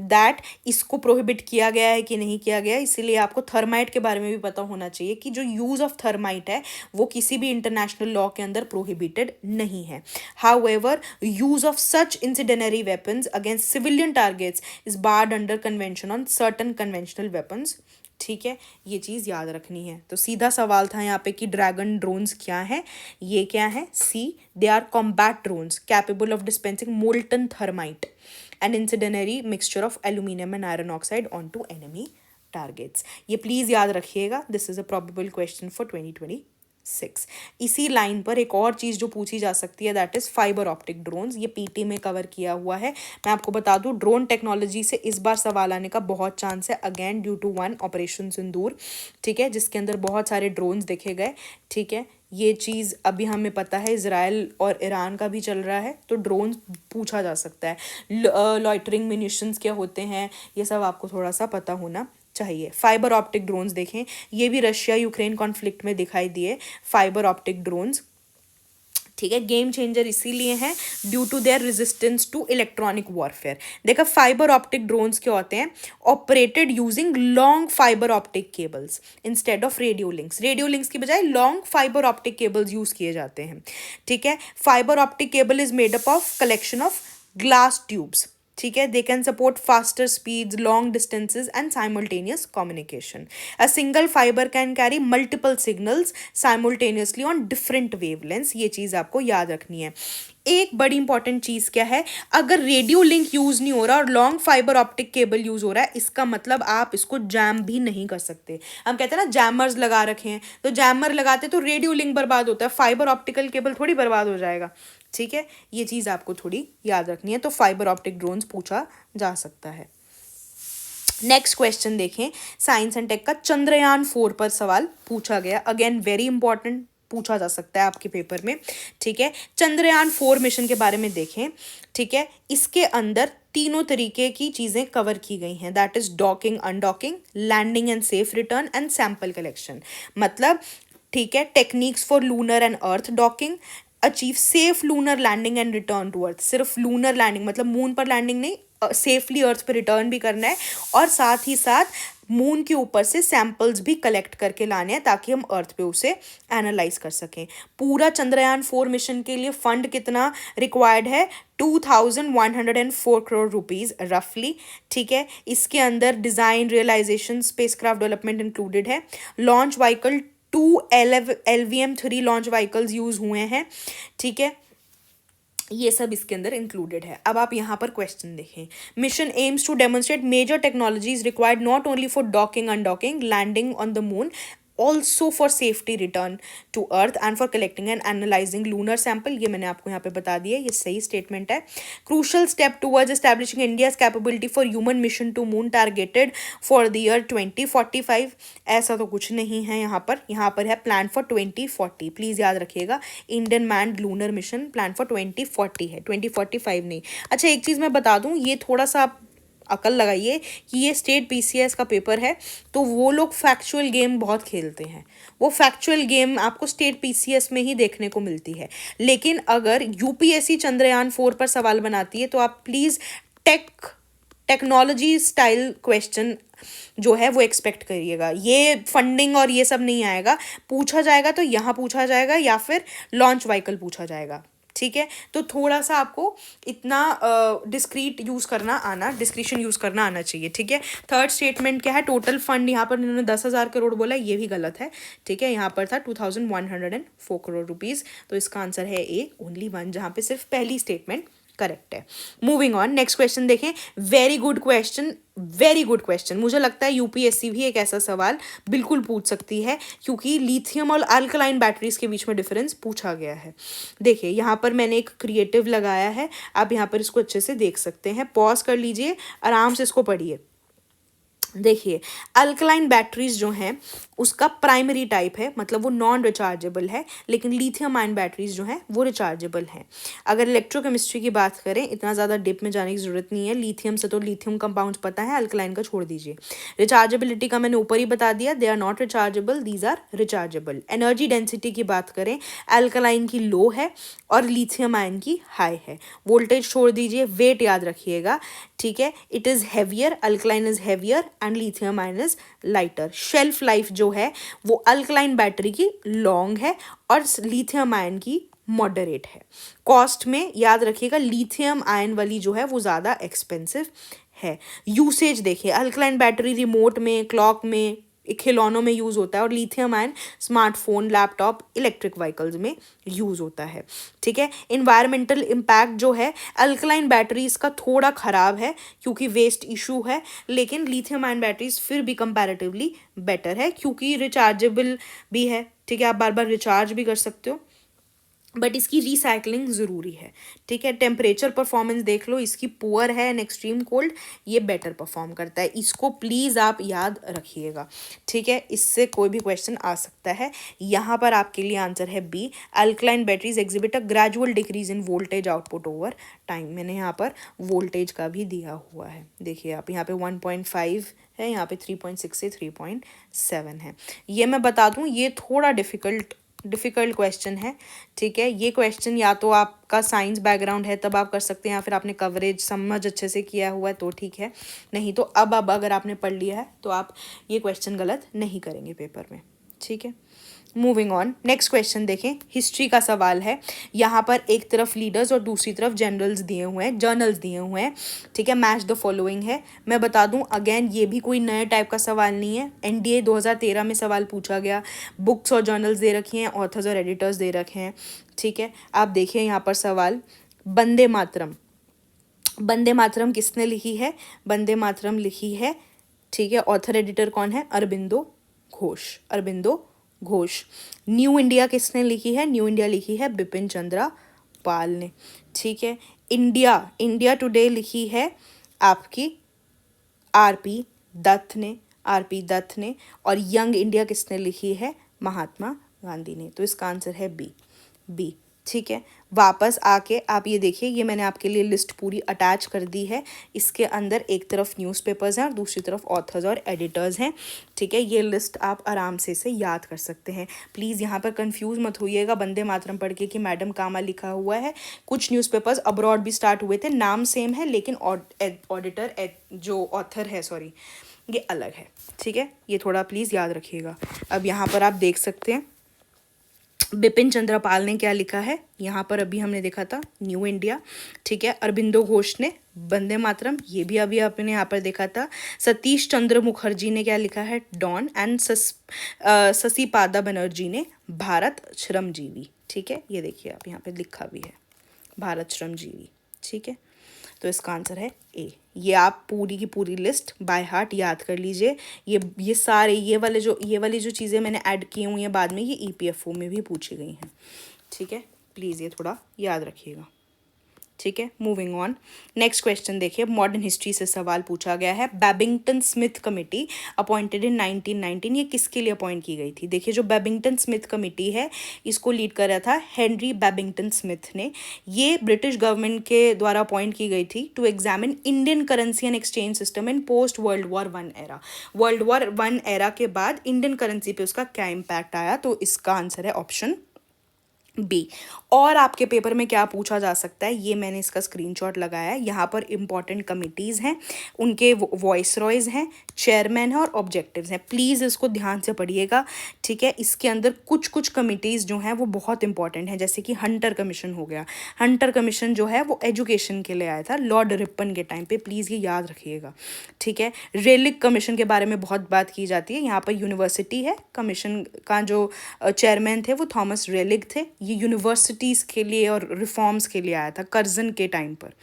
दैट इसको प्रोहिबिट किया गया है कि नहीं किया गया। इसीलिए आपको थर्माइट के बारे में भी पता होना चाहिए कि जो यूज़ ऑफ थर्माइट है वो किसी भी इंटरनेशनल लॉ के अंदर प्रोहिबिटेड नहीं है। However use of such incendiary weapons against civilian targets is barred under convention on certain conventional weapons, ठीक है, ये चीज़ याद रखनी है। तो सीधा सवाल था यहाँ पे कि ड्रैगन ड्रोन्स क्या है, ये क्या है, see they are combat drones capable of dispensing molten thermite and incendiary mixture of aluminium and iron oxide on to enemy targets. ये प्लीज़ याद रखिएगा, this is a probable question for 2026। इसी line पर एक और चीज़ जो पूछी जा सकती है that is fibre optic drones, ये पीटी में कवर किया हुआ है। मैं आपको बता दूं ड्रोन टेक्नोलॉजी से इस बार सवाल आने का बहुत चांस है, again due to one operation Sindoor, ठीक है, जिसके अंदर बहुत सारे ड्रोन्स देखे गए, ठीक है। ये चीज़ अभी हमें पता है इजराइल और ईरान का भी चल रहा है, तो ड्रोन पूछा जा सकता है। लॉइटरिंग म्यूनिशंस क्या होते हैं, ये सब आपको थोड़ा सा पता होना चाहिए। फाइबर ऑप्टिक ड्रोन्स देखें, ये भी रशिया यूक्रेन कॉन्फ्लिक्ट में दिखाई दिए फाइबर ऑप्टिक ड्रोन्स, ठीक है। गेम चेंजर इसीलिए हैं due to their resistance to electronic warfare. देखा फाइबर ऑप्टिक ड्रोन्स क्या होते हैं, operated using long fibre optic cables instead of radio links. Radio links की बजाय long fibre optic cables use किए जाते हैं, ठीक है। Fibre optic cable is made up of collection of glass tubes, ठीक है। They can support faster speeds, long distances and simultaneous communication. A single fibre can carry multiple signals simultaneously on different wavelengths, ये चीज़ आपको याद रखनी है। एक बड़ी इंपॉर्टेंट चीज क्या है, अगर रेडियो लिंक यूज नहीं हो रहा और long fibre optic cable use हो रहा है, इसका मतलब आप इसको जैम भी नहीं कर सकते। हम कहते हैं ना जैमर्स लगा रखे हैं, तो जैमर लगाते तो रेडियो लिंक बर्बाद होता है, फाइबर ऑप्टिकल केबल थोड़ी बर्बाद हो जाएगा। ठीक है, ये चीज आपको थोड़ी याद रखनी है। तो फाइबर ऑप्टिक ड्रोन्स पूछा जा सकता है। नेक्स्ट क्वेश्चन देखें, साइंस एंड टेक का चंद्रयान 4 पर सवाल पूछा गया। अगेन वेरी इंपॉर्टेंट, पूछा जा सकता है आपके पेपर में। ठीक है, चंद्रयान 4 मिशन के बारे में देखें। ठीक है, इसके अंदर तीनों तरीके की चीजें कवर की गई हैं, that is docking, undocking, landing and safe return and sample collection. मतलब ठीक है, techniques for lunar and earth docking, achieve safe lunar landing and return to earth. सिर्फ लूनर लैंडिंग मतलब मून पर लैंडिंग नहीं, सेफली अर्थ पर return भी करना है, और साथ ही साथ मून के ऊपर से सैंपल्स भी कलेक्ट करके लाने हैं ताकि हम अर्थ पे उसे एनालाइज कर सकें। पूरा चंद्रयान 4 मिशन के लिए फंड कितना रिक्वायर्ड है, 2104 करोड़ रुपीज रफली। ठीक है, इसके अंदर design, realisation, spacecraft development included है। Launch vehicle 2 LVM-3 launch vehicles use हुए हैं। ठीक है, ये सब इसके अंदर इंक्लूडेड है। अब आप यहाँ पर क्वेश्चन देखें, mission aims to demonstrate major technologies required not only for docking, undocking, landing on the moon, also for safety return to earth and for collecting and analyzing lunar sample। ये मैंने आपको यहाँ पे बता दिया, ये सही स्टेटमेंट है। crucial step towards establishing India's capability for human mission to moon targeted for the year 2045। ऐसा तो कुछ नहीं है यहाँ पर है प्लान फॉर 2040। प्लीज याद रखिएगा, Indian manned lunar mission plan for 2040 है, 2045 नहीं। अच्छा, एक चीज मैं बता दूं, ये थोड़ा सा अकल लगाइए कि ये स्टेट पीसीएस का पेपर है, तो वो लोग फैक्चुअल गेम बहुत खेलते हैं। वो फैक्चुअल गेम आपको स्टेट पीसीएस में ही देखने को मिलती है। लेकिन अगर यूपीएससी चंद्रयान 4 पर सवाल बनाती है तो आप प्लीज़ टेक्नोलॉजी स्टाइल क्वेश्चन जो है वो एक्सपेक्ट करिएगा। ये फंडिंग और ये सब नहीं आएगा, पूछा जाएगा तो यहाँ पूछा जाएगा या फिर लॉन्च व्हीकल पूछा जाएगा। ठीक है, तो थोड़ा सा आपको इतना डिस्क्रीशन यूज करना आना चाहिए। ठीक है, थर्ड स्टेटमेंट क्या है, टोटल फंड यहाँ पर इन्होंने 10,000 करोड़ बोला, ये भी गलत है। ठीक है, यहाँ पर था 2104 करोड़ रुपीज, तो इसका आंसर है ए, ओनली 1, जहाँ पे सिर्फ पहली स्टेटमेंट करेक्ट है। मूविंग ऑन, नेक्स्ट क्वेश्चन देखें। Very good question. मुझे लगता है यूपीएससी भी एक ऐसा सवाल बिल्कुल पूछ सकती है, क्योंकि लिथियम और अल्कलाइन बैटरीज के बीच में डिफरेंस पूछा गया है। देखिए, यहाँ पर मैंने एक क्रिएटिव लगाया है, आप यहाँ पर इसको अच्छे से देख सकते हैं। पॉज कर लीजिए, आराम से इसको पढ़िए। देखिए, अल्कलाइन बैटरीज जो हैं उसका प्राइमरी टाइप है, मतलब वो नॉन रिचार्जेबल है, लेकिन लिथियम आयन बैटरीज जो हैं वो रिचार्जेबल हैं। अगर इलेक्ट्रोकेमिस्ट्री की बात करें, इतना ज़्यादा डिप में जाने की जरूरत नहीं है, लिथियम से तो लिथियम कंपाउंड्स पता है, अल्कलाइन का छोड़ दीजिए। रिचार्जेबिलिटी का मैंने ऊपर ही बता दिया, they are not rechargeable, these are rechargeable. Energy density की बात करें, अल्कलाइन की लो है और लिथियम आयन की हाई है। वोल्टेज छोड़ दीजिए, वेट याद रखिएगा। ठीक है, it is heavier, alkaline is heavier and lithium ion is lighter. Shelf life जो है वो अल्कलाइन बैटरी की लॉन्ग है और लिथियम आयन की मॉडरेट है। कॉस्ट में याद रखिएगा, लिथियम आयन वाली जो है वो ज़्यादा एक्सपेंसिव है। यूसेज देखिए, अल्कलाइन बैटरी रिमोट में, क्लॉक में, खिलौनों में यूज़ होता है, और lithium ion smartphone, laptop, electric vehicles में यूज़ होता है। ठीक है, इन्वायरमेंटल इम्पैक्ट जो है अल्कलाइन बैटरीज का थोड़ा ख़राब है क्योंकि वेस्ट इशू है, लेकिन लिथियम आयन बैटरीज फिर भी कंपैरेटिवली बेटर है क्योंकि रिचार्जेबल भी है। ठीक है, आप बार बार रिचार्ज भी कर सकते हो, बट इसकी रिसाइकलिंग ज़रूरी है। ठीक है, टेम्परेचर परफॉर्मेंस देख लो, इसकी पुअर है एंड एक्सट्रीम कोल्ड, ये बेटर परफॉर्म करता है। इसको प्लीज़ आप याद रखिएगा। ठीक है, इससे कोई भी क्वेश्चन आ सकता है। यहाँ पर आपके लिए आंसर है B, alkaline batteries exhibit a gradual decrease in voltage output over time. मैंने यहाँ पर वोल्टेज का भी दिया हुआ है, देखिए आप, यहाँ पे 1.5 है, यहाँ पे 3.6 से 3.7 है। ये मैं बता दूँ, ये थोड़ा डिफ़िकल्ट क्वेश्चन है। ठीक है, ये क्वेश्चन या तो आपका साइंस बैकग्राउंड है तब आप कर सकते हैं, या फिर आपने कवरेज समझ अच्छे से किया हुआ है तो ठीक है, नहीं तो अब अगर आपने पढ़ लिया है तो आप ये क्वेश्चन गलत नहीं करेंगे पेपर में। ठीक है, मूविंग ऑन, नेक्स्ट क्वेश्चन देखें, हिस्ट्री का सवाल है। यहाँ पर एक तरफ लीडर्स और दूसरी तरफ जनरल्स दिए हुए हैं, जर्नल्स दिए हुए हैं, ठीक है। मैच द फॉलोइंग है। मैं बता दूं अगेन, ये भी कोई नए टाइप का सवाल नहीं है, एनडीए 2013 में सवाल पूछा गया। बुक्स और जर्नल्स दे रखी हैं, ऑथर्स और एडिटर्स दे रखे हैं, ठीक है। आप देखिए यहाँ पर सवाल, वंदे मातरम, वंदे मातरम किसने लिखी है? वंदे मातरम लिखी है, ठीक है। ऑथर एडिटर कौन है? अरबिंदो घोष, अरबिंदो घोष। न्यू इंडिया किसने लिखी है? न्यू इंडिया लिखी है बिपिन चंद्रा पाल ने, ठीक है। इंडिया, इंडिया टुडे लिखी है आपकी आरपी दत्त ने, आरपी दत्त ने। और यंग इंडिया किसने लिखी है? महात्मा गांधी ने। तो इसका आंसर है बी, बी, ठीक है। वापस आके आप ये देखिए, ये मैंने आपके लिए लिस्ट पूरी अटैच कर दी है। इसके अंदर एक तरफ न्यूज़पेपर्स हैं और दूसरी तरफ ऑथर्स और एडिटर्स हैं, ठीक है। ये लिस्ट आप आराम से इसे याद कर सकते हैं। प्लीज़ यहाँ पर कंफ्यूज मत होइएगा वंदे मातरम पढ़ के कि मैडम कामा लिखा हुआ है। कुछ न्यूज़पेपर्स अब्रॉड भी स्टार्ट हुए थे, नाम सेम है लेकिन ऑडिटर जो ऑथर है, सॉरी, ये अलग है, ठीक है। ये थोड़ा प्लीज़ याद रखिएगा। अब यहाँ पर आप देख सकते हैं बिपिन चंद्र पाल ने क्या लिखा है। यहाँ पर अभी हमने देखा था न्यू इंडिया, ठीक है। अरबिंदो घोष ने वंदे मातरम, ये भी अभी आपने यहाँ पर देखा था। सतीश चंद्र मुखर्जी ने क्या लिखा है? डॉन। एंड शशिपादा बनर्जी ने भारत श्रमजीवी, ठीक है। ये देखिए आप यहाँ पे लिखा भी है भारत श्रमजीवी, ठीक है। तो इसका आंसर है ए। ये आप पूरी की पूरी लिस्ट बाय हार्ट याद कर लीजिए। ये सारे ये वाली जो चीज़ें मैंने ऐड की हुई हैं बाद में, ये ईपीएफओ में भी पूछी गई हैं, ठीक है। प्लीज़ ये थोड़ा याद रखिएगा, ठीक है। मूविंग ऑन, नेक्स्ट क्वेश्चन देखिए, मॉडर्न हिस्ट्री से सवाल पूछा गया है। बैबिंगटन स्मिथ कमेटी अपॉइंटेड इन 1919, ये किसके लिए अपॉइंट की गई थी? देखिए, जो बैबिंगटन स्मिथ कमेटी है इसको लीड कर रहा था हेनरी बैबिंगटन स्मिथ ने। ये ब्रिटिश गवर्नमेंट के द्वारा अपॉइंट की गई थी to examine Indian currency and exchange system in post world war 1 era. World war 1 era के बाद इंडियन करेंसी पे उसका क्या इम्पैक्ट आया? तो इसका आंसर है ऑप्शन बी। और आपके पेपर में क्या पूछा जा सकता है, ये मैंने इसका स्क्रीनशॉट लगाया है। यहाँ पर इंपॉर्टेंट कमिटीज़ हैं, उनके वॉइस रॉयज हैं, चेयरमैन है और ऑब्जेक्टिव्स हैं। प्लीज़ इसको ध्यान से पढ़िएगा, ठीक है। इसके अंदर कुछ कुछ कमिटीज़ जो हैं वो बहुत इंपॉर्टेंट हैं, जैसे कि हंटर कमीशन हो गया। हंटर कमीशन जो है वो एजुकेशन के लिए आया था लॉर्ड रिपन के टाइम पे, प्लीज़ ये याद रखिएगा, ठीक है। रेलिक कमीशन के बारे में बहुत बात की जाती है। यहाँ पर यूनिवर्सिटी है, कमीशन का जो चेयरमैन थे वो थॉमस रेलिक थे। ये यूनिवर्सिटीज़ के लिए और रिफॉर्म्स के लिए आया था कर्जन के टाइम पर,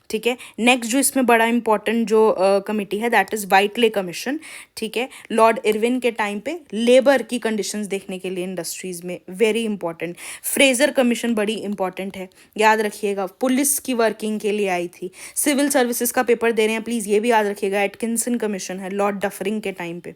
ठीक है। नेक्स्ट जो इसमें बड़ा इंपॉर्टेंट जो कमिटी है दैट इज़ वाइटले कमीशन, ठीक है। लॉर्ड इरविन के टाइम पे लेबर की कंडीशंस देखने के लिए इंडस्ट्रीज़ में, वेरी इंपॉर्टेंट। फ्रेजर कमीशन बड़ी इंपॉर्टेंट है, याद रखिएगा। पुलिस की वर्किंग के लिए आई थी। सिविल सर्विसेज का पेपर दे रहे हैं, प्लीज़ ये भी याद रखिएगा, एटकिंसन कमीशन है लॉर्ड डफरिंग के टाइम पे,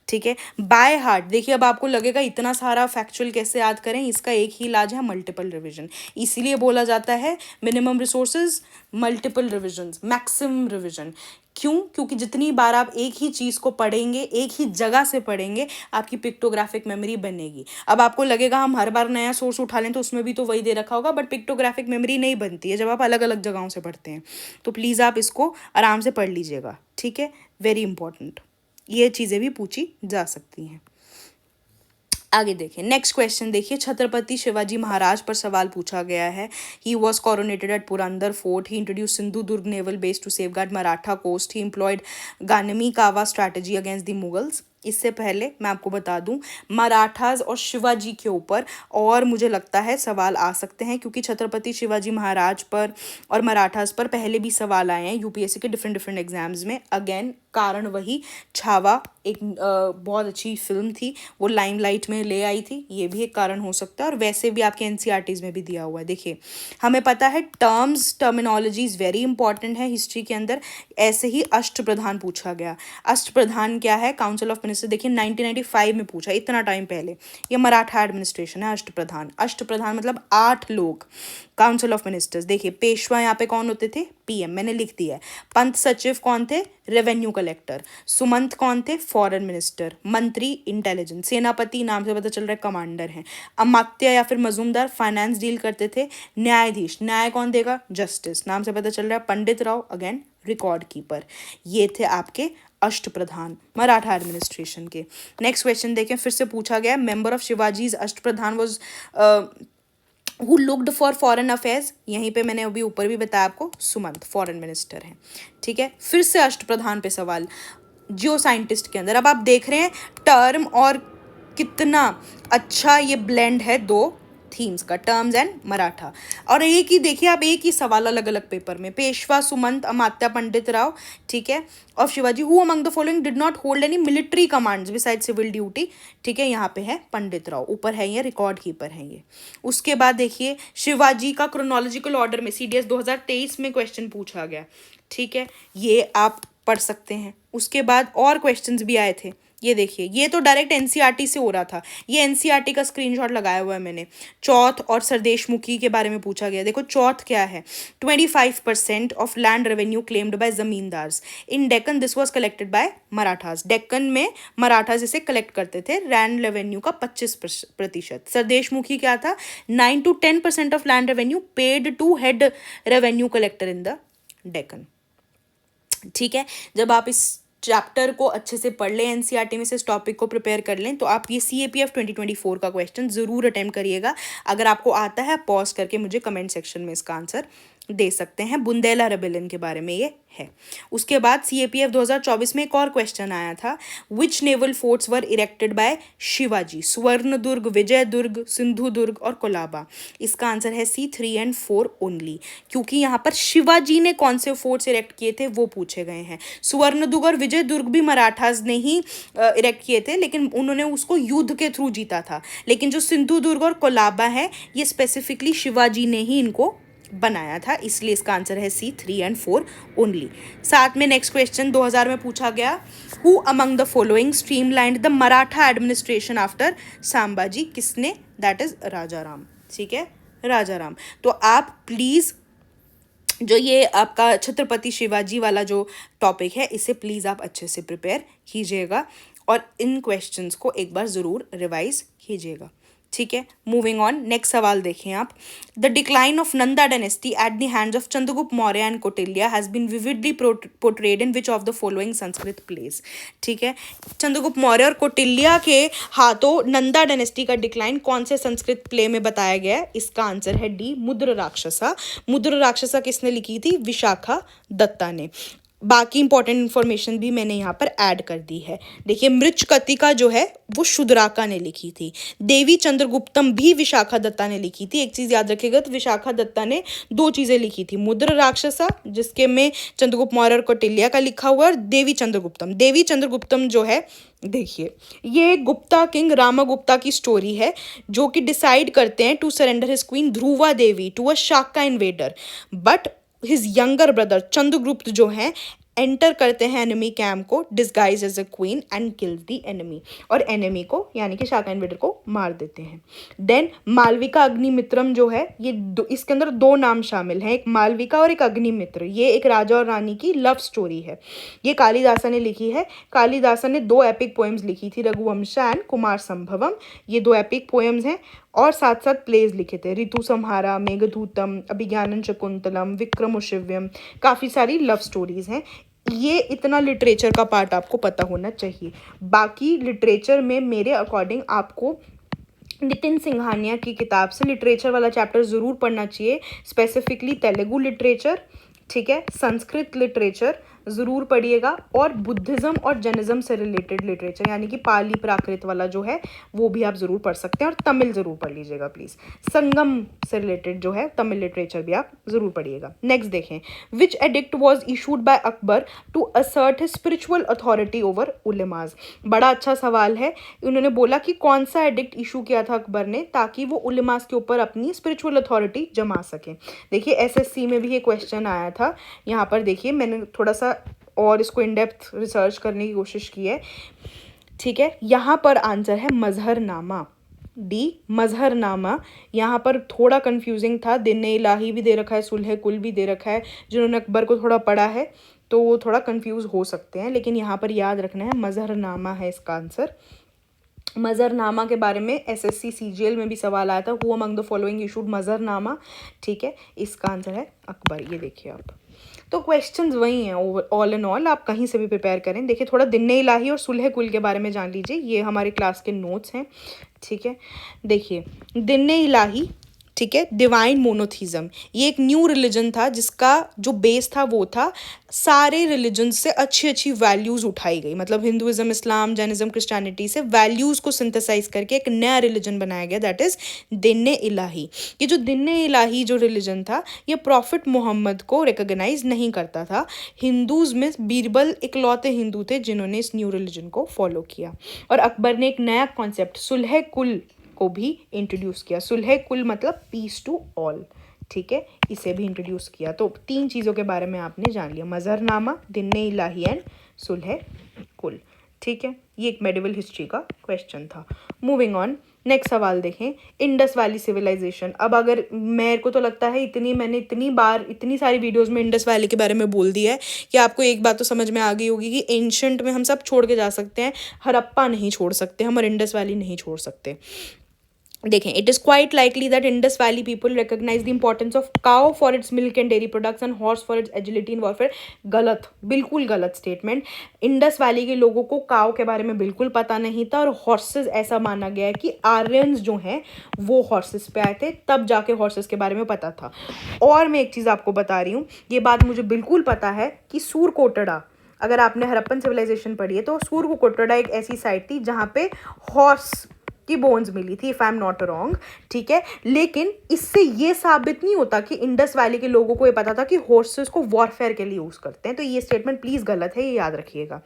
ठीक है। बाय हार्ट देखिए, अब आपको लगेगा इतना सारा फैक्चुअल कैसे याद करें, इसका एक ही इलाज है, मल्टीपल रिविजन। इसीलिए बोला जाता है minimum resources, multiple revisions, maximum revision. क्यों? क्योंकि जितनी बार आप एक ही चीज़ को पढ़ेंगे, एक ही जगह से पढ़ेंगे, आपकी पिक्टोग्राफिक मेमोरी बनेगी। अब आपको लगेगा हम हर बार नया सोर्स उठा लें तो उसमें भी तो वही दे रखा होगा, बट पिक्टोग्राफिक मेमोरी नहीं बनती है जब आप अलग अलग जगहों से पढ़ते हैं। तो प्लीज़ आप इसको आराम से पढ़ लीजिएगा, ठीक है। वेरी इंपॉर्टेंट, ये चीज़ें भी पूछी जा सकती हैं। आगे देखिए, नेक्स्ट क्वेश्चन देखिए, छत्रपति शिवाजी महाराज पर सवाल पूछा गया है। He was coronated at Purandar fort, he introduce Sindhudurg naval base to safeguard Maratha coast, he employed Ganimi Kava strategy against the Mughals. इससे पहले मैं आपको बता दूं, मराठास और शिवाजी के ऊपर और मुझे लगता है सवाल आ सकते हैं, क्योंकि छत्रपति शिवाजी महाराज पर और मराठास पर पहले भी सवाल आए हैं यूपीएससी के डिफरेंट एग्जाम्स में। अगेन कारण वही, छावा एक बहुत अच्छी फिल्म थी, वो लाइमलाइट में ले आई थी, ये भी एक कारण हो सकता है। और वैसे भी आपके एनसीईआरटीज़ में भी दिया हुआ है। देखिए, हमें पता है टर्मिनोलॉजीज वेरी इंपॉर्टेंट है हिस्ट्री के अंदर। ऐसे ही अष्टप्रधान पूछा गया। अष्टप्रधान क्या है? Council of minister. देखिए 1995 में पूछा, इतना टाइम पहले। ये मराठा एडमिनिस्ट्रेशन है अष्टप्रधान। अष्टप्रधान मतलब 8 लोग, काउंसिल ऑफ मिनिस्टर्स। देखिए, पेशवा यहाँ पे कौन होते थे? पीएम, मैंने लिख दिया है। पंत सचिव कौन थे? Revenue collector. सुमंत कौन थे? Foreign minister. मंत्री इंटेलिजेंस। सेनापति नाम से पता चल रहा है कमांडर हैं। अमात्य या फिर मजूमदार फाइनेंस डील करते थे। न्यायाधीश, न्याय कौन देगा? जस्टिस, नाम से पता चल रहा है पंडित राव, अगेन रिकॉर्ड कीपर। ये थे आपके अष्टप्रधान मराठा एडमिनिस्ट्रेशन के। नेक्स्ट क्वेश्चन देखें, फिर से पूछा गया, member of Shivaji's Ashtapradhan was who looked for foreign affairs. यहीं पे मैंने अभी ऊपर भी बताया आपको, सुमंत फॉरेन मिनिस्टर हैं। ठीक है, फिर से अष्टप्रधान पे सवाल जियो साइंटिस्ट के अंदर। अब आप देख रहे हैं टर्म और कितना अच्छा ये ब्लेंड है दो थीम्स का, टर्म्स एंड मराठा। और एक ही देखिए आप, एक ही सवाल अलग अलग पेपर में, पेशवा सुमंत अमात्या पंडित राव, ठीक है, of Shivaji, who among the following did not hold any military commands besides civil duty. ठीक है, यहाँ पे है पंडित राव, ऊपर है ये रिकॉर्ड कीपर है ये। उसके बाद देखिए शिवाजी का क्रोनोलॉजिकल ऑर्डर में सीडीएस 2023 में क्वेश्चन पूछा गया। ठीक है, ये आप पढ़ सकते हैं। उसके बाद और क्वेश्चंस भी आए थे, ये देखिए, ये तो डायरेक्ट एनसीईआरटी से हो रहा था, ये एनसीईआरटी का स्क्रीनशॉट लगाया हुआ है मैंने। चौथ और सरदेशमुखी के बारे में पूछा गया। देखो चौथ क्या है, 25% of land revenue claimed by zamindars in Deccan, this was collected by Marathas. Deccan में मराठास इसे कलेक्ट करते थे, लैंड रेवेन्यू का 25%। सरदेशमुखी क्या था, 9 to 10% of land revenue paid to head revenue collector in the Deccan. ठीक है, जब आप इस चैप्टर को अच्छे से पढ़ लें, एनसीईआरटी में से इस टॉपिक को प्रिपेयर कर लें, तो आप ये सीएपीएफ 2024 का क्वेश्चन ज़रूर अटेम्प्ट करिएगा। अगर आपको आता है पॉज करके मुझे कमेंट सेक्शन में इसका आंसर दे सकते हैं। बुंदेला रेबेलियन के बारे में ये है। उसके बाद सीएपीएफ 2024 में एक और क्वेश्चन आया था, विच नेवल फोर्ट्स वर इरेक्टेड बाय शिवाजी, स्वर्णदुर्ग, विजयदुर्ग, सिंधुदुर्ग और कोलाबा। इसका आंसर है सी 3 and 4 ओनली, क्योंकि यहाँ पर शिवाजी ने कौन से फोर्ट्स इरेक्ट किए थे वो पूछे गए हैं। स्वर्णदुर्ग और विजयदुर्ग भी मराठास ने ही इरेक्ट किए थे, लेकिन उन्होंने उसको युद्ध के थ्रू जीता था। लेकिन जो सिंधुदुर्ग और कोलाबा है, ये स्पेसिफिकली शिवाजी ने ही इनको बनाया था, इसलिए इसका आंसर है सी 3 and 4 ओनली। साथ में नेक्स्ट क्वेश्चन 2000 में पूछा गया, who among the following streamlined the Maratha administration after Sambhaji. किसने, दैट इज राजाराम। ठीक है, राजाराम। तो आप प्लीज जो ये आपका छत्रपति शिवाजी वाला जो टॉपिक है, इसे प्लीज आप अच्छे से प्रिपेयर कीजिएगा और इन क्वेश्चंस को एक बार जरूर रिवाइज कीजिएगा। ठीक है, मूविंग ऑन, नेक्स्ट सवाल देखें आप। The decline of Nanda dynasty at the hands of Chandragupta Maurya and Kautilya has been vividly portrayed in which of the following Sanskrit plays. ठीक है, चंद्रगुप्त मौर्य और कौटिल्य के हाथों नंदा डायनेस्टी का डिक्लाइन कौन से संस्कृत प्ले में बताया गया है? इसका आंसर है डी, मुद्र राक्षसा। मुद्र राक्षसा किसने लिखी थी? विशाखा दत्ता ने। बाकी इंपॉर्टेंट इन्फॉर्मेशन भी मैंने यहाँ पर ऐड कर दी है। देखिए, मृच्छकटिका जो है वो शुद्राका ने लिखी थी। देवी चंद्रगुप्तम भी विशाखा दत्ता ने लिखी थी। एक चीज याद रखिएगा, तो विशाखा दत्ता ने दो चीजें लिखी थी, मुद्र राक्षसा जिसके में चंद्रगुप्त मौर्य और कौटिल्य का लिखा हुआ, और देवी चंद्रगुप्तम। देवी चंद्रगुप्तम जो है, देखिए ये गुप्ता किंग रामागुप्ता की स्टोरी है, जो कि डिसाइड करते हैं to surrender his queen Dhruva Devi to a Shaka invader, but his younger brother Chandragupta जो है एंटर करते हैं एनिमी कैंप को disguise as a queen and kills the enemy, और एनिमी को यानी कि शाका इन्वेडर को मार देते हैं। देन मालविका अग्निमित्रम जो है, ये इसके अंदर दो नाम शामिल हैं, एक मालविका और एक अग्निमित्र। ये एक राजा और रानी की लव स्टोरी है। ये कालिदासा ने लिखी है। कालिदासा ने दो एपिक पोएम्स लिखी थी, रघुवंशा एंड कुमार संभवम। ये दो एपिक पोएम्स हैं, और साथ साथ प्लेज लिखे थे, ऋतु संहारा, मेघदूतम, अभिज्ञानन शकुंतलम, विक्रमोशिव्यम। काफ़ी सारी लव स्टोरीज हैं। ये इतना लिटरेचर का पार्ट आपको पता होना चाहिए। बाकी लिटरेचर में मेरे अकॉर्डिंग आपको नितिन सिंघानिया की किताब से लिटरेचर वाला चैप्टर ज़रूर पढ़ना चाहिए, स्पेसिफिकली तेलुगु लिटरेचर, ठीक है, संस्कृत लिटरेचर ज़रूर पढ़िएगा, और बुद्धिज़्म और जैनिज़्म से रिलेटेड लिटरेचर यानी कि पाली प्राकृत वाला जो है वो भी आप ज़रूर पढ़ सकते हैं, और तमिल ज़रूर पढ़ लीजिएगा प्लीज़। संगम से रिलेटेड जो है तमिल लिटरेचर भी आप ज़रूर पढ़िएगा। नेक्स्ट देखें, which edict was issued by Akbar to assert his spiritual authority over ulemas. बड़ा अच्छा सवाल है। उन्होंने बोला कि कौन सा एडिक्ट इशू किया था अकबर ने ताकि वो उलेमाज के ऊपर अपनी स्पिरिचुअल अथॉरिटी जमा सके। देखिए एसएससी में भी ये क्वेश्चन आया था। यहाँ पर देखिए मैंने थोड़ा सा और इसको इन डेप्थ रिसर्च करने की कोशिश की है, ठीक है। यहाँ पर आंसर है मजहरनामा, डी मजहरनामा। यहाँ पर थोड़ा कंफ्यूजिंग था, दिने इलाही भी दे रखा है, सुलह कुल भी दे रखा है। जिन्होंने अकबर को थोड़ा पढ़ा है तो वो थोड़ा कंफ्यूज हो सकते हैं, लेकिन यहाँ पर याद रखना है मजहरनामा है इसका आंसर। मजहरनामा के बारे में एसएससी सीजीएल में भी सवाल आया था, who among the following issued Mazharnama, ठीक है। इसका आंसर है अकबर, ये देखिए आप। तो क्वेश्चंस वही हैं ऑल एंड ऑल, आप कहीं से भी प्रिपेयर करें। देखिए थोड़ा दिन्ने इलाही और सुलह कुल के बारे में जान लीजिए, ये हमारे क्लास के नोट्स हैं, ठीक है। देखिए दिन्ने इलाही, ठीक है, डिवाइन मोनोथीज्म, ये एक न्यू रिलीजन था जिसका जो बेस था वो था सारे रिलीजन से अच्छी अच्छी वैल्यूज उठाई गई, मतलब हिंदुइज्म, इस्लाम, जैनिज्म, क्रिश्चियनिटी से वैल्यूज को सिंथेसाइज करके एक नया रिलीजन बनाया गया, दैट इज दिन्ने इलाही। ये जो दिन्ने इलाही जो रिलीजन था ये प्रॉफिट मोहम्मद को रिकॉग्नाइज नहीं करता था। हिंदूज में बीरबल इकलौते हिंदू थे जिन्होंने इस न्यू रिलीजन को फॉलो किया। और अकबर ने एक नया कॉन्सेप्ट सुलह कुल को भी इंट्रोड्यूस किया। सुलह कुल मतलब पीस टू ऑल, ठीक है, इसे भी इंट्रोड्यूस किया। तो 3 चीज़ों के बारे में आपने जान लिया, मजहरनामा, दिन्ने इलाही एंड सुलह कुल, ठीक है। ये एक मेडिवल हिस्ट्री का क्वेश्चन था। मूविंग ऑन, नेक्स्ट सवाल देखें, इंडस वैली सिविलाइजेशन। अब अगर मेरे को तो लगता है मैंने इतनी बार इतनी सारी वीडियोस में इंडस वैली के बारे में बोल दिया है कि आपको एक बात तो समझ में आ गई होगी कि एंशंट में हम सब छोड़ के जा सकते हैं, हड़प्पा नहीं छोड़ सकते हम और इंडस वैली नहीं छोड़ सकते। देखें, it is quite likely that Indus valley people recognize the importance of cow for its milk and dairy products and horse for its agility in warfare. गलत, बिल्कुल गलत स्टेटमेंट। इंडस वैली के लोगों को काउ के बारे में बिल्कुल पता नहीं था, और हॉर्सेस ऐसा माना गया है कि आर्यंस जो हैं वो हॉर्सेस पे आए थे, तब जाके हॉर्सेस के बारे में पता था। और मैं एक चीज़ आपको बता रही हूँ, ये बात मुझे बिल्कुल पता है कि सूरकोटड़ा, अगर आपने हड़प्पन सिविलाइजेशन पढ़ी है तो सूरकोटड़ा एक ऐसी साइट थी जहाँ पे हॉर्स की बोन्स मिली थी, if I am not wrong, ठीक है। लेकिन इससे ये साबित नहीं होता कि इंडस वैली के लोगों को ये पता था कि हॉर्सेस को वॉरफेयर के लिए यूज करते हैं, तो ये स्टेटमेंट प्लीज गलत है, ये याद रखिएगा।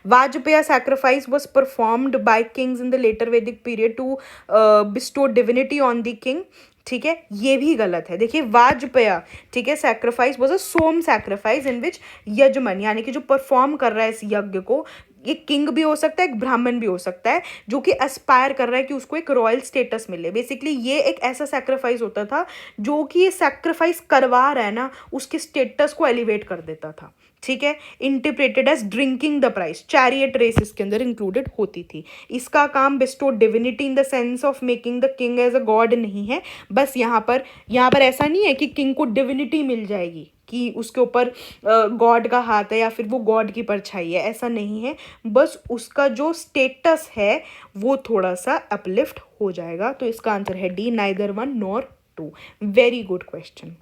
Vajapeya sacrifice was performed by kings in the later Vedic period to bestow divinity on the king, ठीक है, ये भी गलत है। देखिए वाजपेय, ठीक है, sacrifice was a soma sacrifice in which yajaman, यानी कि जो परफॉर्म कर रहा है इस यज्ञ को, ये किंग भी हो सकता है, एक ब्राह्मण भी हो सकता है, जो कि एस्पायर कर रहा है कि उसको एक रॉयल स्टेटस मिले। बेसिकली ये एक ऐसा सैक्रिफाइस होता था जो कि ये सैक्रिफाइस करवा रहा है ना, उसके स्टेटस को एलिवेट कर देता था, ठीक है। Interpreted as drinking the price, chariot race इसके अंदर इंक्लूडेड होती थी। इसका काम bestow divinity in the sense of making the king as a god नहीं है। बस यहाँ पर ऐसा नहीं है कि किंग को डिविनिटी मिल जाएगी, कि उसके ऊपर गॉड का हाथ है या फिर वो गॉड की परछाई है, ऐसा नहीं है। बस उसका जो स्टेटस है वो थोड़ा सा अपलिफ्ट हो जाएगा। तो इसका आंसर है D, neither one nor two. Very good question.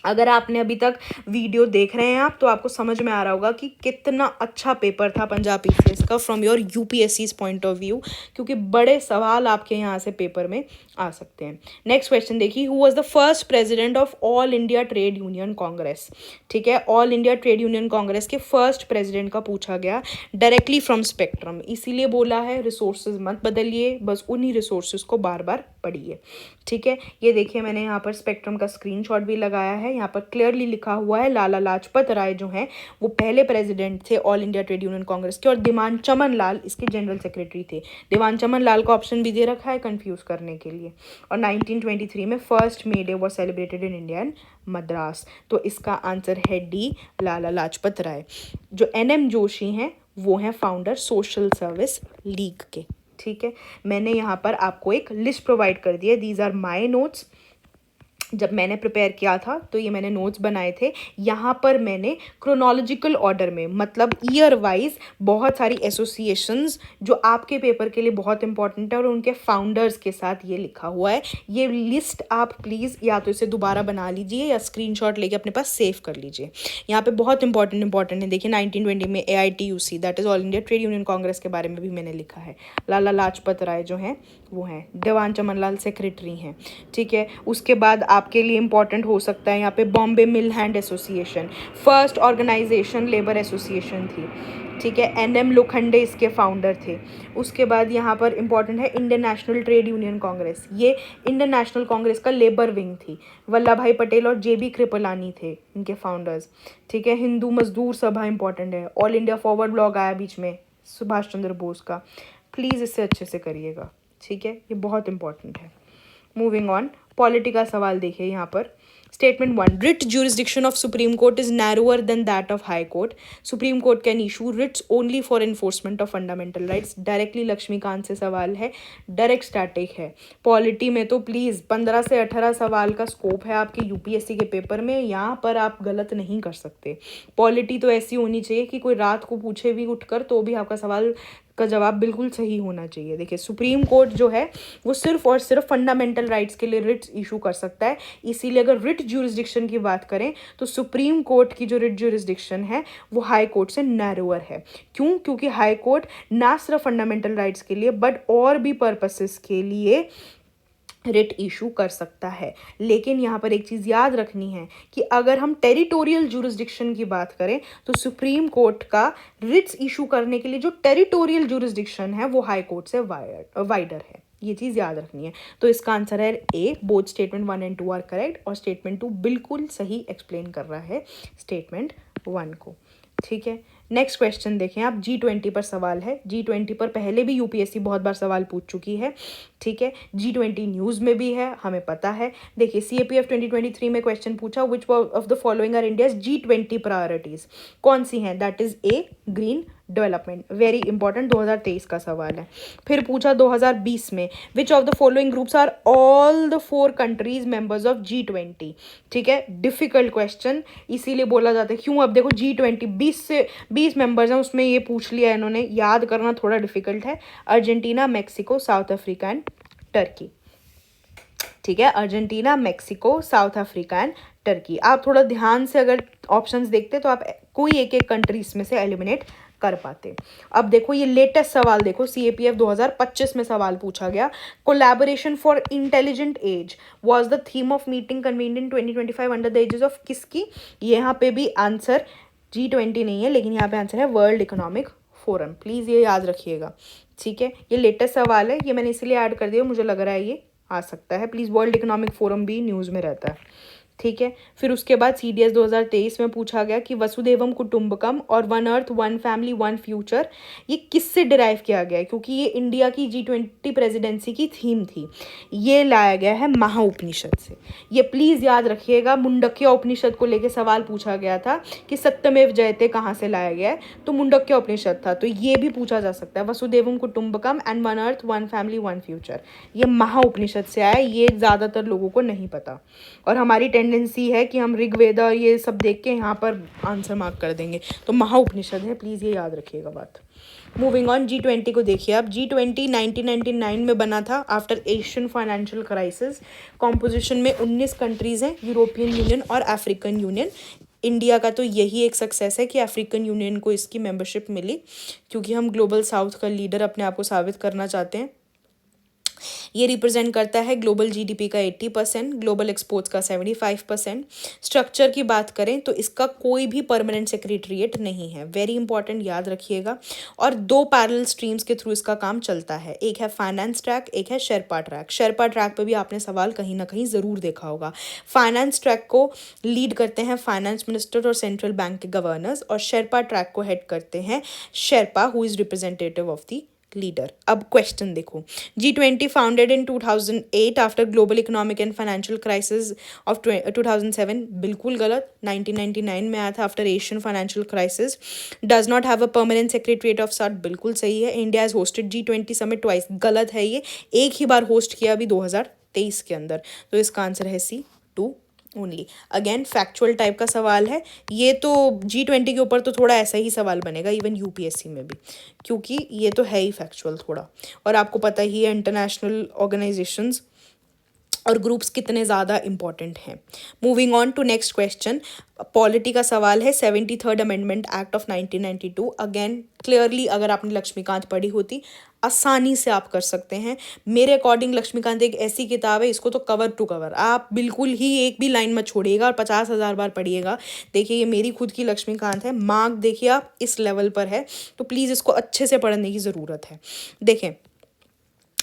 अगर आपने अभी तक वीडियो देख रहे हैं आप, तो आपको समझ में आ रहा होगा कि कितना अच्छा पेपर था पंजाब पीसीएस का from your UPSC's point of view, क्योंकि बड़े सवाल आपके यहाँ से पेपर में आ सकते हैं। नेक्स्ट क्वेश्चन देखिए, who was the first president of all India trade union Congress, ठीक है। All India trade union Congress के फर्स्ट प्रेसिडेंट का पूछा गया डायरेक्टली फ्रॉम स्पेक्ट्रम, इसीलिए बोला है रिसोर्सेज मत बदलिए, बस उन्हीं रिसोर्सेज को बार बार पढ़िए, ठीक है। ये देखिए मैंने यहाँ पर स्पेक्ट्रम का स्क्रीनशॉट भी लगाया है, यहाँ पर क्लियरली लिखा हुआ है लाला लाजपत राय जो हैं वो पहले प्रेसिडेंट थे all India trade union Congress के, और दीवान चमन लाल इसके जनरल सेक्रेटरी थे। दीवान चमन लाल का ऑप्शन भी दे रखा है कंफ्यूज करने के लिए। और 1923 में first may day was celebrated in India and Madras, तो इसका आंसर है डी, लाला लाजपत राय। जो एनएम जोशी हैं वो हैं फाउंडर सोशल सर्विस लीग के, ठीक है। मैंने यहाँ पर आपको एक लिस्ट प्रोवाइड कर दी है, दीज आर माई नोट्स। जब मैंने प्रिपेयर किया था तो ये मैंने नोट्स बनाए थे, यहाँ पर मैंने क्रोनोलॉजिकल ऑर्डर में, मतलब ईयर वाइज बहुत सारी एसोसिएशंस जो आपके पेपर के लिए बहुत इंपॉर्टेंट है और उनके फाउंडर्स के साथ ये लिखा हुआ है। ये लिस्ट आप प्लीज़ या तो इसे दोबारा बना लीजिए या स्क्रीनशॉट लेके अपने पास सेव कर लीजिए। यहाँ पे बहुत इंपॉर्टेंट है। देखिए 1920 में AITUC that is all India trade union Congress के बारे में भी मैंने लिखा है। लाला लाजपत राय जो हैं वो हैं, दीवान चमन लाल सेक्रेटरी हैं, ठीक है। उसके बाद आपके लिए इंपॉर्टेंट हो सकता है यहाँ पे Bombay mill hand association, first organisation labour association थी, ठीक है। NM लोखंडे इसके फाउंडर थे। उसके बाद यहाँ पर इंपॉर्टेंट है Indian national trade union Congress, ये इंडियन नेशनल कांग्रेस का लेबर विंग थी। वल्लभ भाई पटेल और JB कृपलानी थे इनके फाउंडर्स, ठीक है। हिंदू मजदूर सभा इंपॉर्टेंट है। ऑल इंडिया फॉरवर्ड ब्लॉक आया बीच में सुभाष चंद्र बोस का, प्लीज़ इससे अच्छे से करिएगा, ठीक है, ये बहुत इंपॉर्टेंट है। मूविंग ऑन, पॉलिटी का सवाल देखिए यहाँ पर, Statement 1. Writ jurisdiction of Supreme Court is narrower than that of High Court. Supreme Court can issue writs only for enforcement of fundamental rights. Directly Laxmikant से सवाल है, डायरेक्ट स्टैटिक है. पॉलिटी में तो प्लीज़ 15 से 18 सवाल का स्कोप है आपके यूपीएससी के पेपर में, यहाँ पर आप गलत नहीं कर सकते. पॉलिटी तो ऐसी होनी चाहिए कि कोई रात को पूछे भी उठकर तो भी आपका सवाल का जवाब बिल्कुल सही होना चाहिए. देखिए, सुप्रीम कोर्ट जो है वो सिर्फ और सिर्फ फंडामेंटल राइट्स के लिए रिट्स इशू कर सकता है. इसीलिए अगर रिट ज्यूरिसडिक्शन की बात करें तो सुप्रीम कोर्ट की जो रिट ज्यूरिसडिक्शन है वो हाई कोर्ट से नैरोअर है. क्यों? क्योंकि हाई कोर्ट ना सिर्फ फंडामेंटल राइट्स के लिए बट और भी पर्पसेस के लिए रिट इशू कर सकता है. लेकिन यहाँ पर एक चीज़ याद रखनी है कि अगर हम टेरिटोरियल जुरिस्डिक्शन की बात करें तो सुप्रीम कोर्ट का रिट्स इशू करने के लिए जो टेरिटोरियल जुरिस्डिक्शन है वो हाई कोर्ट से वाइडर है. ये चीज़ याद रखनी है. तो इसका आंसर है A. Both statement 1 and 2 are correct और स्टेटमेंट 2 बिल्कुल सही एक्सप्लेन कर रहा है स्टेटमेंट 1 को. ठीक है, नेक्स्ट क्वेश्चन देखें आप. G20 पर सवाल है. G20 पर पहले भी यूपीएससी बहुत बार सवाल पूछ चुकी है. ठीक है, G20 न्यूज़ में भी है, हमें पता है. देखिए, CAPF 2023 में क्वेश्चन पूछा, which of the following are India's G20 priorities. कौन सी हैं? That is A, green development. Very important, 2023 का सवाल है. फिर पूछा 2020 में, which of the following groups are all the 4 countries members of G20. ठीक है, डिफिकल्ट क्वेश्चन, इसीलिए बोला जाता है. क्यों? अब देखो, G20 20 मेंबर्स हैं, उसमें ये पूछ लिया इन्होंने, याद करना थोड़ा डिफिकल्ट है. Argentina, Mexico, south Africa and Turkey. ठीक है, Argentina, Mexico, south Africa and Turkey. आप थोड़ा ध्यान से अगर ऑप्शंस देखते तो आप कोई एक एक कंट्रीज में से एलिमिनेट कर पाते. अब देखो, ये लेटेस्ट सवाल देखो, CAPF 2025 में सवाल पूछा गया. Collaboration for intelligent age was the theme of meeting convened in 2025 under the aegis of किसकी? यहाँ पे भी आंसर G20 नहीं है, लेकिन यहाँ पे आंसर है वर्ल्ड इकोनॉमिक फोरम. प्लीज़ ये याद रखिएगा. ठीक है, ये लेटेस्ट सवाल है, ये मैंने इसलिए ऐड कर दिया, मुझे लग रहा है ये आ सकता है. प्लीज़, वर्ल्ड इकोनॉमिक फोरम भी न्यूज़ में रहता है. ठीक है, फिर उसके बाद CDS 2023 में पूछा गया कि वसुदेवम कुटुंबकम और one earth one family one future ये किससे डिराइव किया गया है? क्योंकि ये इंडिया की G20 प्रेसिडेंसी की थीम थी. ये लाया गया है महा उपनिषद से. ये प्लीज़ याद रखिएगा. मुंडक्य उपनिषद को लेकर सवाल पूछा गया था कि सत्यमेव जयते कहाँ से लाया गया है, तो मुंडक्य उपनिषद था. तो ये भी पूछा जा सकता है. Vasudhaiva Kutumbakam and one earth one family one future ये महा उपनिषद से आया. ये ज़्यादातर लोगों को नहीं पता, और हमारी टेंडेंसी है कि हम ऋग्वेद और ये सब देख के यहाँ पर आंसर मार्क कर देंगे. तो महा उपनिषद है, प्लीज़ ये याद रखिएगा बात. मूविंग ऑन, G20 को देखिए आप. G20 1999 में बना था after Asian financial crisis. Composition में 19 कंट्रीज़ हैं, यूरोपियन यूनियन और अफ्रीकन यूनियन. इंडिया का तो यही एक सक्सेस है कि अफ्रीकन यूनियन को इसकी मेंबरशिप मिली, क्योंकि हम ग्लोबल साउथ का लीडर अपने आप को साबित करना चाहते हैं. ये रिप्रेजेंट करता है ग्लोबल GDP का 80%, ग्लोबल एक्सपोर्ट्स का 75%. स्ट्रक्चर की बात करें तो इसका कोई भी परमानेंट सेक्रेटरीट नहीं है. वेरी इंपॉर्टेंट, याद रखिएगा. और 2 पैरेलल स्ट्रीम्स के थ्रू इसका काम चलता है. एक है फाइनेंस ट्रैक, एक है शेरपा ट्रैक. शेरपा ट्रैक पर भी आपने सवाल कहीं ना कहीं ज़रूर देखा होगा. फाइनेंस ट्रैक को लीड करते हैं फाइनेंस मिनिस्टर और सेंट्रल बैंक के गवर्नर्स, और शेरपा ट्रैक को हेड करते हैं Sherpa, who is representative of the leader. अब क्वेश्चन देखो. G20 founded in 2008 after global economic and financial crisis of 2007. बिल्कुल गलत. 1999 में आया था after Asian financial crisis. Does not have a permanent secretariat of sort. बिल्कुल सही है. India has hosted G20 summit twice. गलत है ये. एक ही बार होस्ट किया अभी 2023 के अंदर. तो इसका आंसर है C2 only. Again factual type का सवाल है ये. तो G20 के ऊपर तो थोड़ा ऐसा ही सवाल बनेगा इवन यूपीएससी में भी, क्योंकि ये तो है ही फैक्चुअल थोड़ा. और आपको पता ही है इंटरनेशनल ऑर्गेनाइजेशंस और ग्रुप्स कितने ज़्यादा इंपॉर्टेंट हैं. Moving on to next question. Polity का सवाल है. 73rd amendment act of 1992. Again clearly अगर आपने लक्ष्मीकांत पढ़ी होती आसानी से आप कर सकते हैं. मेरे अकॉर्डिंग लक्ष्मीकांत एक ऐसी किताब है, इसको तो कवर टू कवर आप बिल्कुल ही एक भी लाइन मत छोड़िएगा और 50,000 बार पढ़िएगा. देखिए, ये मेरी खुद की लक्ष्मीकांत है. मार्क देखिए आप इस लेवल पर है, तो प्लीज़ इसको अच्छे से पढ़ने की ज़रूरत है. देखें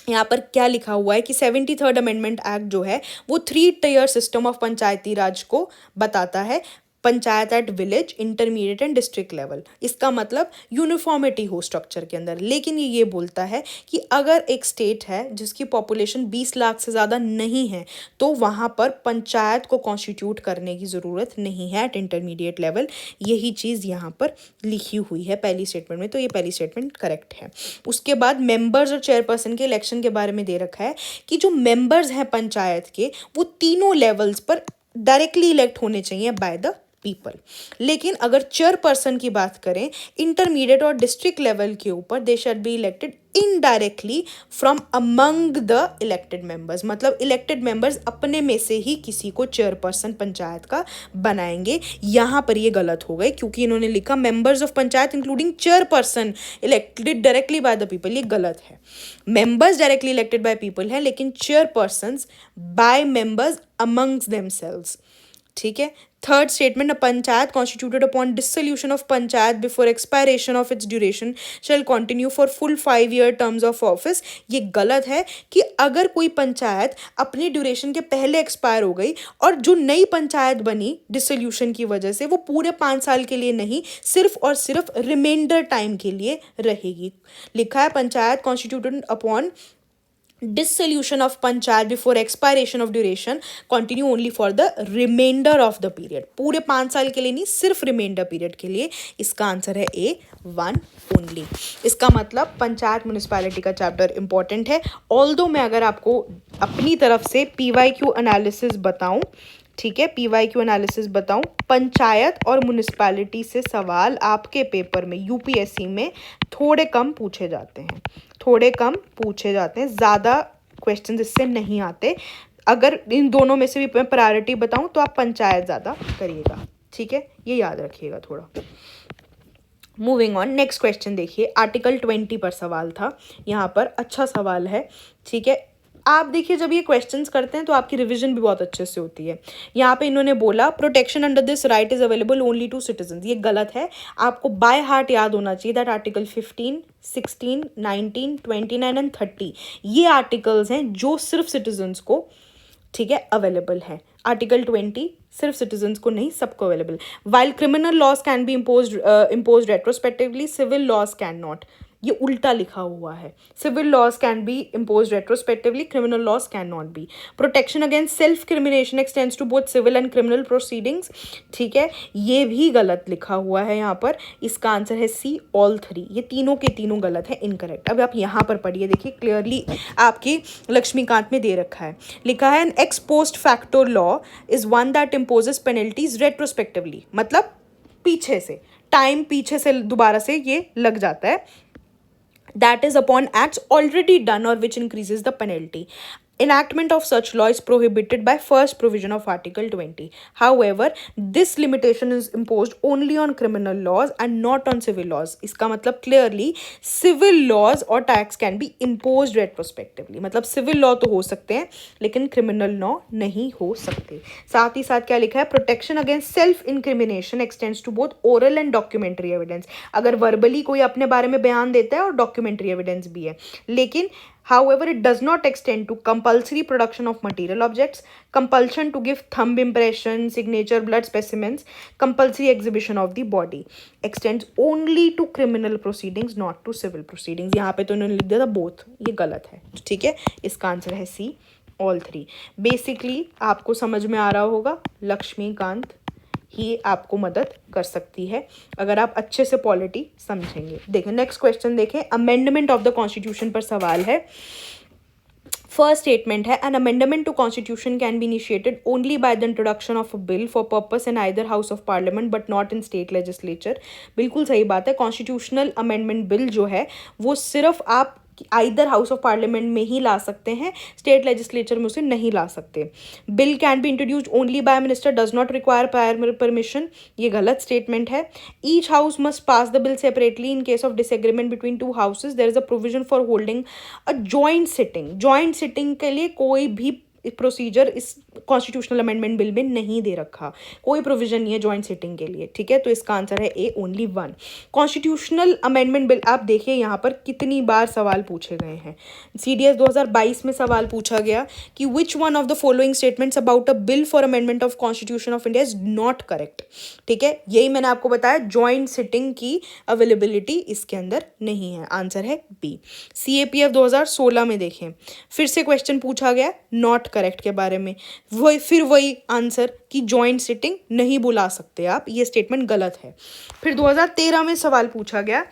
यहाँ पर क्या लिखा हुआ है कि 73rd अमेंडमेंट एक्ट जो है वो 3 टियर सिस्टम ऑफ पंचायती राज को बताता है. Panchayat at village, intermediate and district level. इसका मतलब यूनिफॉर्मिटी हो स्ट्रक्चर के अंदर। लेकिन ये बोलता है कि अगर एक स्टेट है जिसकी पॉपुलेशन 20 लाख से ज़्यादा नहीं है तो वहाँ पर पंचायत को कॉन्स्टिट्यूट करने की ज़रूरत नहीं है एट इंटरमीडिएट लेवल। यही चीज़ यहाँ पर लिखी हुई है पहली स्टेटमेंट में, तो ये पहली स्टेटमेंट करेक्ट है। उसके बाद मेंबर्स और चेयरपर्सन के इलेक्शन के बारे में दे रखा है कि जो मेंबर्स हैं पंचायत के वो तीनों लेवल्स पर डायरेक्टली इलेक्ट होने चाहिए बाय द पीपल। लेकिन अगर चेयरपर्सन की बात करें इंटरमीडिएट और डिस्ट्रिक्ट लेवल के ऊपर, they should be elected indirectly from among the elected members. मतलब इलेक्टेड मेंबर्स अपने में से ही किसी को चेयरपर्सन पंचायत का बनाएंगे। यहाँ पर ये गलत हो गए क्योंकि इन्होंने लिखा members of panchayat including chairperson elected directly by the people. ये गलत है। Members directly elected by people है लेकिन chairperson by members amongst themselves. ठीक है। Third statement, a panchayat constituted upon dissolution of panchayat before expiration of its duration shall continue for full 5-year terms of office. ये गलत है कि अगर कोई पंचायत अपनी ड्यूरेशन के पहले एक्सपायर हो गई और जो नई पंचायत बनी डिसोल्यूशन की वजह से वो पूरे 5 साल के लिए नहीं, सिर्फ और सिर्फ रिमाइंडर टाइम के लिए रहेगी। लिखा है panchayat constituted upon dissolution of panchayat before expiration of duration continue only for the remainder of the period। पूरे 5 साल के लिए नहीं, सिर्फ रिमाइंडर पीरियड के लिए। इसका आंसर है A1 ओनली। इसका मतलब पंचायत म्यूनिसिपैलिटी का चैप्टर इंपॉर्टेंट है। ऑल्दो मैं अगर आपको अपनी तरफ से PYQ एनालिसिस बताऊं, ठीक है, PYQ एनालिसिस बताऊं, पंचायत और म्यूनिसिपैलिटी से सवाल आपके पेपर में यूपीएससी में थोड़े कम पूछे जाते हैं, थोड़े कम पूछे जाते हैं, ज़्यादा क्वेश्चन इससे नहीं आते। अगर इन दोनों में से भी मैं प्रायोरिटी बताऊं तो आप पंचायत ज़्यादा करिएगा। ठीक है, ये याद रखिएगा थोड़ा। मूविंग ऑन, नेक्स्ट क्वेश्चन देखिए। आर्टिकल 20 पर सवाल था यहाँ पर। अच्छा सवाल है। ठीक है, आप देखिए जब ये क्वेश्चंस करते हैं तो आपकी रिवीजन भी बहुत अच्छे से होती है। यहाँ पे इन्होंने बोला protection under this right is available only to citizen. ये गलत है। आपको बाय हार्ट याद होना चाहिए दैट आर्टिकल 15, 16, 19, 29 एंड 30 ये आर्टिकल्स हैं जो सिर्फ सिटीजन्स को, ठीक है, अवेलेबल है। आर्टिकल 20 सिर्फ सिटीजन्स को नहीं, सबको available. While criminal laws can be impose retrospectively, civil laws can not. ये उल्टा लिखा हुआ है। Civil laws can be impose retrospectively, criminal laws can not be. Protection against self crimination extends to both civil and criminal proceedings. ठीक है, ये भी गलत लिखा हुआ है यहाँ पर। इसका आंसर है सी, ऑल 3। ये तीनों के तीनों गलत है, इनकरेक्ट। अब आप यहाँ पर पढ़िए, देखिए क्लियरली आपकी लक्ष्मीकांत में दे रखा है। लिखा है an ex post facto law is one that imposes penalties retrospectively. मतलब पीछे से, टाइम पीछे से दोबारा से ये लग जाता है। That is upon acts already done or which increases the penalty. Enactment of such law is prohibited by first provision of Article 20. However, this limitation is imposed only on criminal laws and not on civil laws. इसका मतलब clearly civil laws और tax can be imposed retrospectively. मतलब civil law तो हो सकते हैं लेकिन criminal law नहीं हो सकते। साथ ही साथ क्या लिखा है, protection against self incrimination extends to both oral and documentary evidence. अगर verbally कोई अपने बारे में बयान देता है और documentary evidence भी है, लेकिन however it does not extend to compulsory production of material objects, compulsion to give thumb impression, signature, blood specimens, compulsory exhibition of the body, extends only to criminal proceedings not to civil proceedings। यहाँ पे तो उन्होंने लिख दिया था both, ये गलत है। ठीक है, इसका आंसर है सी, ऑल 3। बेसिकली आपको समझ में आ रहा होगा, लक्ष्मीकांत ही आपको मदद कर सकती है अगर आप अच्छे से पॉलिटी समझेंगे। देखें नेक्स्ट क्वेश्चन, देखें अमेंडमेंट ऑफ द कॉन्स्टिट्यूशन पर सवाल है। फर्स्ट स्टेटमेंट है an amendment to constitution can be initiated only by the introduction of a bill for purpose in either house of parliament but not in state legislature. बिल्कुल सही बात है। Constitutional amendment bill जो है वो सिर्फ आप आइदर हाउस ऑफ पार्लियामेंट में ही ला सकते हैं, स्टेट लेजिस्लेचर में उसे नहीं ला सकते। Bill can be introduced only by minister, does not require prior permission. ये गलत स्टेटमेंट है। Each house must pass the bill separately in case of disagreement between 2 houses. There is a provision for holding a joint sitting. Joint sitting के लिए कोई भी procedure इस constitutional amendment bill में नहीं दे रखा, कोई प्रोविजन नहीं है जॉइंट सिटिंग के लिए, ठीक है। तो इसका आंसर है A, only one. Constitutional amendment bill, आप देखिए यहाँ पर कितनी बार सवाल पूछे गए हैं। CDS 2022 में सवाल पूछा गया कि विच one of the following statements about a bill for amendment of constitution of India is not correct, ठीक है। यही मैंने आपको बताया, जॉइंट सिटिंग की अवेलेबिलिटी इसके अंदर नहीं है, आंसर है बी। CAPF 2016 में देखें, फिर से क्वेश्चन पूछा गया नॉट करेक्ट के बारे में, वही आंसर कि जॉइंट सिटिंग नहीं बुला सकते आप, ये स्टेटमेंट गलत है। फिर 2013 में सवाल पूछा गया,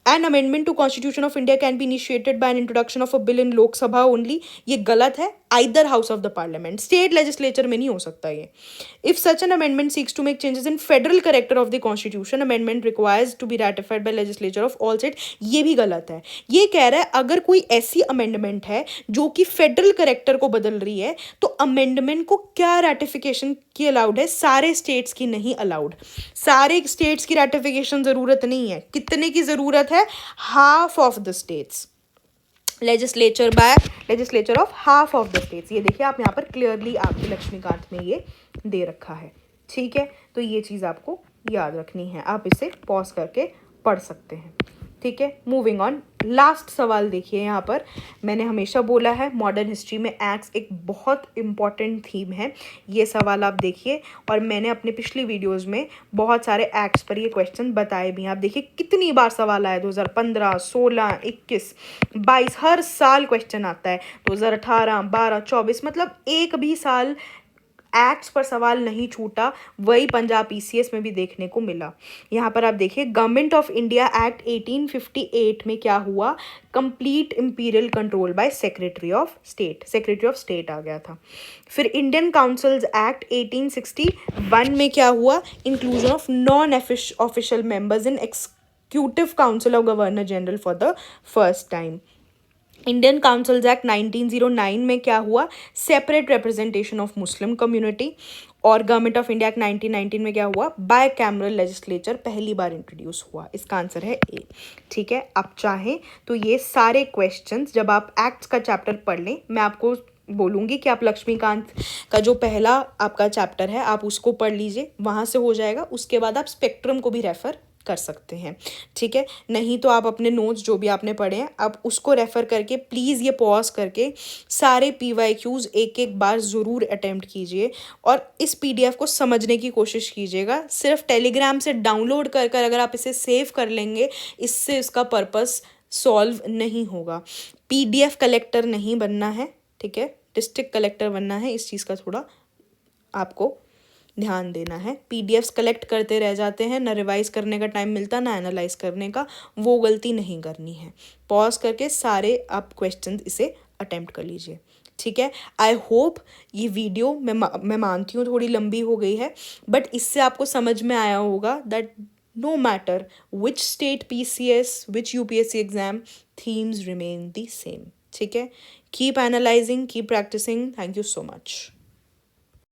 an amendment to constitution of India can be initiated by an introduction of a bill in Lok Sabha only, ये गलत है, either house of the parliament, state legislature में नहीं हो सकता ये। If such an amendment seeks to make changes in federal character of the constitution, amendment requires to be ratified by legislature of all state, ये भी गलत है। ये कह रहा है अगर कोई ऐसी अमेंडमेंट है जो कि फेडरल करेक्टर को बदल रही है, तो अमेंडमेंट को क्या रैटिफिकेशन की अलाउड है, सारे स्टेट्स की नहीं अलाउड। सारे स्टेट्स की रैटिफिकेशन जरूरत नहीं है, कितने की जरूरत है, half of the states, legislature of half of the states. ये देखिए आप यहाँ पर क्लियरली आपके लक्ष्मीकांत में ये दे रखा है, ठीक है। तो ये चीज़ आपको याद रखनी है, आप इसे पॉज करके पढ़ सकते हैं, ठीक है। मूविंग ऑन, लास्ट सवाल देखिए यहाँ पर, मैंने हमेशा बोला है मॉडर्न हिस्ट्री में एक्ट्स एक बहुत इंपॉर्टेंट थीम है, ये सवाल आप देखिए, और मैंने अपने पिछली वीडियोस में बहुत सारे एक्ट्स पर ये क्वेश्चन बताए भी हैं। आप देखिए कितनी बार सवाल आया, 2015, 16, 21, 22, हर साल क्वेश्चन आता है, 2018, 12, 24, मतलब एक भी साल एक्ट्स पर सवाल नहीं छूटा। वही पंजाब PCS में भी देखने को मिला। यहाँ पर आप देखिए, गवर्नमेंट ऑफ इंडिया एक्ट 1858 में क्या हुआ, complete imperial control by secretary of state आ गया था। फिर इंडियन काउंसिल्स एक्ट 1861 में क्या हुआ, inclusion of non official members in executive council of governor general for the first time. Indian councils act 1909 में क्या हुआ, separate representation of Muslim community. और गवर्नमेंट ऑफ इंडिया एक्ट 1919 में क्या हुआ, बाय कैमरल लेजिस्लेचर पहली बार इंट्रोड्यूस हुआ। इसका आंसर है ए, ठीक है। आप चाहें तो ये सारे क्वेश्चंस जब आप एक्ट्स का चैप्टर पढ़ लें, मैं आपको बोलूँगी कि आप लक्ष्मीकांत का जो पहला आपका चैप्टर है आप उसको पढ़ लीजिए, वहाँ से हो जाएगा। उसके बाद आप स्पेक्ट्रम को भी रेफ़र कर सकते हैं, ठीक है। नहीं तो आप अपने नोट्स जो भी आपने पढ़े हैं आप उसको रेफ़र करके प्लीज़ ये पॉज करके सारे PYQs एक एक बार ज़रूर अटेम्प्ट कीजिए, और इस PDF को समझने की कोशिश कीजिएगा। सिर्फ टेलीग्राम से डाउनलोड कर कर अगर आप इसे सेव कर लेंगे, इससे इसका पर्पस सॉल्व नहीं होगा। PDF कलेक्टर नहीं बनना है, ठीक है, डिस्ट्रिक्ट कलेक्टर बनना है। इस चीज़ का थोड़ा आपको ध्यान देना है। PDFs कलेक्ट करते रह जाते हैं, ना रिवाइज करने का टाइम मिलता, ना एनालाइज करने का, वो गलती नहीं करनी है। पॉज करके सारे आप क्वेश्चन इसे अटेम्प्ट कर लीजिए, ठीक है। आई होप ये वीडियो मैं मानती हूँ थोड़ी लंबी हो गई है, बट इससे आपको समझ में आया होगा that no matter which state PCS, which UPSC exam, themes remain the same, ठीक है। Keep analyzing, keep practicing. Thank you so much.